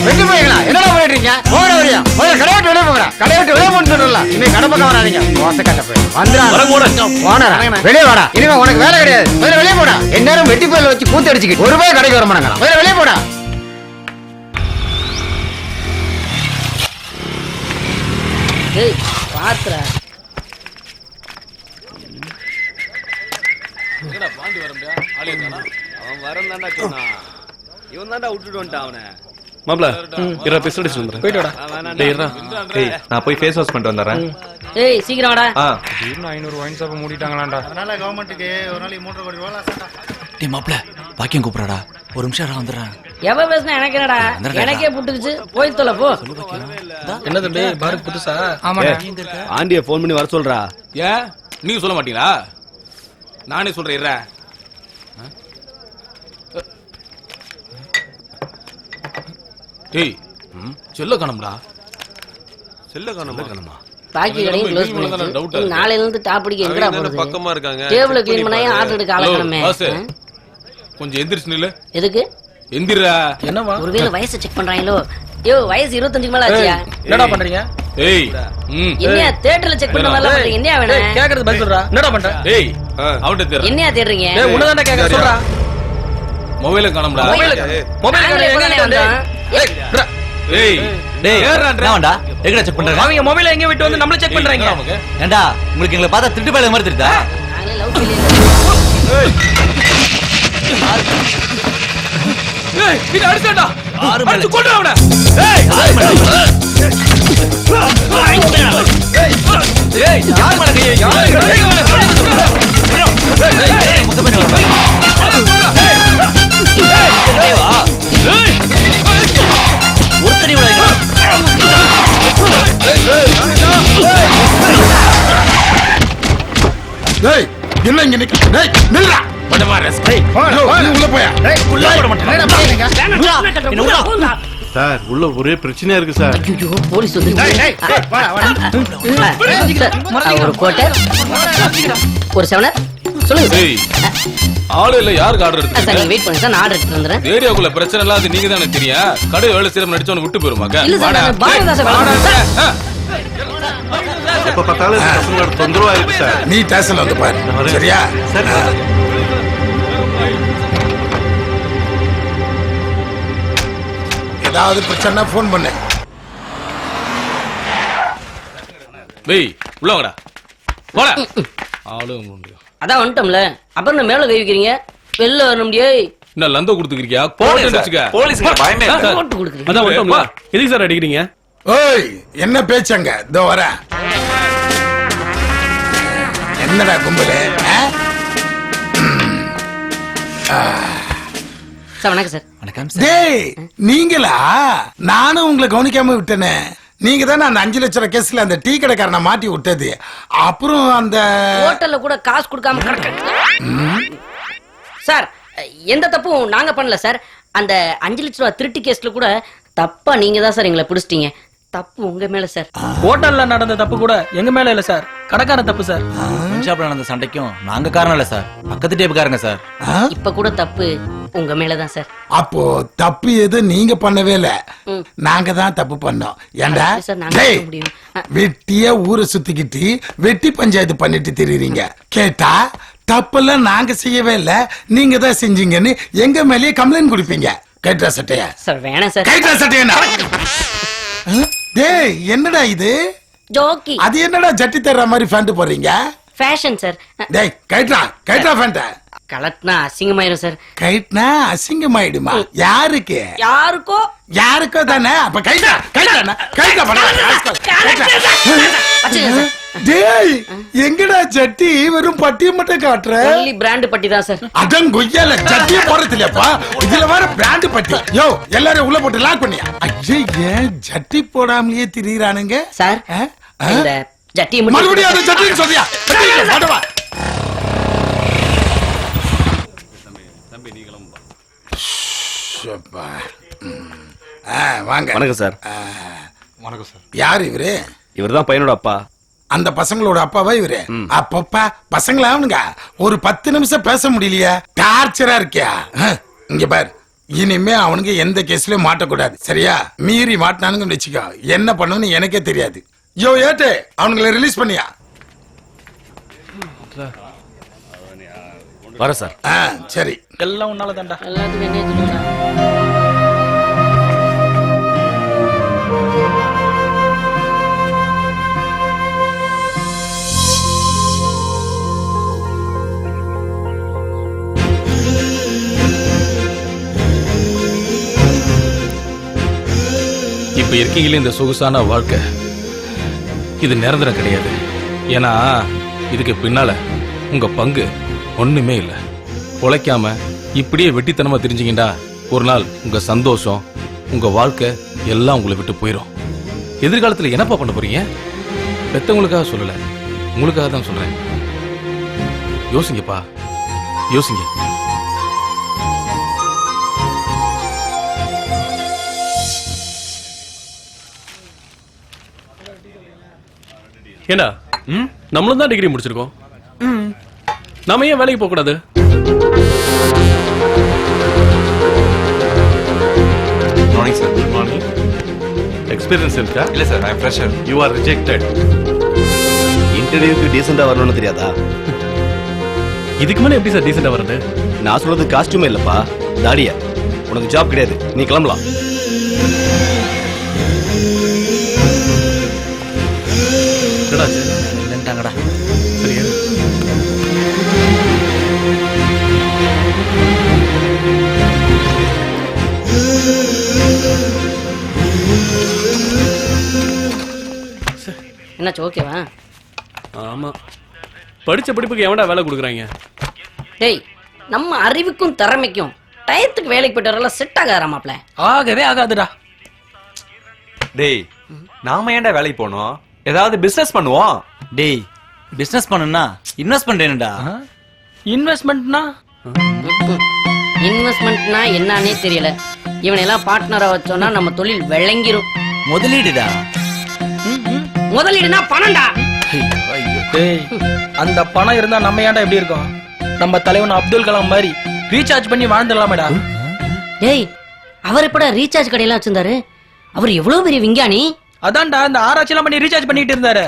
வெட்டி போய்ங்களா? என்னடா பண்ணிட்டு இருக்கீங்க? போற வரையா கடை விட்டு வெளியே போங்கடா. கடை விட்டு வெளியே போன்னு சொல்லல. இனிமே கடை பக்கம் வராதீங்க. மோச கட்ட போய் வந்துடா. வெளியே வாடா. இனிமே உனக்கு வேலை கிடையாது. முதல்ல வெளியே போடா. எந்நேரம் வெட்டி போயில வச்சு கூத்து அடிச்சுக்கிட்டு ஒரு ரூபாய் கடைக்கு வர மாட்டாங்களா? முதல்ல வெளியே போடா. ஏய் பாத்துறா. அவன் வரந்தாண்டா சொன்னான், இவன் தாண்டா விட்டுட்டு வந்துட்டான் அவனை. மாப்ள இரா பேச அடிச்சு வந்துறேன். போயிட்டு வாடா. டேய் இரா. ஏய் நான் போய் ஃபேஸ் வாஷ் பண்ணிட்டு வந்துறேன். ஏய் சீக்கிரம் வாடா. திடீர்னு 500 வைன் ஷாப் மூடிட்டாங்களாண்டா. அதனால கவர்மெண்ட்டுக்கு ஒரு நாளைக்கு 3 கோடி ரூபாய் லாஸாடா. டேய் மாப்ள, பாக்கியம் கூப்பிடுறாடா. ஒரு நிமிஷம் இறா வந்துடுறேன். எவ பேசுனா எனக்கு என்னடா? எனக்கே புட்டுக்குச்சு. போய் தொலை போ. என்ன தம்பி பாருக்கு புதுசா? ஆமாடா. ஆண்டிய போன் பண்ணி வர சொல்றா. ஏன் நீங்க சொல்ல மாட்டீங்களா? நானே சொல்றேன். டேய் செல்ல காணும்டா. செல்ல காணுமா? பாக்கி கடையும் க்ளோஸ் பண்ணிட்டு நாளையில இருந்து டாப் அடிக்க எங்கடா போறது? பக்கமா இருக்காங்க. டேபிள க்ளீன் பண்ணா ஆர்டர் எடுக்க ஆளக்கணுமே. கொஞ்சம் எந்திரிச்சு நில்லு. எதுக்கு? எந்திரா. என்னவா? ஒருவேளை வயசை செக் பண்றாங்களோ? யோ வயசு 25க்கு மேல ஆச்சியா? என்னடா பண்றீங்க? ஏய் என்னையா தியேட்டர்ல செக் பண்ண மாதிரி பண்றீங்க? என்னையா வேணும்? கேக்குறது பதில் சொல்றா. என்னடா பண்ற? ஏய் அவன்கிட்ட தேடுற. என்னையா தேடுறீங்க? ஏய் உன்னதான்டா கேக்குற சொல்றா. மொபைல காணோம்டா. மொபைல் நாங்களே வந்தோம். ஏய் டேய் என்னடா எங்கடா செக் பண்றீங்க? அவங்க மொபைலை எங்க விட்டு வந்து நம்மள செக் பண்றாங்க. ஏண்டா உங்களுக்கு எங்களை பார்த்தா திருட்டு பையல மாதிரி தெரியுதா? நாங்களே லவ் பண்ணி. ஏய் இது அடிச்சடா. அடிச்சு கொண்டு அவன. ஏய் யார் மேல கை? டேய் என்ன இங்க நிக்க? டேய் நில்றா. உள்ள போயா? உள்ள போட மாட்டேன். சார் உள்ள ஒரே பிரச்சனையா இருக்கு சார். ஐயோ போலீஸ் வந்து. ஒரு கோட்டை ஒரு செவனர் சொல்லுங்க. ஏய் ஆளு இல்ல யாருக்கு ஆர்டர் சார் எடுத்து? நீங்க வெயிட் பண்ணுங்க சார், நான் ஆர்டர் எடுத்து வந்துறேன். ஏரியாக்குள்ள பிரச்சனை இல்லாத நீங்க தானே தெரியும். கடை வேலை செய்யற நடிச்சவன விட்டு போயிருமாக்க. இல்ல சார் நான் பாரதா சார். எப்ப பார்த்தாலும் பசங்களோட தொந்தரவா இருக்கு சார். நீ ஸ்டேஷன்ல வந்து பாரு. சரியா? சரி. ஏதாவது பிரச்சனை போன் பண்ணு. வெய் உள்ள வாடா. போடா. ஆளு முடியும். அதான் வந்துட்டோம்ல, அப்புறம் நான் மேல கை வைக்கிறீங்க. வெளில வர முடியாது. என்ன லந்த கொடுத்துக்கிறியா? போலீஸ் வச்சுக்க. போலீஸ்க்கு பயமே இல்ல. போட்டு கொடுக்குறீங்க. அதான் வந்துட்டோம்ல. எதுக்கு சார் அடிக்கிறீங்க? ஓய் என்ன பேச்சங்க? இதோ வரேன். என்னடா கும்பலே? சார் வணக்கம் சார். வணக்கம் டேய் நீங்களா? நானும் உங்களை கவனிக்காம விட்டேனே. நீங்க தானே அந்த 5 லட்சம் கேஸ்ல அந்த டீ கடைக்காரனை மாட்டி விட்டது. அப்புறம் அந்த ஹோட்டல்ல கூட காசு கொடுக்காம கிடக்கு. சார் எந்த தப்பும் நாங்க பண்ணல சார். அந்த 5 லட்ச ரூபா திருட்டு கேஸ்ல கூட தப்பா நீங்க தான் சார் எங்களை பிடிச்சிட்டீங்க. தப்பு உங்க மேல சார். ஹோட்டல்ல நடந்த தப்பு கூட எங்க மேல இல்ல சார், கடைக்காரன் தப்பு சார். ஷாப்ல நடந்த சண்டைக்கும் நாங்க காரணம் இல்ல சார், பக்கத்து டேப்புக்காரங்க சார். இப்ப கூட தப்பு உங்க மேலதான் சார். அப்போ தப்பு எது நீங்க பண்ணவே இல்ல, நாங்க தான் தப்பு பண்ணோம். ஏண்டா டேய், வெட்டியா ஊரை சுத்திக்கிட்டு வெட்டி பஞ்சாயத்து பண்ணிட்டு திரிறீங்க. கேட்டா தப்பெல்லாம் நாங்க செய்யவே இல்ல, நீங்க தான் செஞ்சீங்கன்னு எங்க மேலேயே கம்ப்ளைண்ட் கொடுப்பீங்க. கேட்டா சட்டையா சார்? வேணாம் சார். கேட்டா சட்டையா? டேய் என்னடா இது? ஜோக்கி. அது என்னடா ஜட்டி தர்ற மாதிரி ஃபேண்ட் போடுறீங்க? Fashion sir. டேய் கைட்ரா ஃபேண்ட். கலட்னா அசிங்கமாயிரும் சார். கைட்னா அசிங்கமாயிடுமா? யாருக்கு? யாருக்கோ தானே. அப்ப கைட்ரா டேய் எங்கடா ஜட்டி? வெறும் பட்டியை மட்டும் காட்டுற. ஒன்லி பிராண்ட் பட்டி தான் சார். அதான் கொய்யால ஜட்டியே போறது இல்லப்பா, இதுல வேற பிராண்ட் பட்டி. யோ எல்லாரும் உள்ள போட்டு லாக் பண்ணியா? ஐயே ஏன் ஜட்டி போடாமலேயே திரியிறானுங்க சார்? இந்த ஜட்டி மறுபடியும் அந்த ஜட்டின்னு சொல்றியா? மாட்டவா வாங்க. வணக்கம் சார். வணக்கம் சார். யார் இவரு? இவர்தான் பையனோட அப்பா. அந்த பசங்களோட அப்பாவா இவரு? அப்பப்பா பசங்களா அவனுங்க? ஒரு 10 நிமிஷம் பேச முடியலையா? டார்ச்சரா இருக்கியா? இங்க பாரு, இனிமே அவனுங்க எந்த கேஸ்லயும் மாட்டக்கூடாது, சரியா? மீறி மாட்டினானுங்கன்னு வச்சுக்கோ, என்ன பண்ணுன்னு எனக்கே தெரியாது. யோ ஏட்டு, அவனுங்களை ரிலீஸ் பண்ணியா? வர சார். சரி. எல்லாம் உன்னால தான்டா. எல்லாத்துக்கும் என்ன சொல்லுங்க. இப்ப இருக்கீங்களே இந்த சொகுசான வாழ்க்கை, இது நிரந்தரம் கிடையாது. ஏன்னா இதுக்கு பின்னால உங்க பங்கு ஒண்ணுமே இல்ல. உழைக்காம இப்படியே வெட்டித்தனமா தெரிஞ்சீங்கடா, ஒரு நாள் உங்க சந்தோஷம், உங்க வாழ்க்கை எல்லாம் உங்களை விட்டு போயிடும். எதிர்காலத்துல என்னப்பா பண்ண போறீங்க? பெத்தவங்களுக்காக சொல்லல, உங்களுக்காக தான் சொல்றேன். யோசிங்கப்பா, யோசிங்க. ஏண்டா நம்மளும் தான் டிகிரி முடிச்சிருக்கோம், நாம ஏன் வேலைக்கு போக கூடாது? Morning sir. Good morning. Experience இருக்கா? இல்ல sir, I am fresher. You are rejected. இன்டர்வியூக்கு டீசெண்டா வரணும்னு தெரியாதா? இதுக்கு மேல எப்படி சார் டீசெண்டா வருது? நான் சொல்றது காஸ்டியூமே இல்லப்பா, தாடியா. உனக்கு ஜாப் கிடையாது, நீ கிளம்பலாம். இல்லன்ட்டாங்கடா. சரியா? என்னாச்சு, ஓகேவா? ஆமா, படிச்ச படிப்புக்கு எவன்டா வேலை கொடுக்குறாங்க? டேய், நம்ம அறிவுக்கும் திறமைக்கும் டயத்துக்கு வேலைக்கு போயிட்டு வரலாம் செட் ஆகாராமாப்ல. ஆகவே ஆகாதுடா. டேய் நாம ஏன்டா வேலைக்கு போனோம்? ஏதாவது பிசினஸ் பண்ணுவோம். டேய் பிசினஸ் பண்ணனும்னா இன்வெஸ்ட் பண்றேன்டா. இன்வெஸ்ட்மென்ட்னா? இன்வெஸ்ட்மென்ட்னா என்னன்னே தெரியல. இவனெல்லாம் பார்ட்னரா வச்சோம்னா நம்ம தொழில் விளங்கிரும். முதலீடுடா. முதலீடுனா பணம்டா. டேய் அந்த பணம் இருந்தா நம்ம ஏன்டா எப்படி இருக்கோம்? நம்ம தலைவன் அப்துல் கலாம் மாதிரி ரீசார்ஜ் பண்ணி வாழ்ந்துடலாமேடா. டேய் அவர் எப்படா ரீசார்ஜ் கடையெல்லாம் வச்சிருந்தாரு? அவர் எவ்வளவு பெரிய விஞ்ஞானி. அதான்டா இந்த ஆராய்ச்சி எல்லாம் பண்ணி ரீசார்ஜ் பண்ணிட்டு இருந்தாரு.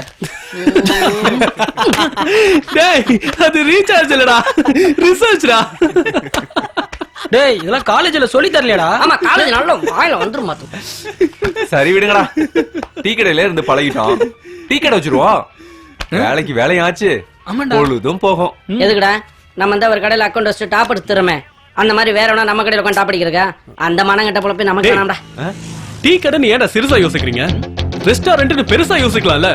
டேய் அது ரீசார்ஜ் இல்லடா, ரிசர்ச்டா. டேய் இதெல்லாம் காலேஜ்ல சொல்லி தரலையடா. ஆமா காலேஜ் நல்ல வாயில வந்துரும் மாத்து. சரி விடுங்கடா, டீ கடையில இருந்து பழகிட்டோம், டீ கடை வச்சிருவோம். வேலைக்கு வேலையாச்சு, பொழுதும் போகும். எதுக்குடா நம்ம இந்த ஒரு கடையில அக்கௌண்ட் வச்சு டாப் எடுத்துறோமே, அந்த மாதிரி வேற ஒண்ணா நம்ம கடையில உட்காந்து டாப் அடிக்கிறக்கா? அந்த மனங்கட்ட போல போய் நமக்கு வேணாம்டா. டீ கடை நீ ஏன்டா சிறுசா யோசிக்கிறீங்க? ரெஸ்டாரண்ட் பெருசா யோசிக்கலாம்ல.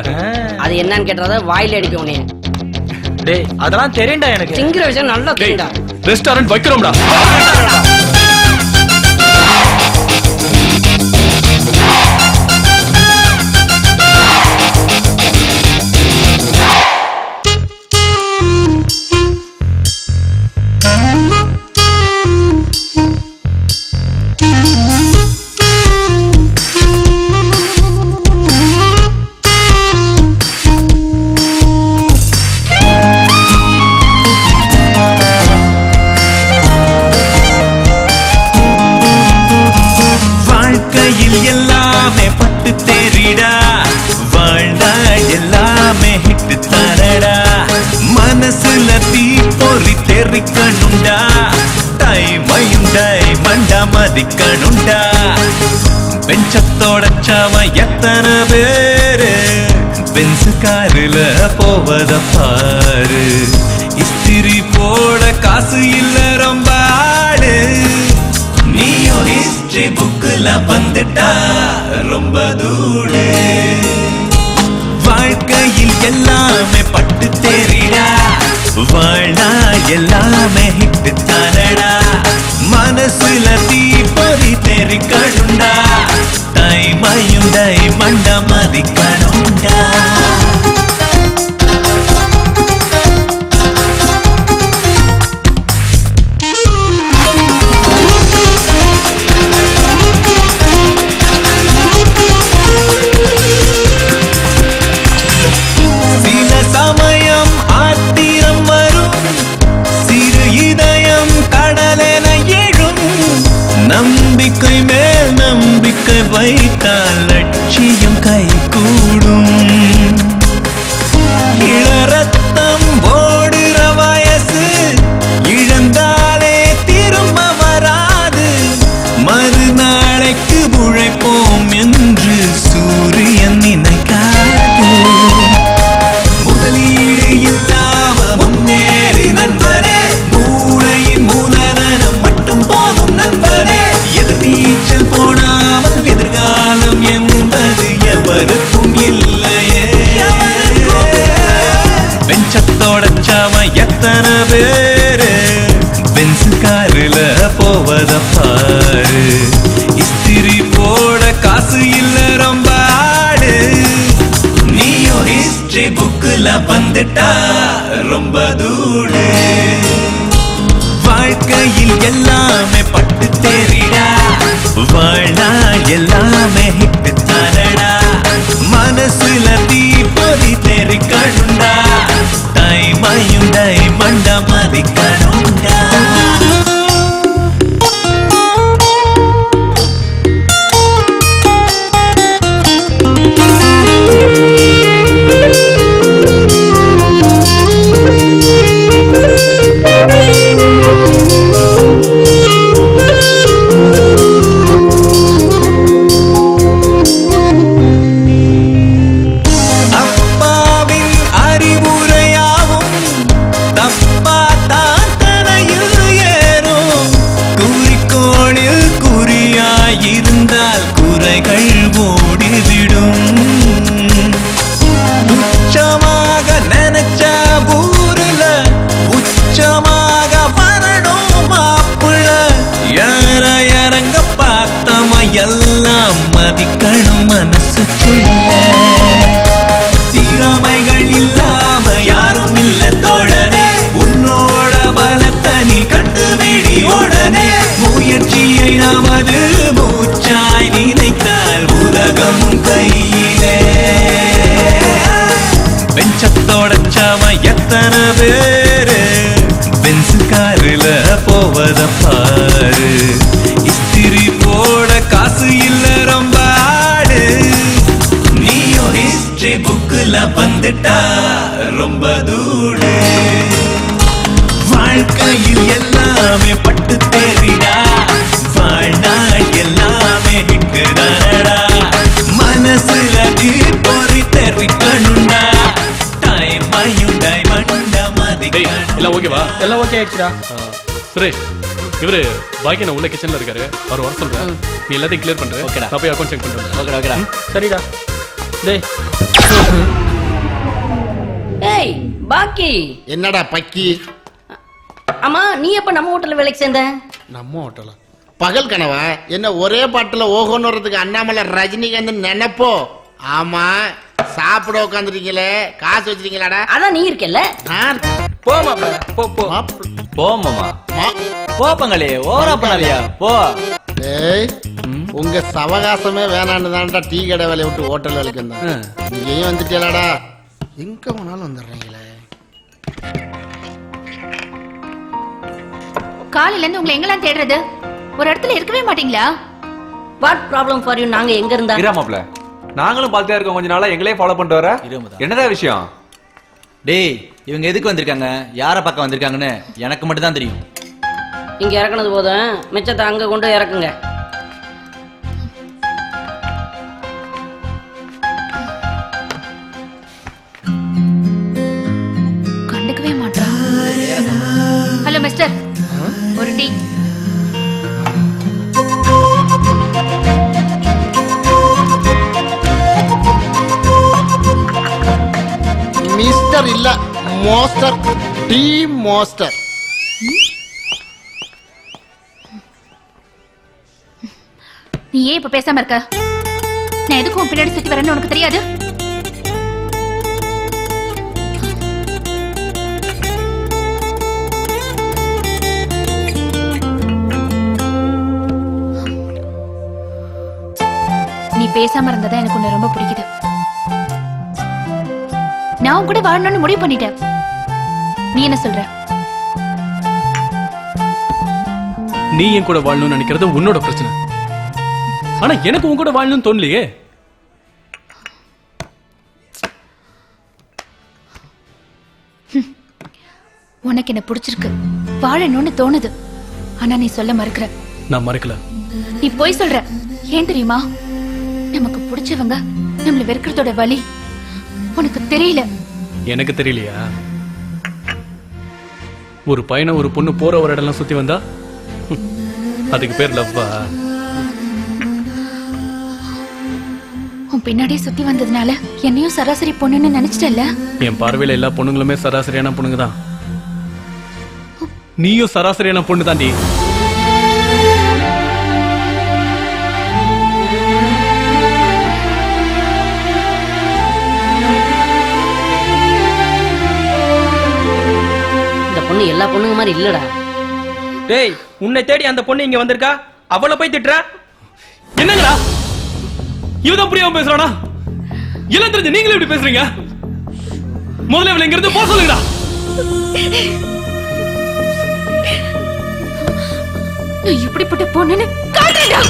அது என்னன்னு கேட்டறத வாயில அடிக்கும் நீ. டேய் அதெல்லாம் தெரியும்டா எனக்கு. சிங்கிற விஷயம் நல்லா தெரியும்டா. ரெஸ்டாரண்ட் வைக்கிறோம்டா. வாழ்க்கையில் எல்லாமே பட்டு தேறிடா, வாழ்ந்தா எல்லாமே ஹிட்டு தரடா, மனசுல தீ பொறி தெரிக்கணுண்டா, டைமையும் டைமண்டா மதிக்கணுண்டா. பெஞ்சத்தோட சாம எத்தனை பேரு பென்சு காருல போவத பாரு. இஸ்திரி போட காசு இல்ல ரொம்ப ஆடு, நீயோ ஹிஸ்டரி புக்குல வந்துட்டா ரொம்ப தூடு. வாழ்க்கையில் எல்லாமே பட்டு தேறிடா, வாழ்னா எல்லாமே ஹிட்டு தானடா, மனசுல தீ பொறி தெரிக்கணுண்டா, டைமையும் டைமண்ட மதிக்கணுண்டா. சில சமயம் ஆத்திரம் வரும், சிறு இதயம் கடலென எழும், நம்பிக்கை மேல் நம்பிக்கை வைத்தால் லட்சியம் கை கூடும். இளரத்தம் ஓடுற வயசு இழந்தாலே திரும்ப வராது, மறுநாளைக்கு உழைப்போம் என்று சூரியன் நினைக்காது. முதலீடு இல்லாம முன்னேறி நண்பரே, மூளையின் மூலதனம் மட்டும் போதும் நண்பரே, எது நீச்சல் போடாமல் எதிர்காலம் என்பது எவருக்கும் இல்லையே. பெஞ்சத்தோட சாம எத்தனை பேரு பென்சு காருல போவத பாரு. இஸ்திரி போட காசு இல்ல ரொம்ப ஆடு, நீயோ ஹிஸ்டரி புக்குல வந்துட்டா ரொம்ப தூடு. வாழ்க்கையில் எல்லாமே பட்டு தேறிடா, வாழ்னா எல்லாமே ஹிட்டு தானடா, மனசுல தீ பொறி தெரிக்கணுண்டா, டைமையும் டைமண்ட மதிக்கணுண்டா. அப்பாவின் அறிவுரையாவும் தப்பா தான் தனையில் ஏறும், குறிக்கோளில் குறியாயிருந்தால் குறைகள் ஓடிவிடும். துச்சமாக நினைச்ச ஊருல உச்சமாக வரணும் மாப்பிள்ள, யார இறங்க பார்த்தம எல்லாம் மதிக்கணும் மனசுக்குள்ள. திறமைகள் இல்லாம யாரும் இல்ல தோழனே, உன்னோட பலத்தை நீ கண்டுபிடி உடனே, முயற்சியை நமது மூச்சாய் நினைத்தால் உலகம் கையிலே. பெஞ்சத்தோட சாம எத்தனை பேரு பென்சு காருல போவத பாரு. இஸ்திரி போட காசு இல்ல ரொம்ப ஆடு, நீயோ ஹிஸ்டரி புக்குல வந்துட்டா ரொம்ப தூடு. வாழ்க்கையில் எல்லாமே பட்டு தேறிடா, வாழ்னா எல்லாமே ஹிட்டு தானடா, மனசுல தீ பொறி தெரிக்கணுண்டா, டைமையும் டைமண்ட மதிக்கணும். எல்லாம் ஓகேவா? எல்லாம் ஓகே ஆயிடுச்சுடா. சுரேஷ், இவரு பாக்கி நான் உள்ள கிச்சன்ல இருக்காரு, அவர் வர சொல்றேன், நீ எல்லாத்தையும் கிளியர் பண்ற. ஓகேடா. நான் போய் அக்கௌண்ட் செக் பண்றேன். ஓகேடா ஓகேடா. சரிடா. டேய் ஏய் பாக்கி என்னடா பக்கி? ஆமா நீ எப்ப நம்ம ஹோட்டல்ல வேலைக்கு சேர்ந்த? நம்ம ஹோட்டலா? பகல் கனவா? என்ன ஒரே பாட்டுல ஓஹோன்னு வர்றதுக்கு அண்ணாமலை ரஜினிகாந்த் நினைப்போ? ஆமா, சாப்பிட உட்காந்துருக்கீங்களே, காசு வச்சிருக்கீங்களாடா? அதான் நீ இருக்கல. போ மாப்ள, போ போ போ மாமா. போ பங்களே, ஓவரா பண்ணாதயா, போ. டேய், உங்க சவகாசமே வேணான்னு தான்டா டீ கடை வேலையை விட்டு ஹோட்டல் வேலைக்கு வந்தேன். நீயும் வந்துட்டேலாடா, எங்க போனாலும் வந்துடுறீங்களே. காலையில இருந்து உங்களை எங்கெல்லாம் தேடுறது? ஒரு இடத்துல இருக்கவே மாட்டீங்களா? What problem for you? நாங்க எங்க இருந்தா? மாப்ள, நாங்களும் பார்த்துட்டே இருக்கோம், கொஞ்ச நாளா எங்களே ஃபாலோ பண்ணிட்டு வர. என்னடா விஷயம்? டேய், இவங்க எதுக்கு வந்திருக்காங்க, யார பக்கம் வந்திருக்காங்கன்னு எனக்கு மட்டும் தான் தெரியும். இங்க இறக்குனது போதும், மிச்சத்தை அங்க கொண்டு இறக்குங்க. கண்டுக்கவே மாட்டான். ஹலோ மிஸ்டர், ஒரு டீ. மிஸ்டர் இல்ல, மோஸ்டர், டீ மோஸ்டர். நீ ஏன் இப்ப பேசாம இருக்க? நான் எதுக்கும் பின்னாடி சுத்தி வரேன்னு உனக்கு தெரியாது? நீ பேசாம இருந்ததா எனக்கு உன்னை ரொம்ப பிடிக்குது. நான் உன் கூட வாழணும்னு முடிவு பண்ணிட்டேன். நீ என்ன சொல்ற? நீ என் கூட வாழணும்னு நினைக்கிறது உன்னோட பிரச்சனை. ஆனா எனக்கு உன் கூட வாழணும்னு தோணலையே. உனக்கு என்ன பிடிச்சிருக்கு, வாழணும்னு தோணுது. ஆனா நீ சொல்ல மறுக்கிற. நான் மறக்கல. நீ போய் சொல்ற. ஏன் தெரியுமா? நமக்கு பிடிச்சவங்க நம்மள வெறுக்கிறதோட வலி உனக்கு தெரியல. எனக்கு தெரியலையா? ஒரு பையனை ஒரு பொண்ணு போற ஒரு இடம்லாம் சுத்தி வந்தா அதுக்கு பேர் லவ்வா? உன் பின்னாடியே சுத்தி வந்ததுனால என்னையும் சராசரி பொண்ணுன்னு நினைச்சிட்டல. என் பார்வையில எல்லா பொண்ணுங்களுமே சராசரியான பொண்ணுங்க தான். நீயும் சராசரியான பொண்ணு தாண்டி. பொண்ணு எல்லா பொண்ணுங்க மாதிரி இல்லடா. டேய், உன்னை தேடி அந்த பொண்ணு இங்க வந்திருக்கா, அவளை போய் திட்டுற? என்னங்கடா இவதான் புரியாம பேசுறானா? எல்லாம் தெரிஞ்சு நீங்களே இப்படி பேசுறீங்க? முதல்ல இவளை இங்க இருந்து போக சொல்லுங்கடா. நான் இப்படிப்பட்ட பொண்ணுன்னு காட்டுடா.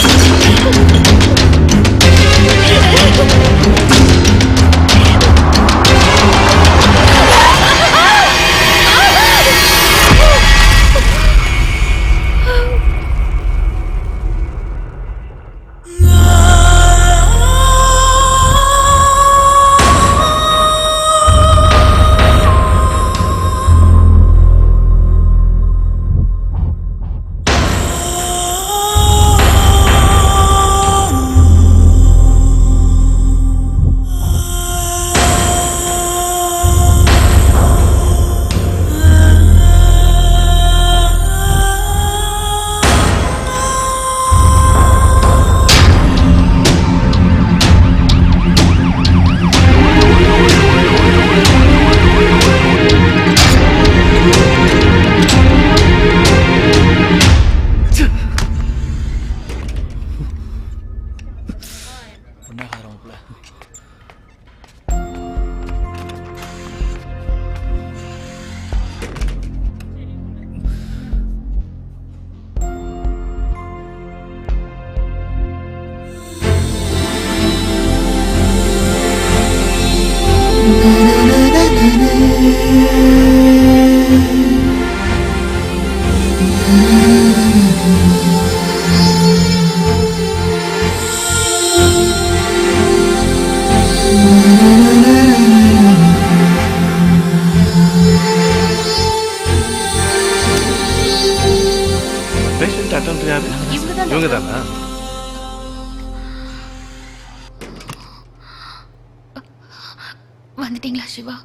இவங்க தானா? வந்துட்டீங்களா சிவா?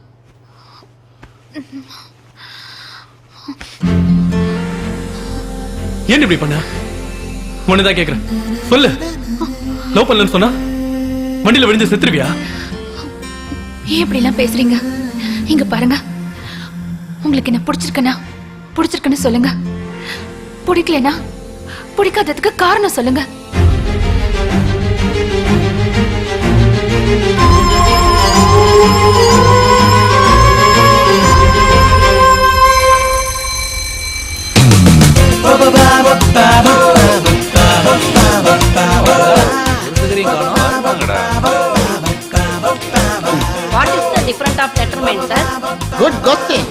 ஏன் இப்படி பண்ண? ஒண்ணுதான் கேக்குறேன், சொல்லு. லவ் பண்ணலன்னு சொன்னா வண்டியில விழுந்து செத்துருவியா? ஏன் இப்படி எல்லாம் பேசுறீங்க? இங்க பாருங்க, உங்களுக்கு என்ன பிடிச்சிருக்குன்னு சொல்லுங்க. பிடிக்கலனா பிடிக்காததுக்கு காரணம் சொல்லுங்க. What is the difference of determinant, sir? Good question.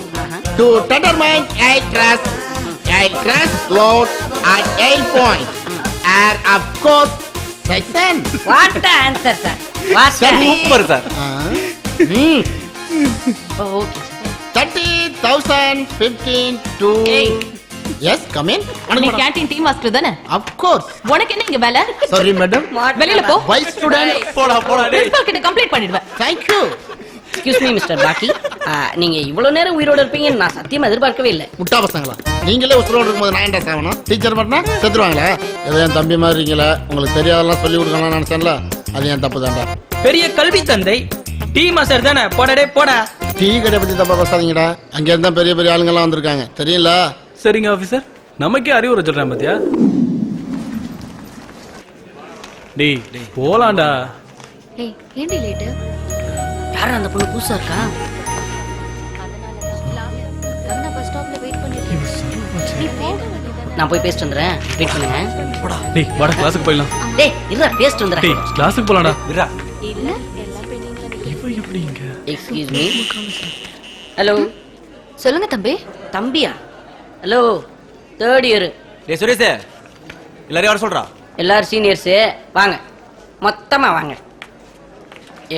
To determine air thrust, load at 8 points, and of course, section. What the answer, sir? What the super sir. Oh, okay. 30,000, 15 to... Yes, come in. நீ canteen team master தானே? Of course. உனக்கு என்ன இங்க வேலை? Sorry, madam. வெளியில போ. Vice student. போடா டேய். பிரின்சிபல் கிட்ட கம்ப்ளைண்ட் பண்ணிடுவேன். Thank you. Excuse me, Mr. Baki. நீங்க இவ்வளவு நேரம் உயிரோட இருப்பீங்கன்னு நான் சத்தியமா எதிர்பார்க்கவே இல்லை. முட்டா பசங்களா, நீங்களே உசுரோடு இருக்கும்போது நான் என்ன சாகணும்? டீச்சர் பண்ணா செத்துருவாங்களா? ஏதோ என் தம்பி மாதிரி இருக்கீங்களா, உங்களுக்கு தெரியாதெல்லாம் சொல்லி கொடுக்கணும்னு நினைச்சேன்ல, அது என் தப்பு தான்டா. பெரிய கல்வி தந்தை டீ மாஸ்டர் தானே? போடா போடா. டீ கடை பத்தி தப்பா பேசாதீங்கடா. அங்க இருந்தா பெரிய பெரிய ஆளுங்கெல்லாம் வந்திருக்காங்க, தெரியல? சரிங்க ஆபீசர், நமக்கே அறிவுரை சொல்றேன் பாத்தியா? டேய் போலாம்டா. ஏய், ஏன்டி லேட்? யாரா அந்த பொண்ணு புதுசா இருக்கா? கண்ணா பஸ் ஸ்டாப்ல வெயிட் பண்ணிட்டு நான் போய் பேசிட்டு வந்துறேன், வெயிட் பண்ணுங்க. டேய் வாடா கிளாஸுக்கு போயிடலாம். டேய் இருடா, பேசிட்டு வந்துறேன். டேய் கிளாஸுக்கு போலாம்டா. விரா. இல்ல எல்லா பெண்ணிங்கள இவ எப்படி இங்க? Excuse me. ஹலோ. சொல்லுங்க தம்பி. தம்பியா? Hello, third year. டேய் சுரேஷ், எல்லாரையும் வர சொல்றா. எல்லாரும் சீனியர்ஸ் வாங்க, மொத்தமா வாங்க.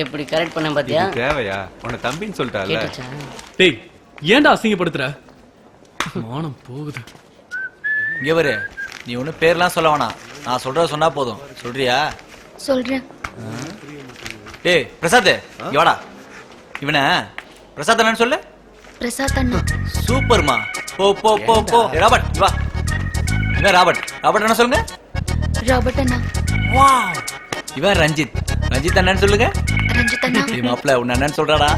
எப்படி கரெக்ட் பண்ண பாத்தியா? இது தேவையா? உன்னை தம்பின்னு சொல்லிட்டால. கேட்டுச்சா? டேய் ஏன்டா அசிங்கப்படுத்துற? மானம் போகுது. இங்க வரு, நீ ஒன்னும் பேர்லாம் சொல்ல வேணாம், நான் சொல்றத சொன்னா போதும். சொல்றியா? சொல்றேன். டேய் பிரசாத், இங்க வாடா. இவனை பிரசாத் அண்ணான்னு சொல்லு. பிரசாத் அண்ணா. சூப்பர்மா. போ போ போ போ. ராபர்ட் இங்க வா. இவன் ராபர்ட். ராபர்ட் அண்ணா சொல்லுங்க. ராபர்ட் அண்ணா. வாவ். இவன் ரஞ்சித். ரஞ்சித் அண்ணான்னு சொல்லுங்க. ரஞ்சித் அண்ணா. நீ மாப்ள உன்ன அண்ணான்னு சொல்றாடா.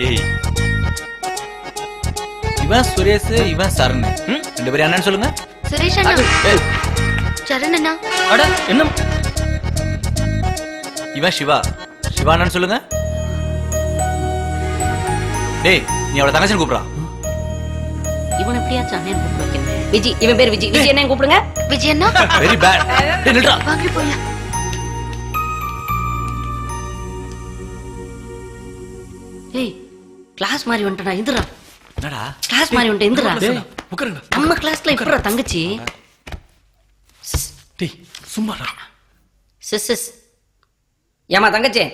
ஏய். இவன் சுரேஷ், இவன் சரண். ரெண்டு பேரும் அண்ணான்னு சொல்லுங்க. சுரேஷ் அண்ணா. ஏய். சரண் அண்ணா. அட என்ன? இவன் சிவா. சிவா அண்ணான்னு சொல்லுங்க. டேய் நீ அவளை தங்கச்சின்னு கூப்பிடுறா. இவன் எப்படியாச்சும் அண்ணன் கூப்பிட வைக்கணும். விஜி, இவன் பேர் விஜி. விஜி என்ன கூப்பிடுங்க. விஜய் அண்ணா. Very bad. டேய் நில்றா. வாங்க போலாம். ஏய் கிளாஸ் மாதிரி வந்துட்டா எந்திரா. என்னடா? கிளாஸ் மாதிரி வந்துட்டு எந்திரா. டேய் உட்காருங்க. நம்ம கிளாஸ்ல இப்பறா தங்கச்சி. டேய் சும்மாடா. சிஸ். ஏமா தங்கச்சி,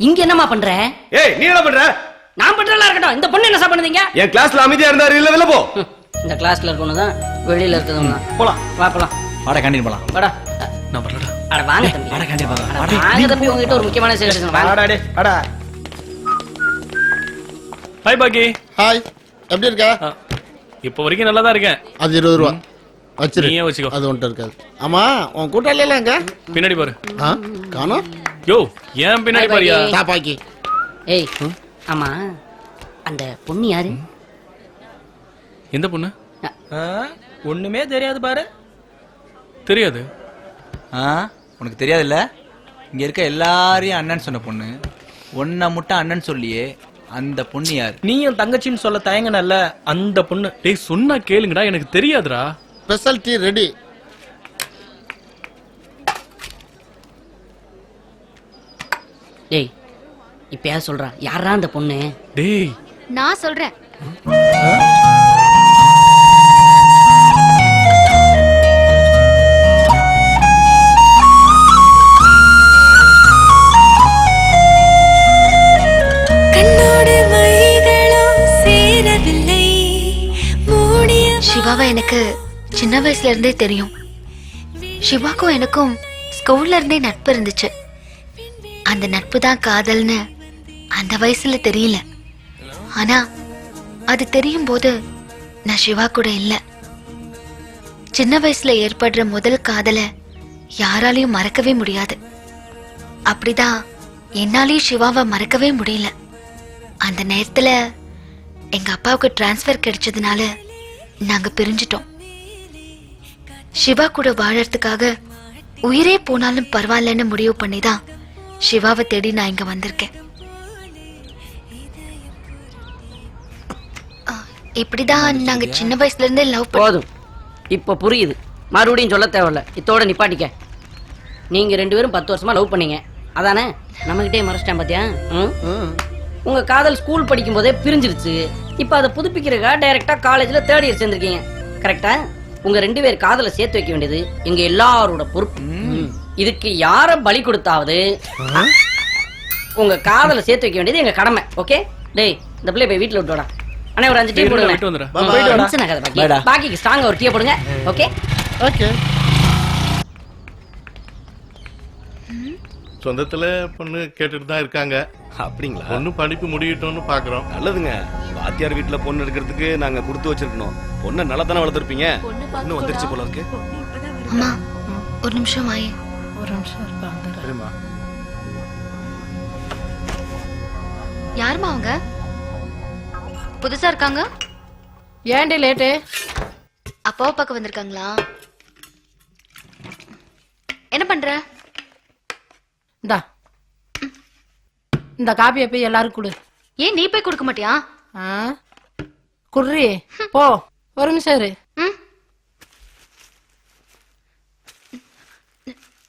இங்க என்னமா பண்ற? ஏய் நீ என்ன பண்ற? நான் பண்றதா இருக்கட்டும், இந்த பொண்ணு என்ன பண்ணுதீங்க? என் கிளாஸ்ல அமைதியா இருந்தாரு, இல்ல வெளில போ. இந்த கிளாஸ்ல இருக்கணும் தான், வெளியில இருக்கணும் தான். போலாம், வா போலாம். வாடா கேண்டீன் போலாம். வாடா. நான் வரலடா. அட வாங்க தம்பி. வாடா கேண்டீன் போலாம். அட வாங்க தம்பி, உங்ககிட்ட ஒரு முக்கியமான விஷயம் பேசணும். வாங்க. அடா டேய், அடா. ஹாய் பாக்கி. ஹாய், எப்படி இருக்க? இப்போ வரைக்கும் நல்லா தான் இருக்கேன். அது 20 ரூபா வச்சிரு. நீயே வச்சுக்கோ. அது ஒன்றும் இருக்காது. ஆமா, உன் கூட்டாளி எல்லாம் எங்க? பின்னாடி பாரு. காணோம். யோ ஏன் பின்னாடி பாரியா? தாப்பாக்கி. ஏய் ஆமா, அந்த பொண்ணு யாரு? எந்த பொண்ணு? ஒண்ணுமே தெரியாது பாரு. தெரியாது. உனக்கு தெரியாது இல்ல? இங்க இருக்க எல்லாரையும் அண்ணன் சொன்ன பொண்ணு, ஒன்ன மட்டும் அண்ணன் சொல்லியே அந்த பொண்ணு யாரு? நீயும் தங்கச்சின்னு சொல்ல தயங்கனல்ல, அந்த பொண்ணு. டேய் சொன்னா கேளுங்கடா, எனக்கு தெரியாதுடா. Special tea ready. டேய் இப்ப யார் சொல்றா? யாரா அந்த பொண்ணு? டேய் நான் சொல்றேன். சிவாவை எனக்கு சின்ன வயசுல இருந்தே தெரியும். சிவாக்கும் எனக்கும் ஸ்கூல்ல இருந்தே நட்பு இருந்துச்சு. அந்த நட்பு தான் காதல்னு அந்த வயசுல தெரியல. ஆனா அது தெரியும் போது நான் சிவா கூட இல்ல. சின்ன வயசுல ஏற்படுற முதல் காதலை யாராலையும் மறக்கவே முடியாது. அப்படிதான் என்னாலையும் சிவாவை மறக்கவே முடியல. அந்த நேரத்துல எங்க அப்பாவுக்கு டிரான்ஸ்ஃபர் கிடைச்சதுனால நாங்க பிரிஞ்சிட்டோம். சிவா கூட வாழறதுக்காக உயிரே போனாலும் பரவாயில்லன்னு முடிவு பண்ணிதான் சிவாவை தேடி நான் இங்க வந்திருக்கேன். இப்படிதான் நாங்க சின்ன வயசுல இருந்தே லவ் போதும், இப்ப புரியுது, மறுபடியும் சொல்ல தேவையில்ல. இத்தோட நிப்பாட்டிக்க. நீங்க 2 பேரும் 10 வருஷமா லவ் பண்ணீங்க, அதானே? நம்மகிட்டே மறைச்சிட்டேன் பாத்தியா? உங்க காதல் ஸ்கூல் படிக்கும் போதே பிரிஞ்சிருச்சு. இப்ப அதை புதுப்பிக்கிறக்கா டைரக்டா காலேஜ்ல 3rd இயர் சேர்ந்திருக்கீங்க, கரெக்டா? உங்க 2 பேர் காதலை சேர்த்து வைக்க வேண்டியது எங்க எல்லாரோட பொறுப்பு. இதுக்கு யார பலி கொடுத்தாவது உங்க காதலை சேர்த்து வைக்க வேண்டியது எங்க கடமை. ஓகே? டேய், இந்த பிள்ளை போய் வீட்டுல விட்டுடா. அண்ணே ஒரு 5 டீ போடுங்க. பாக்கிக்கு ஸ்ட்ராங்கா ஒரு டீ போடுங்க. Okay okay. சொந்தத்துல பொண்ணு கேட்டுட்டு தான் இருக்காங்க. அப்படிங்களா? பொண்ணு படிப்பு முடியட்டும்னு பாக்குறோம். நல்லதுங்க. வாத்தியார் வீட்டுல பொண்ணு எடுக்கிறதுக்கு நாங்க கொடுத்து வச்சிருக்கணும். பொண்ணை நல்லா தானே வளர்த்துருப்பீங்க. இன்னும் வந்துருச்சு போல இருக்கு. அம்மா ஒரு நிமிஷம் ஆயி. ஒரு நிமிஷம் இருப்பாங்க. யாருமா அவங்க? புதுசா இருக்காங்க. ஏன்டி லேட்டு? அப்பாவை பார்க்க வந்திருக்காங்களா? என்ன பண்ற? இந்த காப்பியை போய் எல்லாரும் கொடு. ஏன் நீ போய் கொடுக்க மாட்டியா? குர்ரி போ. ஒரு நிமிஷம் இரு.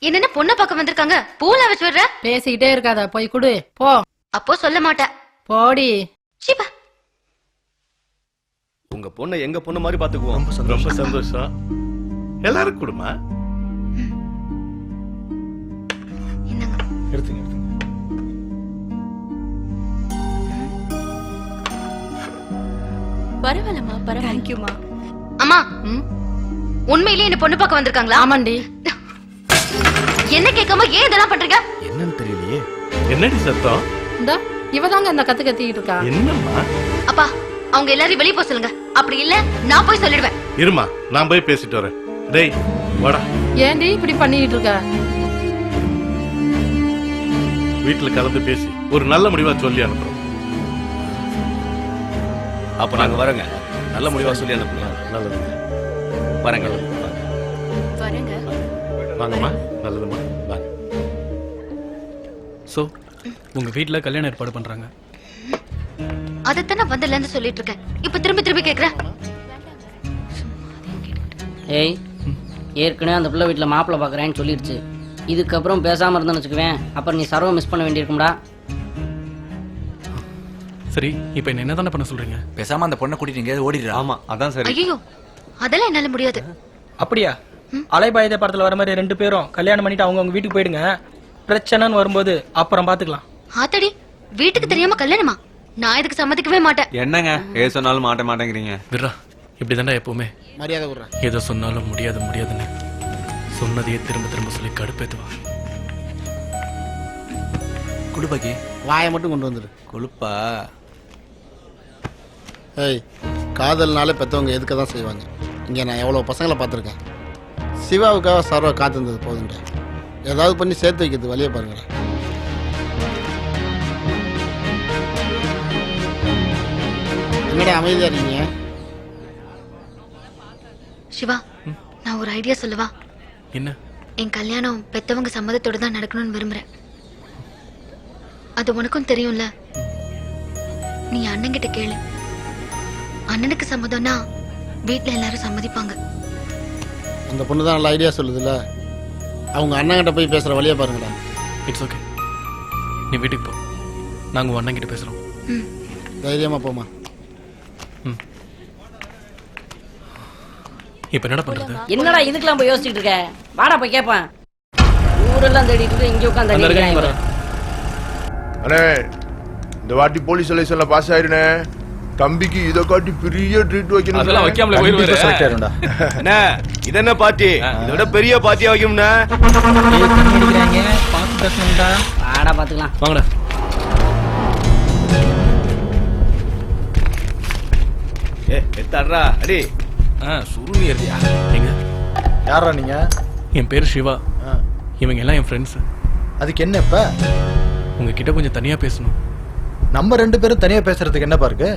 என்னென்ன பொண்ணை பார்க்க வந்திருக்காங்க? பூல வச்சு விடுற. பேசிக்கிட்டே இருக்காத, போய் கொடு போ. அப்போ சொல்ல மாட்டேன். போடி. சீப்பா. உங்க பொண்ணை எங்க பொண்ணு மாதிரி பாத்துக்குவோம். ரொம்ப சந்தோஷம். எல்லாரும் கொடுமா. எடுத்துங்க. பரவாயில்லம்மா, பரவாயில்ல. தேங்க்யூமா. அம்மா, உண்மையிலேயே என்ன பொண்ணு பார்க்க வந்திருக்காங்களா? ஆமாண்டி. என்ன கேட்காம ஏன் இதெல்லாம் பண்றீங்க? என்னன்னு தெரியலையே. என்னடி சத்தம்? இந்த இவதாங்க இந்த கத்திக்கிட்டு இருக்கா. என்னம்மா? அப்பா, அவங்க எல்லாரும் வெளிய போக சொல்லுங்க. அப்படி இல்ல நான் போய் சொல்லிடுவேன். இருமா, நான் போய் பேசிட்டு வரேன். டேய் வாடா. ஏண்டி இப்படி பண்ணிட்டு இருக்க? வீட்டுல கலந்து பேசி ஒரு நல்ல முடிவா சொல்லி அனுப்புறோம். அப்ப நாங்க வரங்க. நல்ல முடிவா சொல்லி அனுப்புங்க. நல்லது. வரங்க. வரங்க. வாங்கம்மா. நல்லதுமா. வாங்க. சோ உங்க வீட்ல கல்யாணம் ஏற்பாடு பண்றாங்க. அதத்தானே வந்தல இருந்து சொல்லிட்டு இருக்கேன். இப்ப திரும்பி திரும்பி கேக்குறேன். ஏய், ஏற்கனவே அந்த பிள்ளை வீட்டுல மாப்பிள்ளை பாக்குறேன்னு சொல்லிடுச்சு. இதுக்கப்புறம் பேசாம இருந்தேன்னு வச்சுக்குவேன், அப்புறம் நீ சர்வ மிஸ் பண்ண வேண்டியிருக்கும்டா. சரி, இப்போ என்ன தானே பண்ண சொல்றீங்க? பேசாம அந்த பொண்ணை கூட்டிட்டு எங்கேயாவது ஓடிடுறா. ஆமா, அதான் சரி. ஐயோ, அதெல்லாம் என்னால முடியாது. அப்படியா? அலைபாயுதே படத்துல வர மாதிரி 2 பேரும் கல்யாணம் பண்ணிட்டு அவங்க வீட்டுக்கு போயிடுங்க. பிரச்சனைன்னு வரும்போது அப்புறம் பாத்துக்கலாம். ஆத்தடி, வீட்டுக்கு தெரியாம கல்யாணமா? நான் இதுக்கு சம்மதிக்கவே மாட்டேன். என்னங்க ஏ சொன்னாலும் மாட்ட மாட்டேங்கிறீங்க? விட்றா, இப்படிதான்டா எப்பவுமே. மரியாதை விடுறேன். எதை சொன்னாலும் முடியாதுன்னு சொன்னதையே திரும்ப திரும்ப சொல்லி கடுப்பேத்துவா. குடுப்பாக்கி வாயை மட்டும் கொண்டு வந்துடு. கொழுப்பா. ஏய், காதல்னாலே பெற்றவங்க எதுக்க தான் செய்வாங்க. இங்கே நான் எவ்வளோ பசங்களை பார்த்துருக்கேன். சிவாவுக்காக சர்வ காத்திருந்தது போதுங்க. ஏதாவது பண்ணி சேர்த்து வைக்கிறது வழியே பாருங்களேன். என்னடா அமைதியா இருக்கீங்க? சிவா, நான் ஒரு ஐடியா சொல்லவா? என்ன? என் கல்யாணம் பெத்தவங்க சம்மதத்தோட தான் நடக்கணும்னு விரும்புறேன். அது உனக்கும் தெரியும்ல. நீ அண்ணன்கிட்ட கேளு. அண்ணனுக்கு சம்மதம்னா வீட்டுல எல்லாரும் சம்மதிப்பாங்க. அந்த பொண்ணு தான் நல்ல ஐடியா சொல்லுதுல்ல. அவங்க அண்ணங்கிட்ட போய் பேசுற வழியா பாருங்களேன். இட்ஸ் ஓகே, நீ வீட்டுக்கு போ. நாங்கள் உன் அண்ணங்கிட்ட பேசுகிறோம். தைரியமா போமா. இப்போ என்னடா பண்றது? என்னடா இதுக்கெல்லாம் போய் யோசிச்சுட்டு இருக்க? வாடா போய் கேட்பான். ஊரெல்லாம் தேடிட்டு இருக்கு, இங்கே உட்காந்து. அண்ணே, இந்த வாட்டி போலீஸ் எலெக்ஷன்ல பாஸ் ஆயிருனே. தம்பிக்கு இத காட்டி பெரிய ட்ரீட் வைக்கணும். அதெல்லாம் வைக்காமல போயிடுவாரு. செலக்ட் ஆயிரும்டா. அண்ணா, இது என்ன பார்ட்டி? இதோட பெரிய பார்ட்டியா வைக்கும்னா. அடிக்கிறாங்க, பாத்து பேசணும்டா. வாடா பாத்துக்கலாம். வாங்கடா. ஏ, எத்தாடுறா அடி. சுருளி ஏறியா? எங்க யாரா நீங்க? என் பேர் சிவா. இவங்க எல்லாம் என் ஃப்ரெண்ட்ஸ். அதுக்கு என்ன இப்ப? உங்ககிட்ட கொஞ்சம் தனியா பேசணும். நம்ம 2 பேரும் தனியா பேசுறதுக்கு என்னப்பா இருக்கு?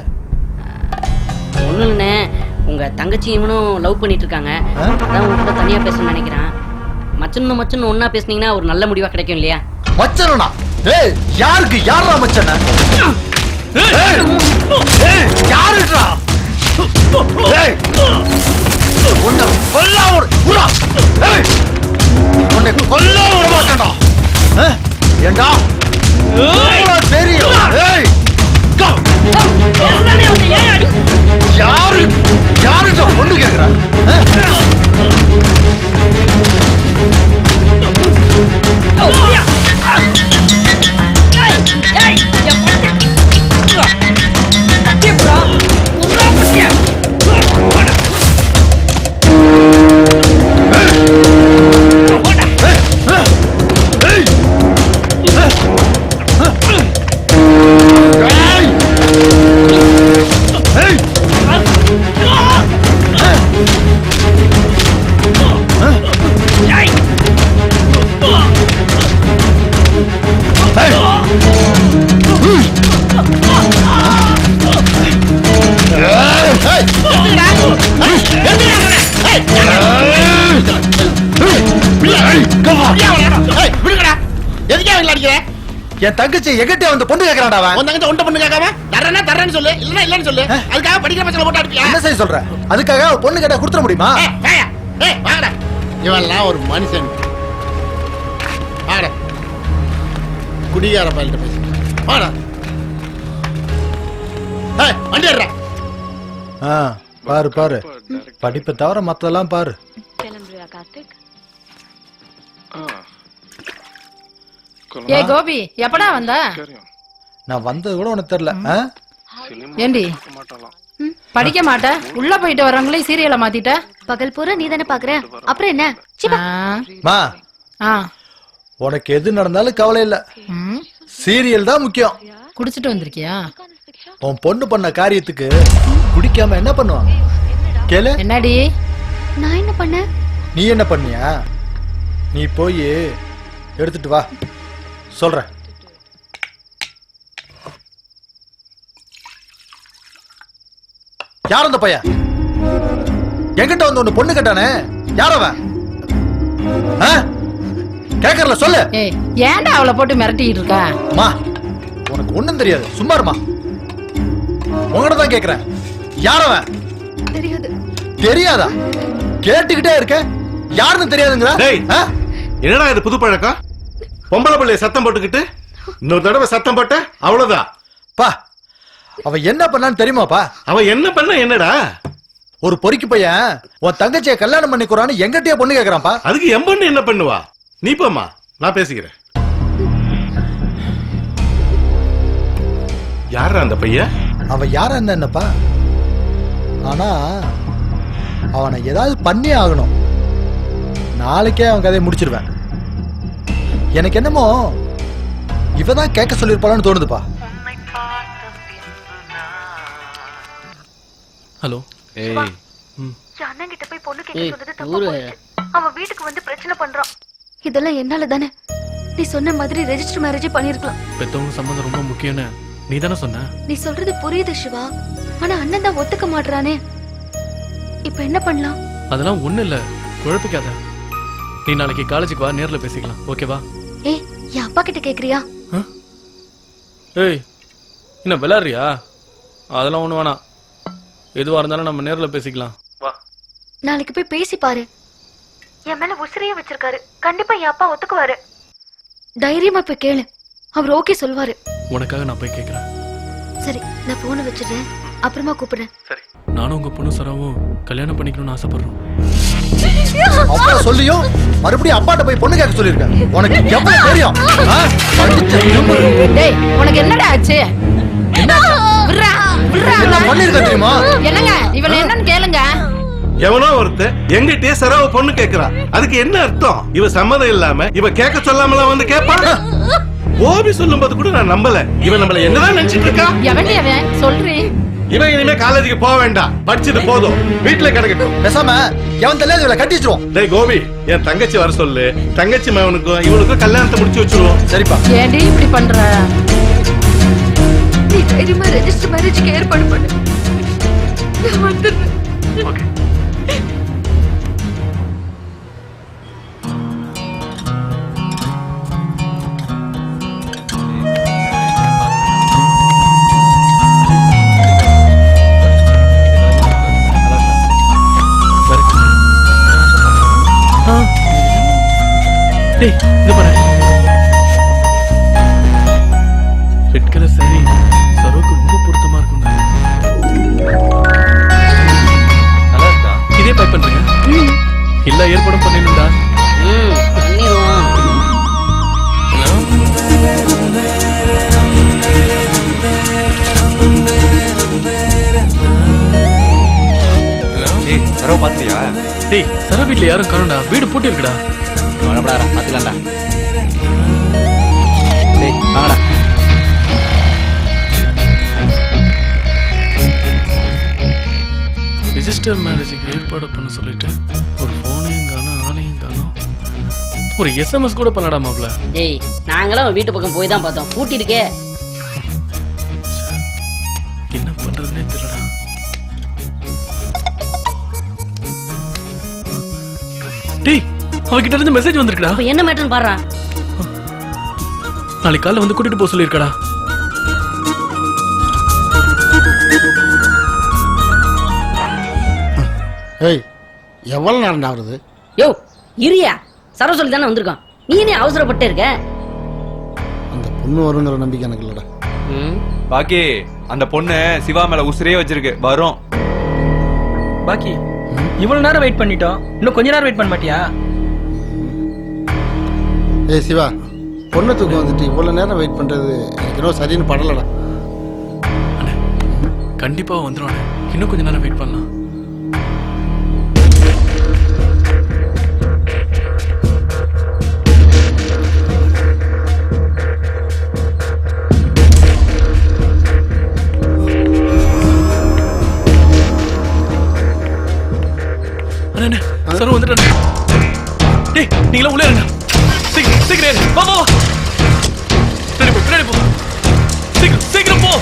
ஒண்ணும் இல்லைண்ணே, உங்க தங்கச்சி இவனும் லவ் பண்ணிட்டு இருக்காங்க. அதான் உங்ககிட்ட தனியா பேசணும்னு நினைக்கிறேன். மச்சனும் ஒன்னா பேசுனீங்கன்னா ஒரு நல்ல முடிவா கிடைக்கும் இல்லையா? மச்சனா? ஏய், யாருக்கு யாரா மச்சனா? ஏய், யாருடா? ஏய், உன்னை கொல்ல விட ஏய், உன்னை கொல்ல விட மாட்டேன்டா. ஏண்டா? தெரியும். ஏய், யாரு பொண்ணு கேக்குறா? என் தங்கச்சி எங்கிட்ட வந்து பொண்ணு கேக்குறான்டா அவன். உன் தங்கச்சி ஒண்ட பொண்ணு கேட்காம தரேன்னு சொல்லு, இல்லன்னு சொல்லு. அதுக்காக படிக்கிற பசங்களை போட்டு அடிப்பியா? என்ன செய்ய சொல்ற? அதுக்காக ஒரு பொண்ணு கேட்டா கொடுத்துட முடியுமா? வாங்கடா, இவெல்லாம் ஒரு மனுஷன். வாங்கடா, குடிகார பையன்கிட்ட பேசு. வாங்கடா, வண்டி ஏறுடா. பாரு பாரு, படிப்பை தவிர மத்ததெல்லாம் பாரு. ஏ கோபி, எப்படா வந்த? நான் வந்தது கூட உனக்கு தெரியல. ஏண்டி படிக்க மாட்ட? உள்ள போயிட்டு வரவங்களே சீரியலை மாத்திட்ட. பகல் பூரா நீ தானே பாக்குற, அப்புறம் என்ன? மா, உனக்கு எது நடந்தாலும் கவலை இல்ல, சீரியல் தான் முக்கியம். குடிச்சிட்டு வந்திருக்கியா? உன் பொண்ணு பண்ண காரியத்துக்கு குடிக்காம என்ன பண்ணுவாங்க கேளு. என்னடி? நான் என்ன பண்ண? நீ என்ன பண்ணியா? நீ போய் எடுத்துட்டு வா, சொல்றேன். யார் அந்த பையன்? என்கிட்ட வந்து ஒண்ணு பொண்ணு கேட்டானே, யார் அவன்? கேக்கறல சொல்லு. ஏன்டா அவளை போட்டு மிரட்டிட்டு இருக்க? மா, உனக்கு ஒண்ணும் தெரியாது, சும்மா இருமா. உங்ககிட்ட தான் கேக்குறேன், யார் அவன்? தெரியாது. தெரியாதா? கேட்டுக்கிட்டே இருக்க, யாருன்னு தெரியாதுங்களா? என்னடா இது புது பழக்கம்? பொம்பளை பிள்ளைய சத்தம் போட்டுக்கிட்டு இன்னொரு தடவை சத்தம் போட்ட அவ்வளவுதான். பா, அவ என்ன பண்ணான்னு தெரியுமாப்பா? அவ என்ன பண்ண என்னடா? ஒரு பொறுக்கி பையன் உன் தங்கச்சியை கல்யாணம் பண்ணிக்கிறான்னு எங்கிட்டயே பொண்ணு கேக்குறான்ப்பா. அதுக்கு என் பொண்ணு என்ன பண்ணுவா? நீ போமா, நான் பேசிக்கிறேன். யாரா அந்த பையன்? அவ யாரா என்னப்பா, ஆனா அவனை ஏதாவது பண்ணி ஆகணும். நாளைக்கே அவன் கதையை முடிச்சிருவேன். எனக்கு என்னமோ இவதான் கேட்க சொல்லிருப்பான்னு தோணுதுப்பா. ஹலோ. அண்ணன் கிட்ட போய் பொண்ணு கேட்க சொன்னது தப்பா போச்சு. அவன் வீட்டுக்கு வந்து பிரச்சனை பண்றான். இதெல்லாம் என்னால தானே? நீ சொன்ன மாதிரி ரெஜிஸ்டர் மேரேஜ் பண்ணிருக்கலாம். பெத்தவங்க சம்பந்தம் ரொம்ப முக்கியம்னு நீ தானே சொன்ன. நீ சொல்றது புரியுது சிவா, ஆனா அண்ணன் தான் ஒத்துக்க மாட்றானே. இப்ப என்ன பண்ணலாம்? அதெல்லாம் ஒண்ணு இல்ல, குழப்பிக்காத. நீ நாளைக்கு காலேஜுக்கு வா, நேர்ல பேசிக்கலாம், ஓகேவா? ஏய், என் அப்பா கிட்ட கேக்குறியா? ஏய், என்ன விளையாடுறியா? அதெல்லாம் ஒண்ணு வேணாம், எதுவா இருந்தாலும் நம்ம நேர்ல பேசிக்கலாம், வா. நாளைக்கு போய் பேசி பாரு. என் மேல உசிரியே வச்சிருக்காரு, கண்டிப்பா என் அப்பா ஒத்துக்குவாரு. தைரியமா போய் கேளு, அவர் ஓகே சொல்வாரு. உனக்காக நான் போய் கேக்குறேன். சரி, நான் போனை வச்சிடுறேன், அப்புறமா கூப்பிடுறேன். சரி. நானும் உங்க பொண்ணு சராவும் கல்யாணம் பண்ணிக்கணும்னு ஆசைப்படுறோம். அப்பா சொல்லியும் மறுபடியும் அப்பாட்ட போய் பொண்ணு கேட்க சொல்லிருக்கேன். உனக்கு எவ்வளவு தெரியும்? டேய், உனக்கு என்னடா ஆச்சு? என்ன பண்ணிருக்க தெரியுமா? என்னங்க, இவன் என்னன்னு கேளுங்க. எவனோ ஒருத்தர் எங்கிட்டே சரவ பொண்ணு கேக்குறா, அதுக்கு என்ன அர்த்தம்? இவ சம்மதம் இல்லாம இவ கேட்க சொல்லாமலாம் வந்து கேட்பான். ஓபி சொல்லும் போது கூட நான் நம்பல. இவன் நம்மள என்னதான் நினைச்சிட்டு இருக்கா? எவன் சொல்றீ? இவன் இனிமே காலேஜுக்கு போக வேண்டாம், படிச்சது போதும், வீட்டுல கிடக்கட்டும். பேசாம எவன் தலையில கட்டி வச்சிருவோம். டேய் கோபி, என் தங்கச்சி வர சொல்லு, தங்கச்சி மகனுக்கும் இவனுக்கும் கல்யாணத்தை முடிச்சு வச்சிருவோம். சரிப்பா. ஏன்டி இப்படி பண்ற? நீ தைரியமா ரெஜிஸ்டர் மேரேஜ்க்கு ஏற்பாடு பண்ணு. நான் வந்துடுறேன். டேய் இங்க பாரு, ரெட் கலர் சாரி சரோக்கு ரொம்ப பொருத்தமா இருக்கும்டா. நல்லா இருக்கா? இதே பேக் பண்றீங்க? எல்லா ஏற்பாடும் பண்ணிடணும்டா. பண்ணிடுவோம். ஏய் சரோ பாத்தியா? டேய் சரோ வீட்ல யாரும் காணோம்டா, வீடு பூட்டி இருக்குடா. வரப்படாரா பாத்துக்கலாம்டா. டேய் வாங்கடா. ரிஜிஸ்டர் மேரேஜுக்கு ஏற்பாடு பண்ண சொல்லிட்டு ஒரு போனையும் காணும், ஆளையும் காணும், ஒரு எஸ்எம்எஸ் கூட பண்ணடா மாப்ள. ஏய் நாங்களும் அவன் வீட்டு பக்கம் போய் தான் பார்த்தோம், பூட்டி இருக்கே. என்ன பண்றதுன்னே தெரியலடா. டேய் அவகிட்ட இருந்து மெசேஜ் வந்திருக்குடா. அப்ப என்ன மேட்டர்னு பாடுறா. நாளைக்கு காலைல வந்து கூட்டிட்டு போக சொல்லியிருக்கடா. ஏய் எவ்வளவு நேரம் ஆகுது? யோ இரியா, சரோ சொல்லி தானே வந்திருக்கான், நீ என்ன அவசரப்பட்டு இருக்க? அந்த பொண்ணு வருங்கிற நம்பிக்கை எனக்கு இல்லடா. பாக்கி அந்த பொண்ணு சிவா மேல உசுரே வச்சிருக்கு, வரும். பாக்கி இவ்வளவு நேரம் வெயிட் பண்ணிட்டோம், இன்னும் கொஞ்ச நேரம் வெயிட் பண்ண மாட்டியா? ஏய் சிவா, பொண்ணு தூக்கம் வந்துட்டு இவ்வளவு நேரம் வெயிட் பண்றது எனக்கு இன்னும் சரின்னு படலடா. கண்டிப்பா வந்துருவானே, இன்னும் கொஞ்ச நேரம் வெயிட் பண்ணலாம். அண்ணே சரோ வந்துட்டானே. டேய் நீங்களா உள்ள இருங்க, சீக்கிரம் சீக்கிரம் வா வா வா. பின்னாடி போ, சீக்கிரம் சீக்கிரம் போ.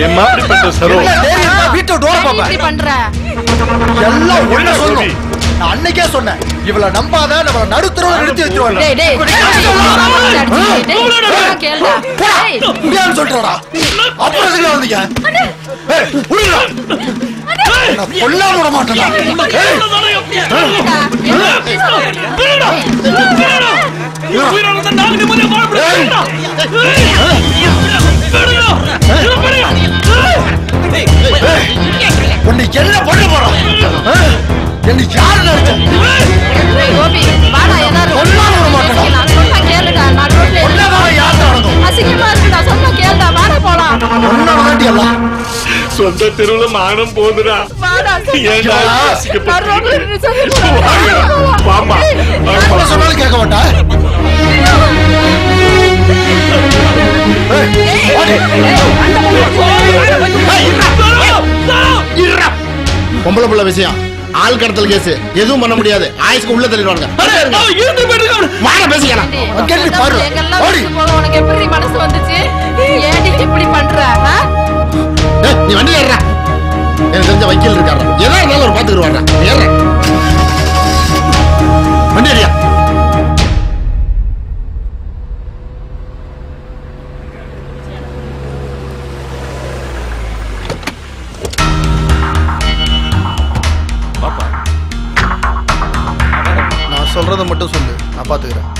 என் மாப்பிள்ளை சரோ வீட்டை டோர பாப்பா. இப்படி பண்ற? எல்லாம் ஒண்ணு சொல்லணும். நான் அன்னைக்கே சொன்னேன், இவள நம்பாத, நம்மள நடுத்தரவுல நிறுத்தி வச்சிருவாங்க. டேய் டேய் கேளுடா. டேய் முடியாதுன்னு சொல்றடா. அப்புறம் எதுக்கு வந்தீங்க? ஏய் புடிடா. நான் கொல்லாம விட மாட்டேன்டா. உன்னை என்ன பண்ண போறோம்? என்ன யாரு நினைச்சேன்? கோபி வாடா, எல்லாரும் கொல்லாம விட மாட்டேன்டா. நான் சொன்னா கேளுடா. நான் ரோட்ல கொல்லாம யாரு நடக்கும்? அசிங்கமா இருக்குடா, சொன்னா கேளுடா. வாடா போலாம். ஒன்னால தாண்டி எல்லாம் சொந்த தெருவுல மானம் போகுதுடா. வாடா. ஏன்டா நான் ரோட்ல நின்னு சொல்லி பாமா என்ன சொன்னாலும் கேட்க மாட்டா. பொம்பளை புள்ள விஷயம், ஆள் கடத்தல் கேஸ், எதுவும் பண்ண முடியாது. ஆயுசுக்கு உள்ள தள்ளிடுவாங்க. வாட பேசிக்கலாம். கேட்டு பாரு. ஓடி. உனக்கு எப்படி மனசு வந்துச்சு? ஏன்டி இப்படி பண்ற? நீ வண்டி ஏறா, எனக்கு தெரிஞ்ச வக்கீல் இருக்காரா, எதா இருந்தாலும் ஒரு பாத்துக்கிடுவாரா. ஏற வண்டி ஏறியா. நான் சொல்றத மட்டும் சொல்லு, நான் பாத்துக்கிறேன்.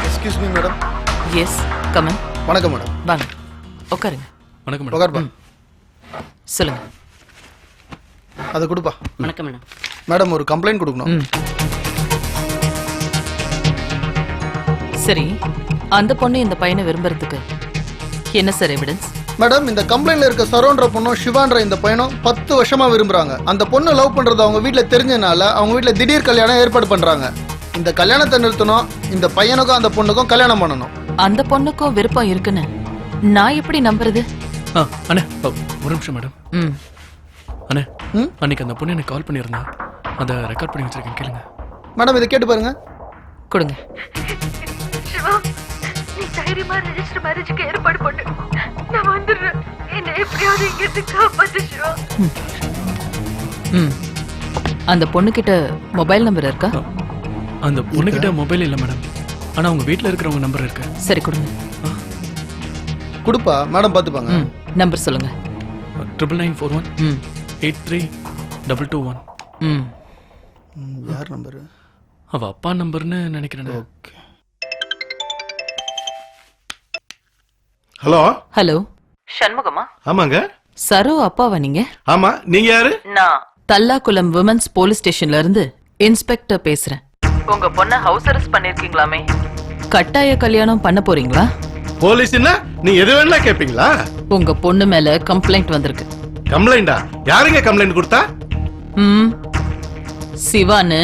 Excuse me madam. Yes come on. வணக்கம் மேடம். வாங்க உட்காருங்க. வணக்கம் மேடம். உட்காருப்பா. சொல்லுங்க. அதை கொடுப்பா. வணக்கம் மேடம். மேடம் ஒரு கம்ப்ளைண்ட் கொடுக்கணும். சரி, அந்த பொண்ணு இந்த பையனை விரும்புறதுக்கு என்ன சார் எவிடன்ஸ்? மேடம் இந்த கம்ப்ளைண்ட்ல இருக்க சரோன்ற பொண்ணும் சிவான்ற இந்த பையனும் 10 வருஷமா விரும்புறாங்க. அந்த பொண்ணு லவ் பண்றது அவங்க வீட்ல தெரிஞ்சனால அவங்க வீட்ல திடீர் கல்யாணம் ஏற்பாடு பண்றாங்க. இந்த கல்யாணத்தை நிறுத்தணும், இந்த பையனுக்கும் அந்த பொண்ணுக்கும் கல்யாணம் பண்ணணும். அந்த பொண்ணுக்கும் விருப்பம் இருக்குன்னு நான் எப்படி நம்புறது? அண்ணே ஒரு நிமிஷம் மேடம். அண்ணே அன்னைக்கு அந்த பொண்ணு எனக்கு கால் பண்ணியிருந்தா, அதை ரெக்கார்ட் பண்ணி வச்சிருக்கேன், கேளுங்க. மேடம் இதை கேட்டு பாருங்க. கொடுங்க. சிவா, நீ தைரியமா ரெஜிஸ்டர் மேரேஜ்க்கு ஏற்பாடு பண்ணு. நான் வந்துடுறேன். என்ன எப்படியாவது இங்கிருந்து காப்பாத்து சிவா. அந்த பொண்ணுகிட்ட மொபைல் நம்பர் இருக்கா? அந்த பொண்ணுகிட்ட மொபைல் இல்ல மேடம், ஆனா அவங்க வீட்ல இருக்கிறவங்க நம்பர் இருக்கு. சரி கொடுங்க. கொடுப்பா, மேடம் பாத்துப்பாங்க. நம்பர் சொல்லுங்க. 9941 832221. யார் நம்பர்? அவ அப்பா நம்பர்னு நினைக்கிறேன். ஓகே. ஹலோ ஹலோ சண்முகமா? ஆமாங்க. சரோ அப்பாவா நீங்க? ஆமா, நீங்க யாரு? நான் தல்லாக்குளம் விமன்ஸ் போலீஸ் ஸ்டேஷன்ல இருந்து இன்ஸ்பெக்டர் பேசுறேன். உங்க பொண்ண ஹவுஸ் அரெஸ்ட் பண்ணிருக்கீங்களாமே, கட்டாய கல்யாணம் பண்ண போறீங்களா? போலீஸ்னா நீங்க எது வேணா கேப்பீங்களா? உங்க பொண்ணு மேல கம்ப்ளைண்ட் வந்திருக்கு. கம்ப்ளைண்டா? யாருங்க கம்ப்ளைண்ட் கொடுத்தா? சிவான்னு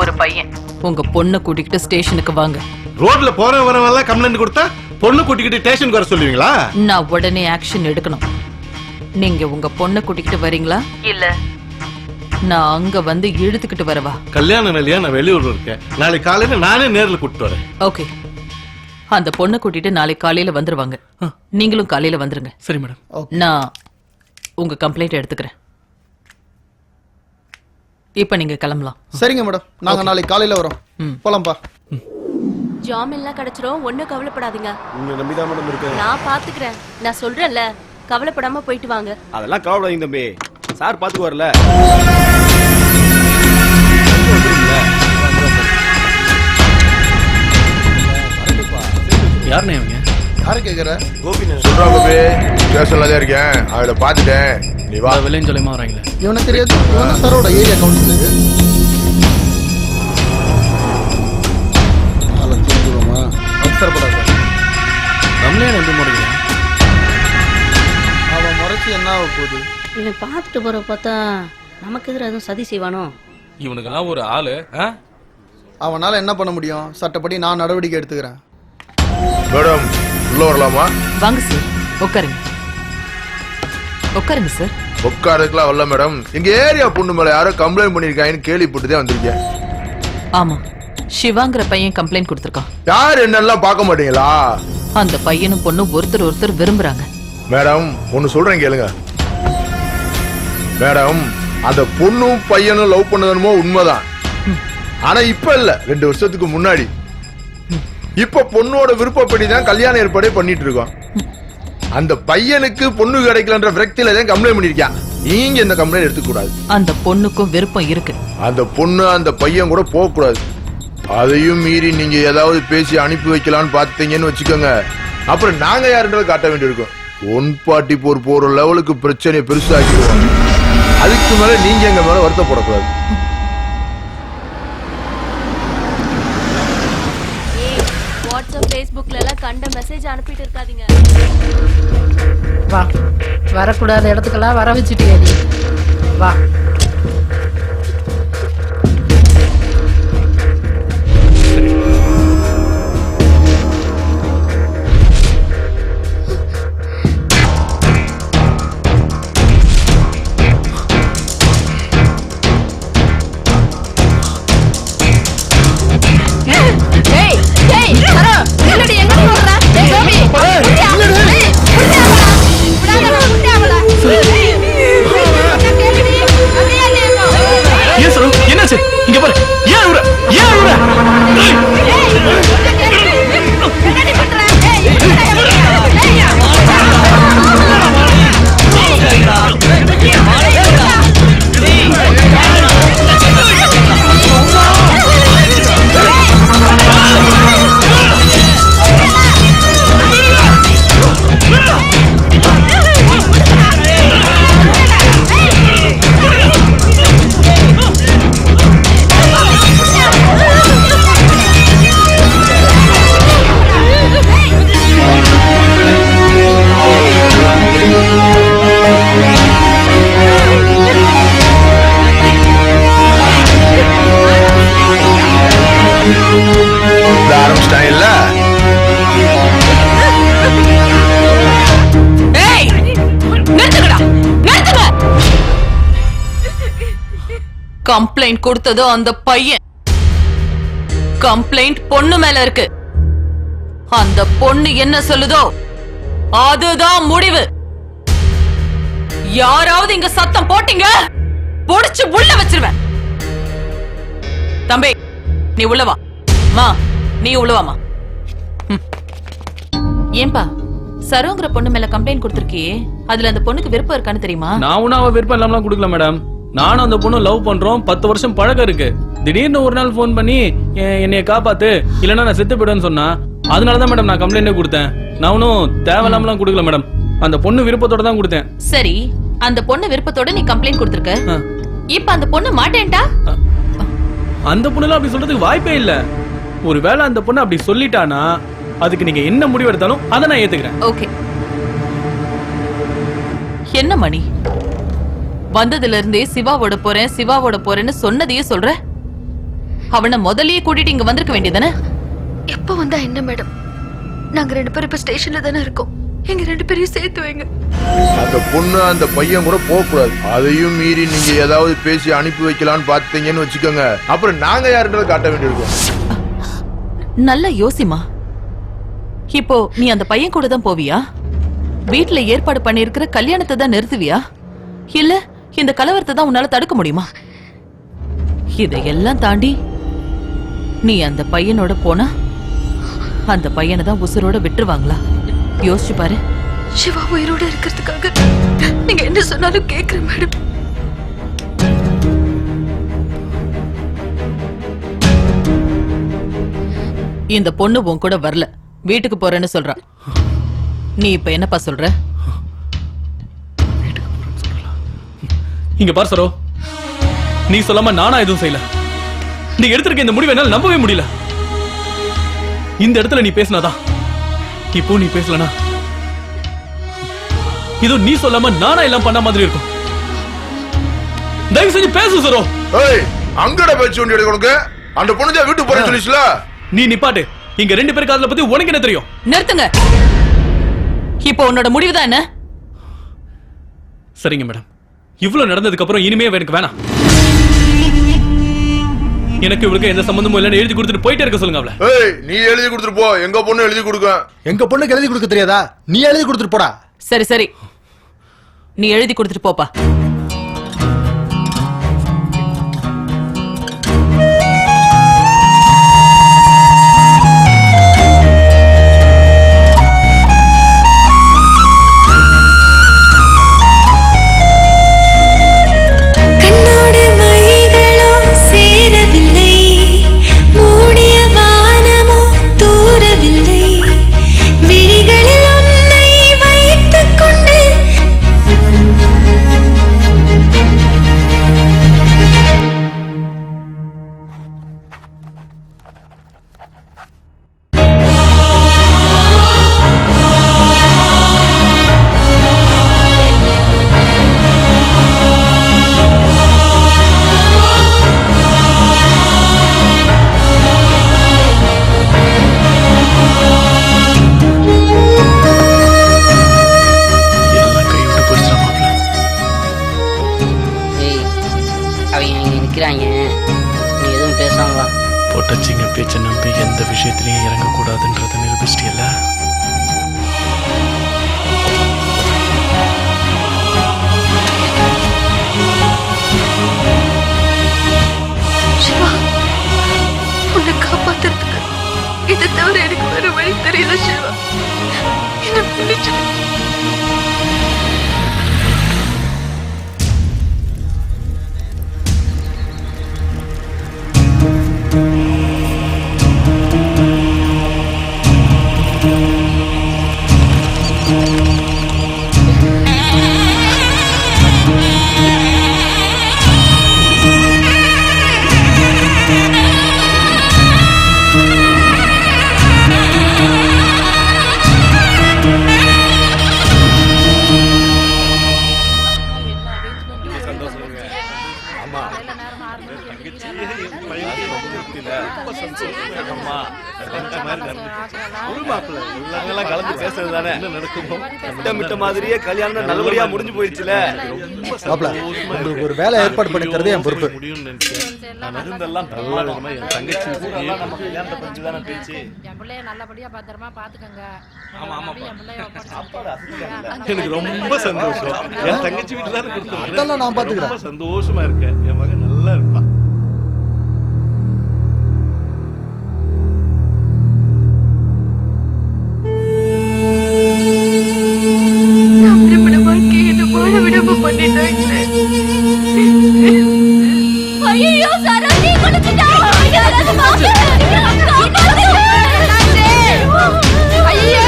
ஒரு பையன். உங்க பொண்ணை கூட்டிக்கிட்டு ஸ்டேஷனுக்கு வாங்க. ரோட்ல போற வரவெல்லாம் கம்ப்ளைண்ட் கொடுத்தா பொண்ணு கூட்டிக்கிட்டு ஸ்டேஷனுக்கு வர சொல்லுவீங்களா? நான் உடனே ஆக்ஷன் எடுக்கணும். நீங்க உங்க பொண்ணை கூட்டிக்கிட்டு வரீங்களா இல்ல நான் அங்க வந்து இழுத்துக்கிட்டு வரவா? கல்யாணம் இல்லையா, நான் வெளியூர்ல இருக்கேன். நாளைக்கு காலையில நானே நேர்ல கூட்டிட்டு வரேன். ஓகே, அந்த பொண்ணை கூட்டிட்டு நாளைக்கு காலையில வந்துருவாங்க. நீங்களும் காலையில வந்துருங்க. சரி மேடம். நான் உங்க கம்ப்ளைண்ட் எடுத்துக்கிறேன். இப்ப நீங்க கிளம்பலாம். சரிங்க மேடம், நாங்க நாளைக்கு காலையில வரோம். போலாம்பா. ஜாமீன்லாம் கிடைச்சிரும், ஒன்னும் கவலைப்படாதீங்க. உங்களை நம்பிதான் மேடம் இருக்கேன். நான் பாத்துக்கிறேன். நான் சொல்றேன்ல, கவலைப்படாம போயிட்டு வாங்க. அதெல்லாம் கவலைப்படாதீங்க தம்பி, சார் பாத்துக்குவார்ல. யாருண்ணே அவங்க? யாரு கேக்குற? சொல்றா கோபி, ஸ்டேஷன்ல தான் இருக்கேன், அவளை பாத்துட்டேன். நீ வா. விளையும் சொல்லியமா வராங்களே. இவனுக்கு தெரியாது, இவன் சரோட ஏரியா கவுன்சிலர். அவசரப்படாத. நம்மளே நம்பி முறையா? அவன் முறைச்சு என்ன ஆக போகுது? இவன் பார்த்துட்டு போற பார்த்தா நமக்கு எதிராக எதுவும் சதி செய்வானோ? இவனுக்கெல்லாம் ஒரு ஆளு. அவனால என்ன பண்ண முடியும்? சட்டப்படி நான் நடவடிக்கை எடுத்துக்கிறேன். மேடம் உள்ள வரலாமா? வாங்க சார், உட்காருங்க. உட்காருங்க சார். உட்காருக்கலாம் வரல மேடம். எங்க ஏரியா பொண்ணு மேல யாரோ கம்ப்ளைண்ட் பண்ணிருக்காங்கன்னு கேள்விப்பட்டுதான் வந்திருக்கேன். ஆமா, சிவாங்கிற பையன் கம்ப்ளைண்ட் கொடுத்திருக்கான். யார் என்னெல்லாம் பார்க்க மாட்டீங்களா? அந்த பையனும் பொண்ணு ஒருத்தர் விரும்புறாங்க. மேடம் ஒன்னு சொல்றேன் கேளுங்க. மேடம் அந்த பொண்ணும் பையனும் லவ் பண்ணதுமோ உண்மைதான். ஆனா இப்ப இல்ல, 2 வருஷத்துக்கு முன்னாடி. இப்ப பொண்ணோட விருப்பப்படி தான் கல்யாண ஏற்பாடே பண்ணிட்டு இருக்கோம். அந்த பையனுக்கு பொண்ணு கிடைக்கலன்ற விரக்தியில தான் கம்ப்ளைண்ட் பண்ணிருக்கான். நீங்க இந்த கம்ப்ளைண்ட் எடுத்துக்க கூடாது. அந்த பொண்ணுக்கும் விருப்பம் இருக்கு. அந்த பொண்ணு அந்த பையன் கூட போக கூடாது. அதையும் மீறி நீங்க ஏதாவது பேசி அனுப்பி வைக்கலாம்னு பாத்தீங்கன்னு வச்சுக்கோங்க, அப்புறம் நாங்க யாருன்றதை காட்ட வேண்டியிருக்கும். ஒன் பார்ட்டி போர் போற லெவலுக்கு பிரச்சனையை பெருசாக்கிடுவோம். அதுக்கு மேல நீங்க எங்க மேல வருத்தப்படக்கூடாது. வாட்ஸ்அப் ஃபேஸ்புக்ல எல்லாம் கண்ட மெசேஜ் அனுப்பிட்டு இருக்காதீங்க. வா, வரக்கூடாத இடத்துக்கெல்லாம் வர வச்சுட்டியா நீ? வா. ஏய் கம்ப்ளைண்ட் கொடுத்ததோ அந்த பையன். கம்ப்ளைண்ட் பொண்ணு மேல இருக்கு. அந்த பொண்ணு என்ன சொல்லுதோ அதுதான் முடிவு. யாராவது இங்க சத்தம் போட்டீங்க புடிச்சு உள்ள வச்சிருவேன். தம்பி நீ உள்ளவா. மா நீ உள்ளவாமா. ஏன்பா சரோங்கிற பொண்ணு மேல கம்ப்ளைண்ட் கொடுத்திருக்கியே, அதுல அந்த பொண்ணுக்கு விருப்பம் இருக்கான்னு தெரியுமா? நான் ஒன்னும் அவ விருப்பம் இல்லாமலாம் கொடுக்கல மேடம். நானும் அந்த பொண்ணு லவ் பண்றோம், 10 வருஷம் பழக்கம் இருக்கு. திடீர்னு ஒரு நாள் போன் பண்ணி என்னைய காப்பாத்து இல்லன்னா நான் செத்து போயிடுவேன்னு சொன்னா, அதனாலதான் மேடம் நான் கம்ப்ளைண்டே கொடுத்தேன். நான் ஒன்னும் தேவையில்லாமலாம் கொடுக்கல மேடம். அந்த பொண்ணு விருப்பத்தோட தான் கொடுத்தேன். சரி அந்த பொண்ணு விருப்பத்தோட நீ கம்ப்ளைண்ட் கொடுத்திருக்க. இப்ப அந்த பொண்ணு மாட்டேன்டா. அந்த பொண்ணுலாம் அப்படி சொல்றதுக்கு வாய்ப்பே இல்ல. ஒருவேளை அந்த பொண்ணு அப்படி சொல்லிட்டானா அதுக்கு நீங்க என்ன முடிவு எடுத்தாலும் அதை நான் ஏத்துக்கிறேன். ஓகே. என்ன மணி வந்ததுல இருந்தே சிவாவோட போறேன்னு சொன்னதையே சொல்ற. அவனை முதல்லயே கூட்டிட்டு இங்க வந்திருக்க வேண்டியதானே? எப்ப வந்தா என்ன மேடம்? நாங்க 2 பேரும் இப்ப ஸ்டேஷன்ல தானே இருக்கோம். எங்க 2 பேரையும் சேர்த்து வைங்க. அந்த பொண்ணு அந்த பையன் கூட போக கூடாது. அதையும் மீறி நீங்க ஏதாவது பேசி அனுப்பி வைக்கலாம்னு பாத்தீங்கன்னு வச்சுக்கோங்க, அப்புறம் நாங்க யாருன்றதை காட்ட வேண்டியிருக்கோம். நல்ல யோசிமா. இப்போ நீ அந்த பையன் கூட தான் போவியா? வீட்டுல ஏற்பாடு பண்ணிருக்கிற கல்யாணத்தை தான் நிறுத்துவியா? இல்ல இந்த கலவரத்தை தான் உன்னால தடுக்க முடியுமா? இதையெல்லாம் தாண்டி நீ அந்த பையனோட போனா அந்த பையனை தான் உசுரோட விட்டுருவாங்களா? யோசிச்சு பாரு. சிவா உயிரோட இருக்கிறதுக்காக நீங்க என்ன சொன்னாலும் கேக்குறேன் மேடம். இந்த பொண்ணு உன் கூட வரல, வீட்டுக்கு போறேன்னு சொல்றா. நீ இப்ப என்னப்பா சொல்ற? இங்க பார் சரோ, நீ சொல்லாம நானா எதுவும் செய்யல. நீ எடுத்திருக்க இந்த முடிவை என்னால நம்பவே முடியல. இந்த இடத்துல நீ பேசினாதான், இப்போ நீ பேசலனா இது நீ சொல்லாம நானா எல்லாம் பண்ண மாதிரி இருக்கும். தயவு செஞ்சு பேசு சரோ. ஏய் அங்கட பேச்சு ஒண்டி எடுக்க உனக்கு. அந்த பொண்ணு தான் வீட்டுக்கு போறேன்னு சொல்லிச்சுல. நீ நிப்பாட்டு. இங்க 2 பேருக்கு அதுல பத்தி உனக்கு என்ன தெரியும்? நிறுத்துங்க. இப்போ உன்னோட முடிவுதான் என்ன? சரிங்க மேடம், இவ்வளவு நடந்ததுக்கு அப்புறம் இனிமே எனக்கு வேணாம். எனக்கு இவளுக்கு எந்த சம்பந்தமும் இல்லைன்னு எழுதி கொடுத்துட்டு போயிட்டே இருக்க சொல்லுங்க அவளை. ஏய் நீ எழுதி கொடுத்துட்டு போ. எங்க பொண்ணு எழுதி கொடுக்க. எங்க பொண்ணுக்கு எழுதி கொடுக்க தெரியாதா? நீ எழுதி கொடுத்துட்டு போடா. சரி சரி நீ எழுதி கொடுத்துட்டு போப்பா. பொட்டச்சிங்க பேச்சை நம்பி எந்த விஷயத்திலையும் இறங்கக்கூடாதுன்றதை நிரூபிச்சிட்டியல்ல. சிவா உன்னை காப்பாத்துறதுக்கு இதை தவிர எனக்கு வேற வழி தெரியல. சிவா என்ன மன்னிச்சிடு. நாங்கெல்லாம் கலந்து பேசுறது தானே திட்டமிட்ட மாதிரியே கல்யாணம் நல்லபடியா முடிஞ்சு போயிடுச்சுல. மாப்பிள உங்களுக்கு ஒரு வேலை ஏற்பாடு பண்ணி தரது என் பொறுப்பு. விருந்தெல்லாம் நல்லா இருக்குமா? என் தங்கச்சி நம்ம கல்யாணத்தை பத்தி தானே பேச்சு. என் பிள்ளைய நல்லபடியா பத்திரமா பாத்துக்கங்க. எனக்கு ரொம்ப சந்தோஷம். என் தங்கச்சி வீட்டுல தான் கொடுத்தோம். அதெல்லாம் நான் பாத்துக்கிறேன். ரொம்ப சந்தோஷமா இருக்கேன். என் மகன் நல்லா இருப்பான். ஐயோ சரோஜி குளிச்சிட்டா. ஐயோ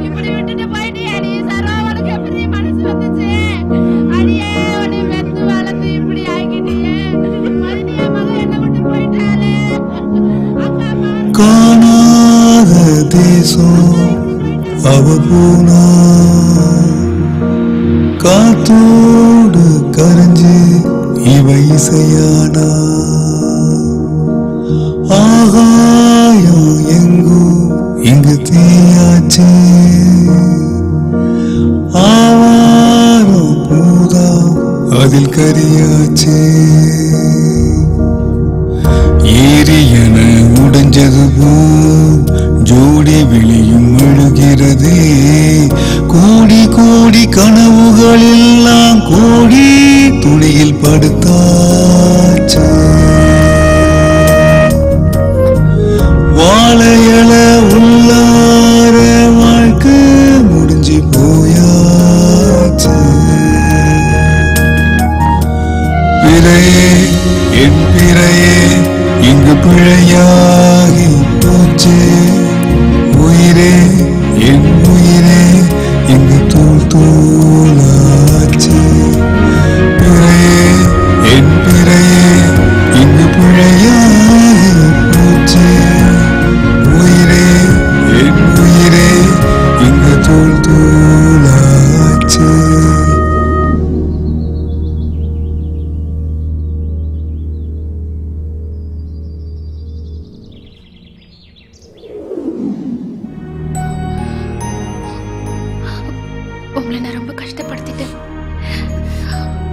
இப்படி விட்டுட்டு போயிட்டியா நீ சரோ? உனக்கு எப்படி மனசு வந்துச்சு? அடியே உன்னை வெத்து வளர்த்து இப்படி ஆக்கிட்டியே. மறுபடியும் என் மகன் என்ன விட்டு போயிட்டாலே. காணாத தேசம் அவ போனா காத்தோடு கரைஞ்சு இவ இசையானா ஆகாயம் எங்கும் இங்கு தீயாச்சு ஆவாரம் பூதா அதில் கரியாச்சு ஏரியன உடைஞ்சது போல் ஜோடி விழியும் அழுகிறதே கோடி கோடி கனவுகள் எல்லாம் கோடி துணியில் படுத்தாச்சு வாழையள உள்ளார வாழ்க்கை முடிஞ்சு போயாச்சு பிறையே என் பிறையே இங்கு பிழையாகி போச்சு உயிரே என் உயிரே இங்கு தூள் தூளாச்சு பிறையே என் பிறையே இங்கு பிழையாகி போச்சு உயிரே என் உயிரே இங்கு தூள் தூளாச்சு உங்களை நான் ரொம்ப கஷ்டப்படுத்திட்டேன்,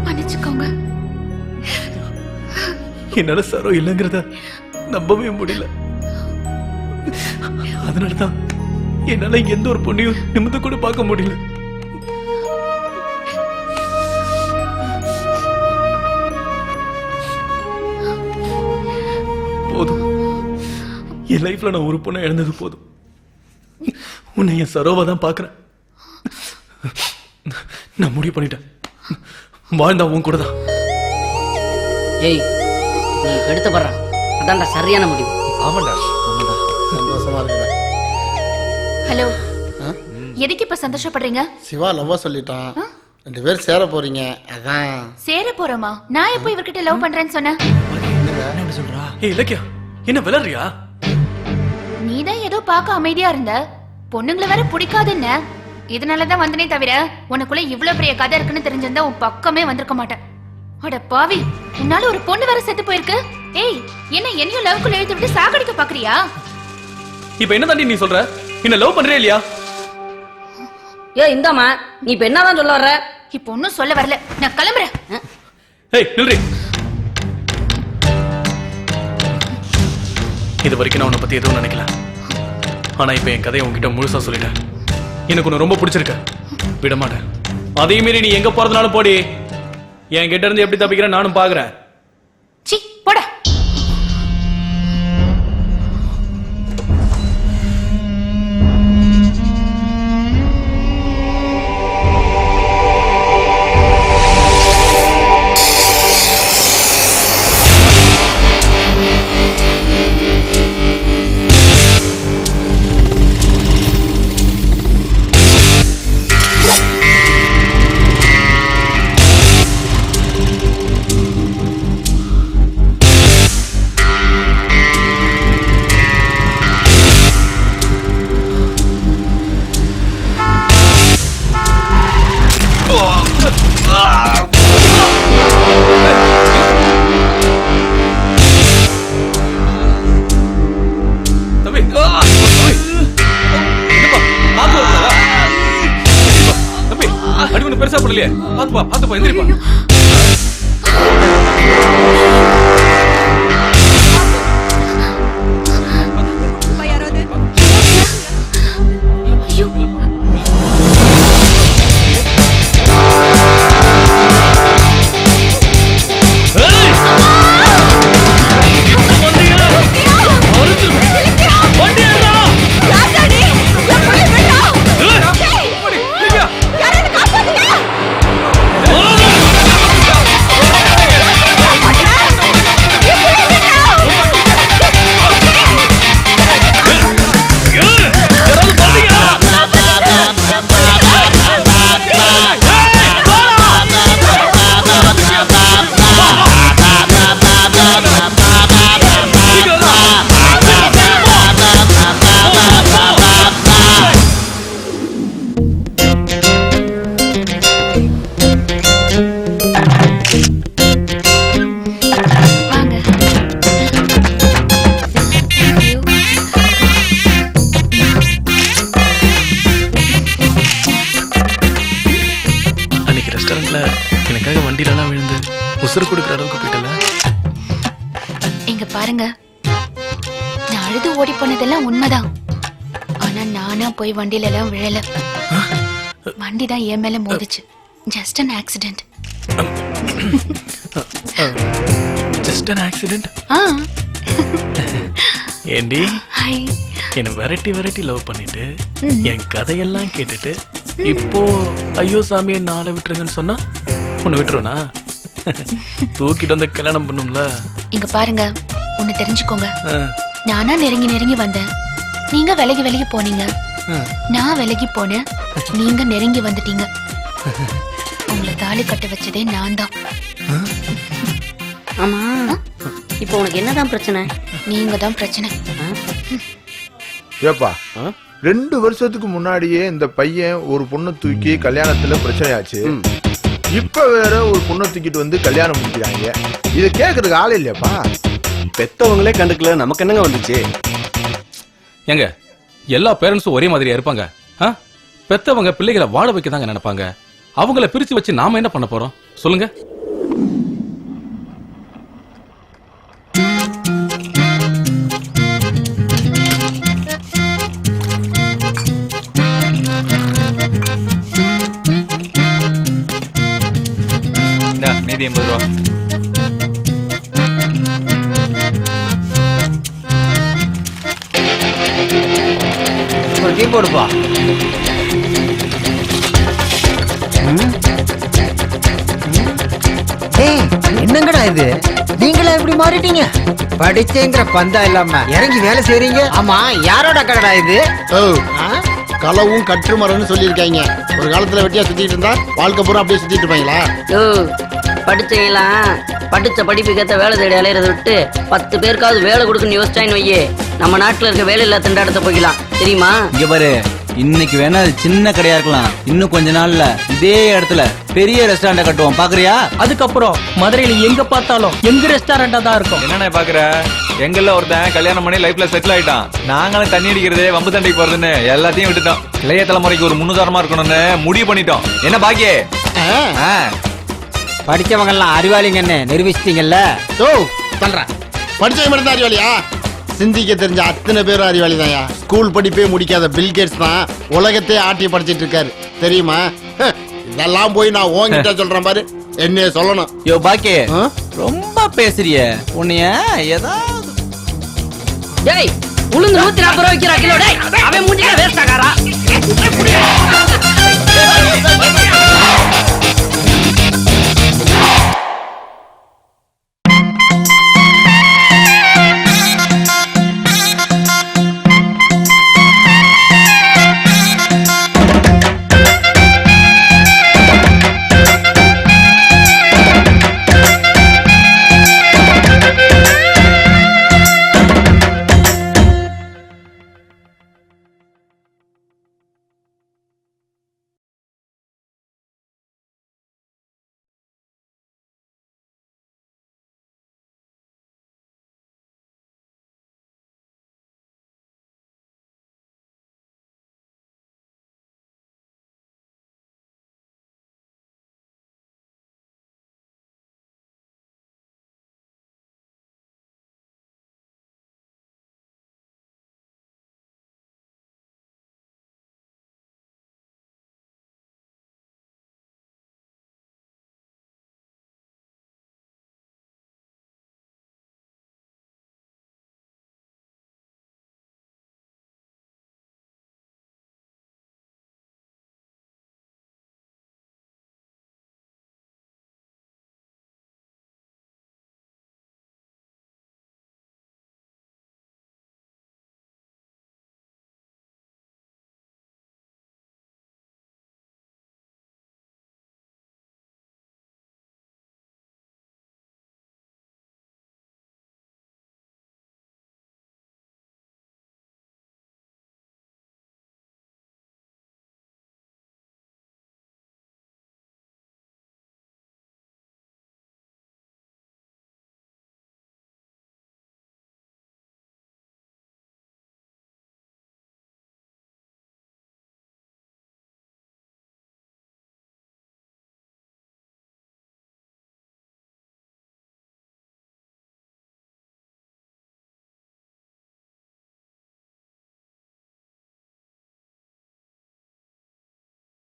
மன்னிச்சுக்கோங்க. என்னால சரோ இல்லைங்கிறத நம்பவே முடியல. அதனாலதான் என்னால எந்த ஒரு பொண்ணையும் நிமிர்ந்து கூட பார்க்க முடியல. போதும், என் லைஃப்ல நான் ஒரு பொண்ணை இழந்தது போதும். உன்னை என் சரோவா தான் பாக்குறேன். நான் முடிவு பண்ணிட்டேன், வாழ்ந்தா உன் கூட தான். ஏய், நீ எடுத்த படுற அதான்டா சரியான முடிவு. ஆமாண்டா, சந்தோஷமா இருக்குடா. ஹலோ, எதுக்கு இப்ப சந்தோஷப்படுறீங்க? சிவா லவ்வா சொல்லிட்டான், 2 பேரும் சேர போறீங்க. அதான் சேர போறோமா? நான் எப்போ இவர்கிட்ட லவ் பண்றேன்னு சொன்னேன்? ஏய் இலக்கியா, என்ன விளையாடுறியா? நீதான் ஏதோ பார்க்க அமைதியா இருந்த, பொண்ணுங்களை வேற பிடிக்காதுன்னு. இதனாலதான் வந்தனே தவிர உனக்குள்ள இவ்வளவு பெரிய கதை இருக்குன்னு தெரிஞ்சிருந்தா உன் பக்கமே வந்திருக்க மாட்டேன். அட பாவி, உன்னால ஒரு பொண்ணு வேற செத்து போயிருக்கு. ஏய், என்னையும் லவ்க்குள்ள இழுத்து விட்டு சாகடிக்க பாக்குறியா? இப்ப என்ன தாண்டி நீ சொல்ற? என்ன லவ் பண்றே இல்லையா? ஏய் இந்தாமா, நீ இப்ப என்னதான் சொல்ல வர்ற? இப்ப ஒன்னும் சொல்ல வரல, நான் கிளம்புறேன். ஏய் நில்றி. இது வரைக்கும் நான் உன்னை பத்தி எதுவும் நினைக்கல. ஆனா இப்ப என் கதையை உன்கிட்ட முழுசா சொல்லிட்டேன். எனக்கு உன்னை ரொம்ப பிடிச்சிருக்க, விட மாட்டேன். அதே மீறி நீ எங்க போறதுனாலும் போடி. என் கிட்ட இருந்து எப்படி தப்பிக்கிறேன் நானும் பாக்குறேன். சி போடா. ஒண்ணு பெருசா பண்ணலையே. பாத்துப்பா எந்திரிப்பா. எனக்காக வண்டியிலலாம் விழுந்து உசுறு கொடுக்குற அளவுக்கு போயிட்டல. இங்க பாருங்க, நான் அழுது ஓடி போனதெல்லாம் உண்மைதான். ஆனா நானா போய் வண்டியில எல்லாம் விழல. வண்டி தான் என் மேல மோதிச்சு. Just an accident. Just an accident? ஏண்டி என்ன வெரைட்டி லவ் பண்ணிட்டு என் கதையெல்லாம் கேட்டுட்டு இப்போ ஐயோ சாமி என்ன ஆளை விட்டுருங்கன்னு சொன்னா உன்னை விட்டுருவனா? தூக்கிட்டு வந்து கல்யாணம் பண்ணும்ல. இங்க பாருங்க, ஒண்ணு தெரிஞ்சுக்கோங்க. நானா நெருங்கி வந்தேன், நீங்க விலகி போனீங்க. நான் விலகி போனேன், நீங்க நெருங்கி வந்துட்டீங்க. உங்களை தாலி கட்ட வச்சதே நான் தான். ஆமா, இப்போ உனக்கு என்னதான் பிரச்சனை? நீங்க தான் பிரச்சனை. ஏப்பா 2 வருஷத்துக்கு முன்னாடியே இந்த பையன் ஒரு பொண்ணை தூக்கி கல்யாணத்துல பிரச்சனை ஆச்சு. இப்ப வேற ஒரு பொண்ணை தூக்கிட்டு வந்து கல்யாணம் முடிக்கிறாங்க. இத கேக்குறதுக்கு ஆள் இல்லையாப்பா? பெத்தவங்களே கண்டுக்கல, நமக்கு என்னங்க வந்துச்சு? எங்க எல்லா பேரண்ட்ஸும் ஒரே மாதிரியா இருப்பாங்க? பெத்தவங்க பிள்ளைகளை வாழ வைக்க தாங்க நினைப்பாங்க. அவங்கள பிரிச்சு வச்சு நாம என்ன பண்ண போறோம் சொல்லுங்க? மீதி 80 ரூபா. ஒரு டீ போடுப்பா. என்னங்கடா இது, நீங்களா இப்படி மாறிட்டீங்க? படிச்சேங்கிற பந்தா இல்லாம இறங்கி வேலை செய்றீங்க. ஆமா, யாரோட கடைடா இது? களவும் கற்றுமரன்னு சொல்லியிருக்காங்க. ஒரு காலத்துல வெட்டியா சுத்திட்டு இருந்தா வாழ்க்கை பூரா அப்படியே சுத்திட்டு இருப்பாங்களா? படிச்சீங்களா? படிச்ச படிப்புக்கேத்த வேலை தேடி அலையறத விட்டு 10 பேருக்காவது வேலை கொடுக்குன்னு யோசிச்சான்னு வையே, நம்ம நாட்டுல இருக்க வேலை இல்லா திண்டாட்டத்தை போய்க்கலாம். தெரியுமா? இங்க பாரு, இன்னைக்கு வேணா அது சின்ன கடையா இருக்கலாம், இன்னும் கொஞ்ச நாள்ல இதே இடத்துல பெரிய ரெஸ்டாரண்ட் கட்டுவோம். பாக்குறியா? அதுக்கப்புறம் மதுரையில எங்க பார்த்தாலும் எங்க ரெஸ்டாரண்டா தான் இருக்கும். என்னண்ணே பாக்குற? எங்கெல்லாம் ஒருத்தன் கல்யாணம் பண்ணி லைஃப்ல செட்டில் ஆயிட்டான். நாங்களும் தண்ணி அடிக்கிறது வம்பு தண்டைக்கு போறதுன்னு எல்லாத்தையும் விட்டுட்டோம். இளைய தலைமுறைக்கு ஒரு முன்னுதாரணமா இருக்கணும்னு முடிவு பண்ணிட்டோம். என்ன பாக்கியே? படிச்சவங்க எல்லாம் அறிவாளிங்கன்னு நிரூபிச்சிட்டீங்கல்ல. படிச்சவங்க மட்டும் தான் அறிவாளியா? சிந்திக்க தெரிஞ்ச அத்தனை பேரும் அறிவாளி தான்யா. ஸ்கூல் படிப்பே முடிக்காத பில்கேட்ஸ் தான் உலகத்தை ஆட்டி படிச்சிட்டு இருக்காரு, தெரியுமா? இதெல்லாம் போய் நான் ஓங்கிட்ட சொல்றேன் பாரு, என்ன சொல்லணும்? யோ பாக்கே, ரொம்ப பேசுறிய உன்னைய ஏதாவது. டேய், உளுந்து 140 ரூபாய் விக்கிறா கிலோ. டேய், அவன் மூஞ்சில வேஸ்ட் ஆகாரா?